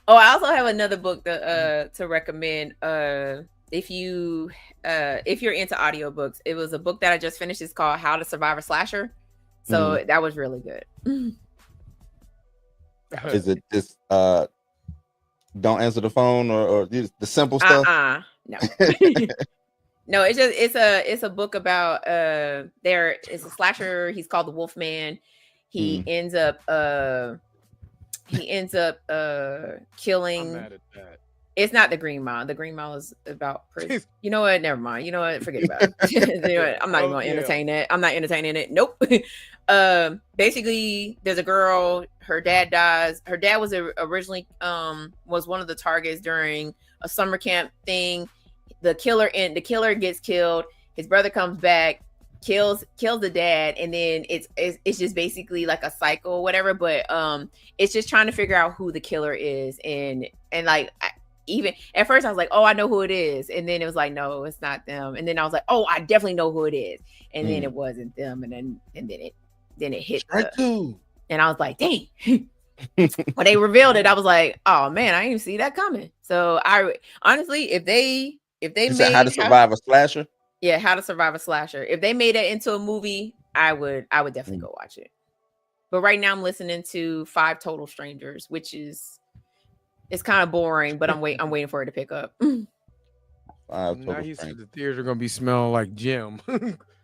Oh, I also have another book to recommend. If you're into audiobooks, it was a book that I just finished. It's called How to Survive a Slasher. So that was really good. Is it just don't answer the phone or the simple stuff? No. No, it's a book about it's a slasher. He's called the Wolfman. He ends up killing. I'm mad at that. It's not the Green Mile. The Green Mile is about prison. You know what? Never mind. You know what? Forget about it. You know what? I'm not even gonna entertain that. I'm not entertaining it. Nope. Basically, there's a girl. Her dad dies. Her dad was originally was one of the targets during a summer camp thing. The killer gets killed. His brother comes back, kills the dad, and then it's just basically like a cycle or whatever. But it's just trying to figure out who the killer is, and like. Even at first I was like, oh, I know who it is, and then it was like, no, it's not them, and then I was like, oh, I definitely know who it is, and then it wasn't them, and then it hit and I was like, dang. When they revealed it, I was like, oh man, I didn't see that coming. So I honestly, if they made How to Survive a Slasher, How to Survive a Slasher, if they made it into a movie, I would definitely go watch it. But right now I'm listening to 5 Total Strangers, which is it's kind of boring, but I'm waiting for it to pick up. Now you see the theater gonna be smelling like Jim.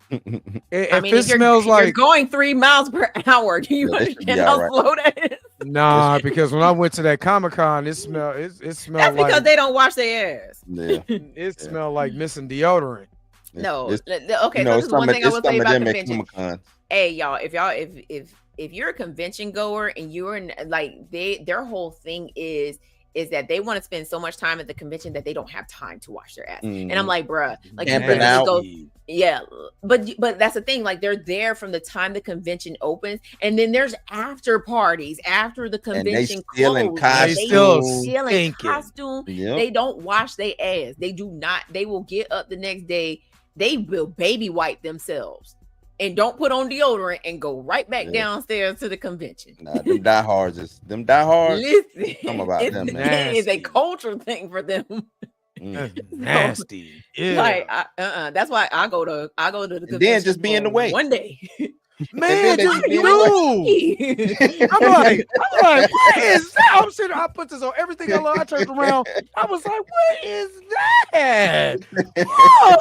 If it smells like you're going 3 miles per hour, do you understand how slow that is? Nah, because when I went to that Comic-Con, it smelled That's because they don't wash their ass. Yeah. It smelled like missing deodorant. No, okay. So this is one thing I will say about convention. Hey, y'all, if you're a convention goer and you're in, like their whole thing is that they want to spend so much time at the convention that they don't have time to wash their ass. And I'm like, bruh, like but that's the thing. Like they're there from the time the convention opens, and then there's after parties after the convention closes. They still in costume. Yep. They don't wash their ass. They do not. They will get up the next day. They will baby wipe themselves. And don't put on deodorant and go right back downstairs to the convention. Nah, them diehards. Listen, come about them, man. It is a cultural thing for them. Nasty. Yeah. Like that's why I go to the convention. Then just be in the way one day. Man, I'm like, what is that? I'm sitting, I put this on everything I love. I turned around. I was like, what is that?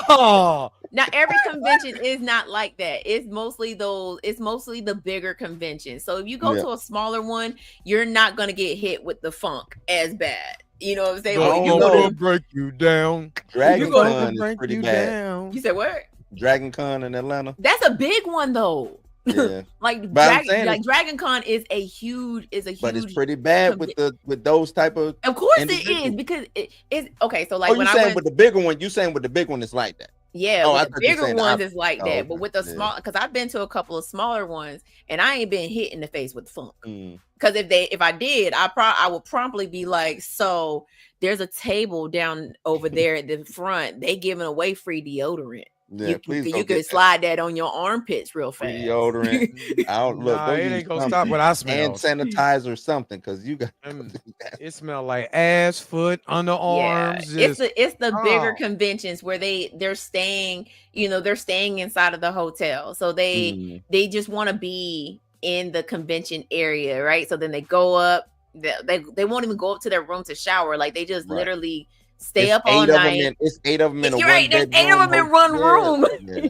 Oh. Now every convention is not like that. It's mostly the bigger conventions. So if you go to a smaller one, you're not gonna get hit with the funk as bad. You know what I'm saying? You're gonna break you down. Dragon Con is pretty bad. You said what? Dragon Con in Atlanta. That's a big one though. Yeah. Dragon Con is a huge but it's pretty bad with those type of course it is, because it's okay. So like when I went with the bigger one, you saying with the big one it's like that. Yeah, Oh, with I the thought you were bigger saying the ones opposite. is like Oh, that, but okay. with the Yeah. small, because I've been to a couple of smaller ones, and I ain't been hit in the face with funk. Mm. Because if I did, I would promptly be like, so there's a table down over there at the front. They giving away free deodorant. Yeah, please go You get could slide that on your armpits real fast. free deodorant. I don't look. Nah, Go it use ain't gonna something. stop what I Hand smell. sanitizer or something, because you got. It smell like ass, foot, underarms. Yeah, Just, it's the bigger oh. conventions where they're staying, they're staying inside of the hotel, so they just want to be in the convention area, right? So then they go up, they won't even go up to their room to shower, like they just literally stay It's up all night. It's 8 of them in a You're one right, there's bedroom. 8 of them in one room. Yeah.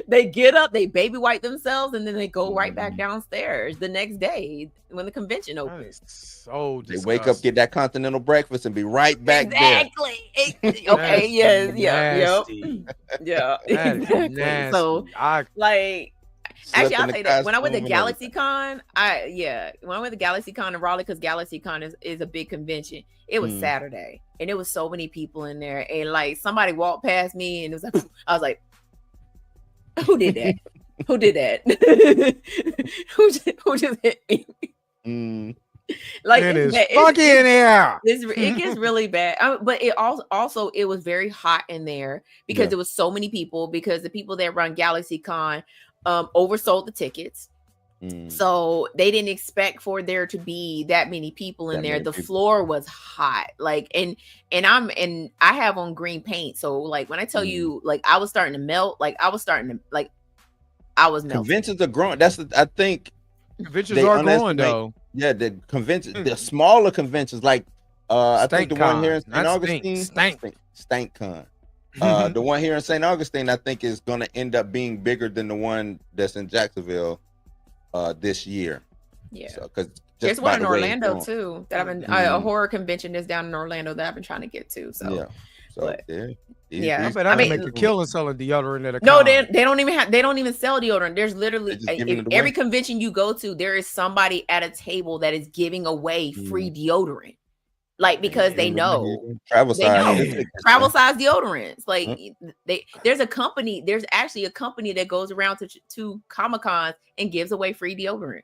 They get up, they baby wipe themselves, and then they go right back downstairs the next day when the convention opens. So they wake up, get that continental breakfast, and be right back exactly. there. Okay. Yes. Nasty. Yeah. That is Exactly. nasty. So, like, actually, I'll tell you that when I went to costume and GalaxyCon, when I went to GalaxyCon in Raleigh, because GalaxyCon is a big convention. It was Saturday, and it was so many people in there, and like somebody walked past me, and it was like, I was like, who did that? Who did that? who just hit me? Like it is fucking in here. It gets really bad. But it also it was very hot in there because there was so many people, because the people that run GalaxyCon oversold the tickets. So they didn't expect for there to be that many people in there. The floor was hot. Like and I have on green paint. So like when I tell you, like I was starting to melt, I was melting. Conventions are growing. I think conventions are growing though. Yeah, the conventions, the smaller conventions, like I think the one here in St. Augustine, StankCon. The one here in St. Augustine, I think is going to end up being bigger than the one that's in Jacksonville this year. Yeah, because there's one in Orlando too that I've been a horror convention that's down in Orlando that I've been trying to get to. So yeah, but, I bet I mean, make a killing selling deodorant at a no, con. they don't even sell deodorant. There's literally every convention you go to, there is somebody at a table that is giving away free deodorant. Like because they know travel size deodorants. Like there's actually a company that goes around to Comic-Cons and gives away free deodorant.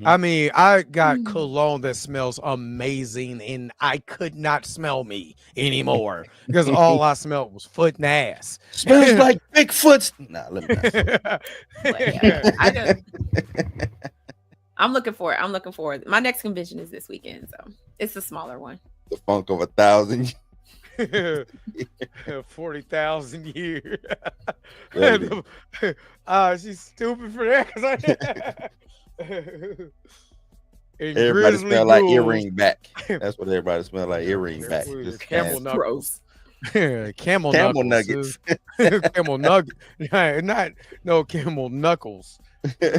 I mean, I got cologne that smells amazing, and I could not smell me anymore because all I smelled was foot and ass. Smells like Bigfoot's. Nah, let me I'm looking for it. My next convention is this weekend, so it's a smaller one. The funk of 1,000. 40,000 years. She's stupid for that. Everybody smell like earring back. That's what everybody smell like, earring back. Just camel nuggets. Camel nuggets. Camel nugget. Not no camel knuckles.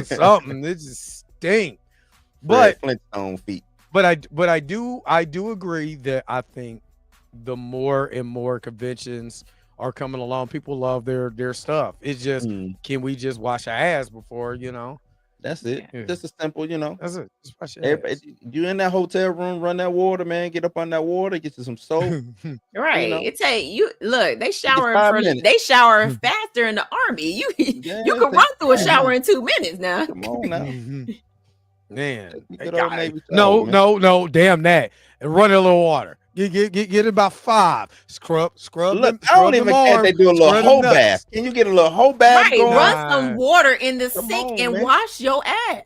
Something. It just stink. But Flintstone feet. But I do agree that I think the more and more conventions are coming along, people love their stuff. It's just can we just wash our ass before, That's it. Yeah. Just a simple, That's it. Just wash your ass. You in that hotel room, run that water, man. Get up on that water, get you some soap. Right. It's look, they shower faster in the Army. You can run through a shower in 2 minutes now. Come on now. Man. No, damn that. And run a little water. Get about 5. Scrub. Look, I don't even care if they do a little whole bath. Can you get a little whole bath? Right, run some water in the sink and wash your ass.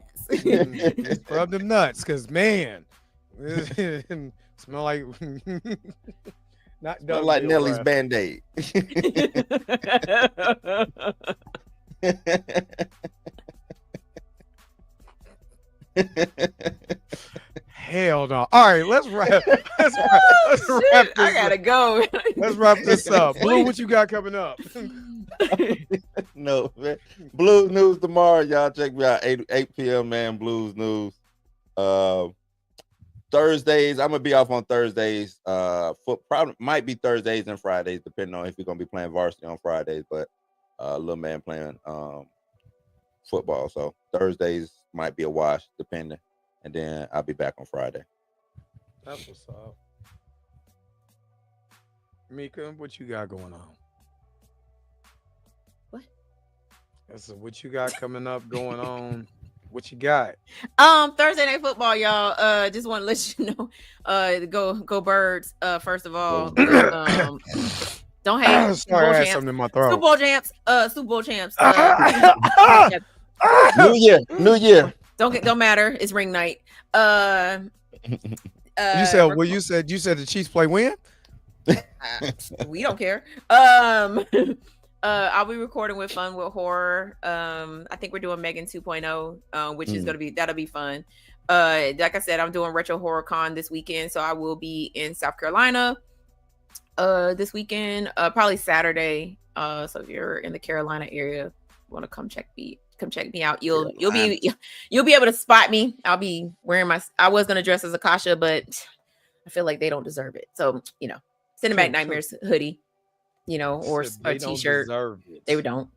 Scrub them nuts, cause man, smell like smell like Nellie's Band-Aid. Hell no. All right, let's wrap this I gotta go. Let's wrap this up. Blue, what you got coming up? No, man. Blues News tomorrow. Y'all check me out. 8 p.m. man. Blues News. Thursdays. I'm gonna be off on Thursdays. Probably might be Thursdays and Fridays, depending on if you're gonna be playing varsity on Fridays, but little man playing football. So Thursdays might be a wash, depending. And then I'll be back on Friday. That's what's up. Mika, what you got going on? So what you got coming up, going on? What you got? Thursday night football, y'all. Just want to let you know. Go Birds. First of all, don't hate. Sorry, I had something in my throat. Super Bowl champs. New year. Don't matter. It's ring night. You said you said the Chiefs play when? We don't care. I'll be recording with Fun with Horror. I think we're doing Megan 2.0, which is that'll be fun. Like I said, I'm doing Retro Horror Con this weekend, so I will be in South Carolina this weekend, probably Saturday. So if you're in the Carolina area, want to come check me out, you'll be able to spot me. I'll be wearing I was gonna dress as Akasha, but I feel like they don't deserve it. So Cinematic Nightmares hoodie, or a t-shirt. They don't.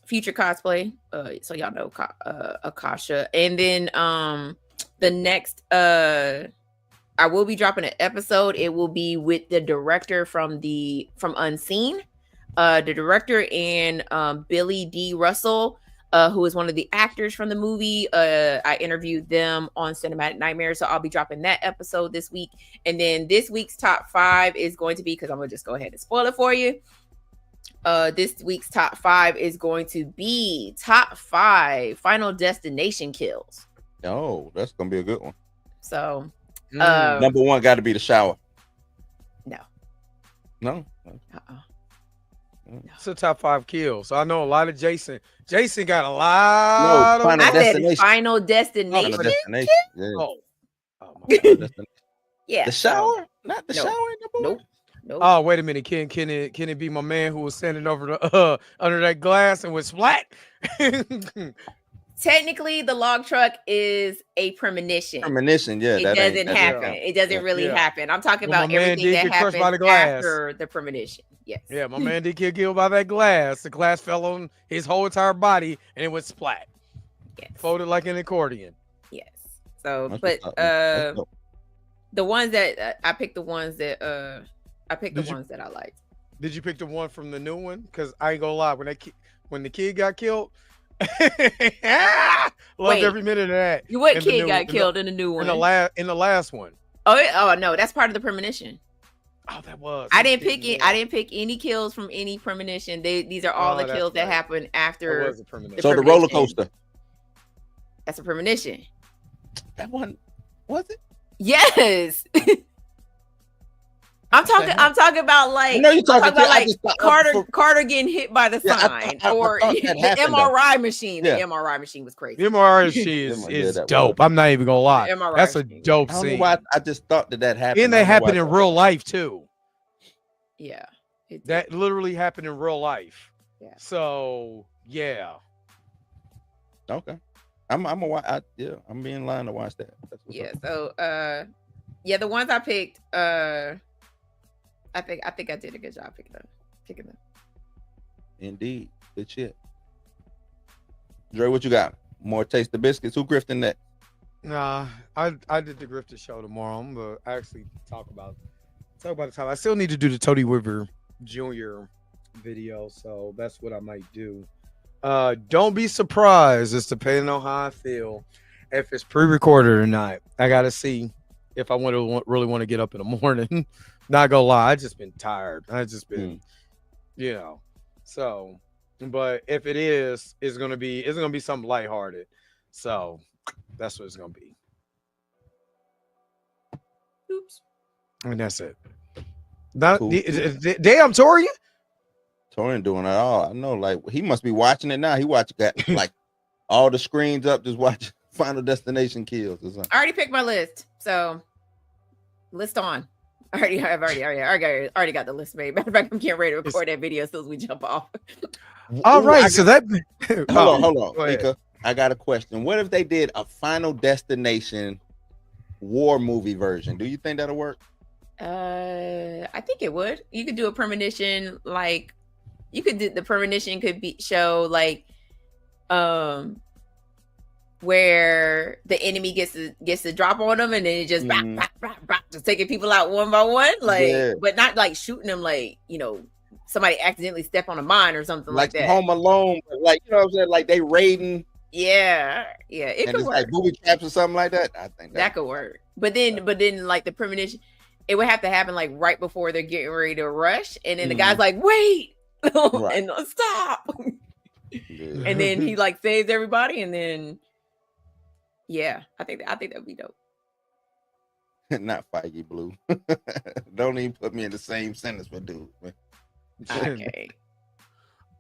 Future cosplay. So y'all know Akasha. And then the next I will be dropping an episode. It will be with the director from Unseen. The director and Billy D. Russell, who is one of the actors from the movie. I interviewed them on Cinematic Nightmares, so I'll be dropping that episode this week. And then this week's top 5 is going to be, because I'm going to just go ahead and spoil it for you. This week's top 5 is going to be top 5 Final Destination kills. Oh, that's going to be a good one. So, number 1 got to be the shower. No. It's a top 5 kills. So I know a lot of Jason. Jason got a lot of. I said Final Destination. Final Destination. Yeah. Oh my God. Yeah. The shower? Not the shower. Nope. Oh, wait a minute. Can it be my man who was standing over the under that glass and was splat? Technically, the log truck is a premonition. Yeah. It doesn't happen. It doesn't really happen. I'm talking about everything that happens after the premonition. Yes. Yeah, my man did get killed by that glass. The glass fell on his whole entire body and it was splat. Yes. Folded like an accordion. Yes. So, the ones that I picked, the ones that ones that I liked. Did you pick the one from the new one? Because I ain't gonna lie, when the kid got killed, loved every minute of that. What kid got killed in the new one? In the last one. Oh no, that's part of the premonition. Oh, that was. I didn't pick any kills from any premonition. These are all the kills that happened after. So the roller coaster. That's a premonition. That one was it? Yes. I'm talking about like. No, you're talking about like Carter getting hit by the sign or the MRI machine. The MRI machine was crazy. The MRI machine is dope. I'm not even gonna lie. That's a dope scene. I don't know why I just thought that happened. And they happen in real life too. Yeah. That literally happened in real life. Yeah. So yeah. Okay. I'm being in line to watch that. Yeah. So the ones I picked, I think I did a good job picking them. Indeed. Good shit. Dre, what you got? More Taste the Biscuits? Who grifting that? Nah, I did the grifter show tomorrow. I'm gonna actually talk about the time. I still need to do the Tony Weaver Jr. video, so that's what I might do. Don't be surprised. It's depending on how I feel. If it's pre-recorded or not, I gotta see if I really want to get up in the morning. Not gonna lie, I just been tired. I just been, So, but if it is, it's gonna be something lighthearted. So that's what it's gonna be. Oops. And that's it. Damn, Torian. Torian doing it all. I know, like he must be watching it now. He got like all the screens up, just watching Final Destination kills or something. I already picked my list, so list on. I already got the list made. Matter of fact, I'm getting ready to record that video as soon as we jump off. All right, so that hold on, Mika. I got a question. What if they did a Final Destination war movie version? Do you think that'll work? I think it would. You could do a premonition, like the premonition could be show like where the enemy gets to drop on them and then it just just taking people out one by one, like but not like shooting them like somebody accidentally step on a mine or something like that. Home Alone, like you know what I'm saying, like they raiding. Yeah, it could work. Like booby traps or something like that. I think that could work. But then like the premonition, it would have to happen like right before they're getting ready to rush, and then the guy's like, "Wait," and stop. And then he like saves everybody, and then I think that'd be dope. Not Feige Blue. Don't even put me in the same sentence with dude. Okay.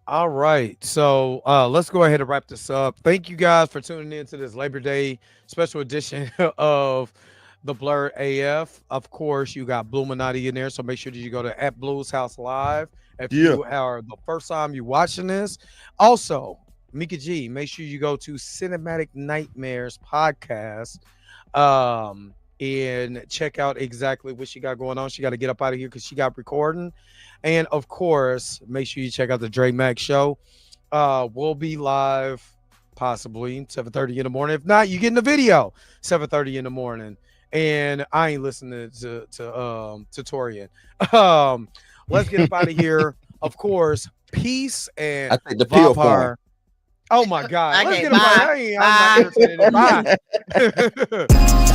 All right. So let's go ahead and wrap this up. Thank you guys for tuning in to this Labor Day special edition of the Blerd AF. Of course, you got Bluminati in there. So make sure that you go to @Blues House Live if you are the first time you're watching this. Also, Mika G, make sure you go to Cinematic Nightmares podcast. And check out exactly what she got going on. She got to get up out of here because she got recording. And of course, make sure you check out the Dre Max show. We'll be live possibly 7:30 in the morning. If not, you get in the video 7:30 in the morning. And I ain't listening to Torian. Let's get up out of here. Of course, peace and I think the pill form. Oh my God. Okay, let's get up out of here. I'm not irritated. Bye.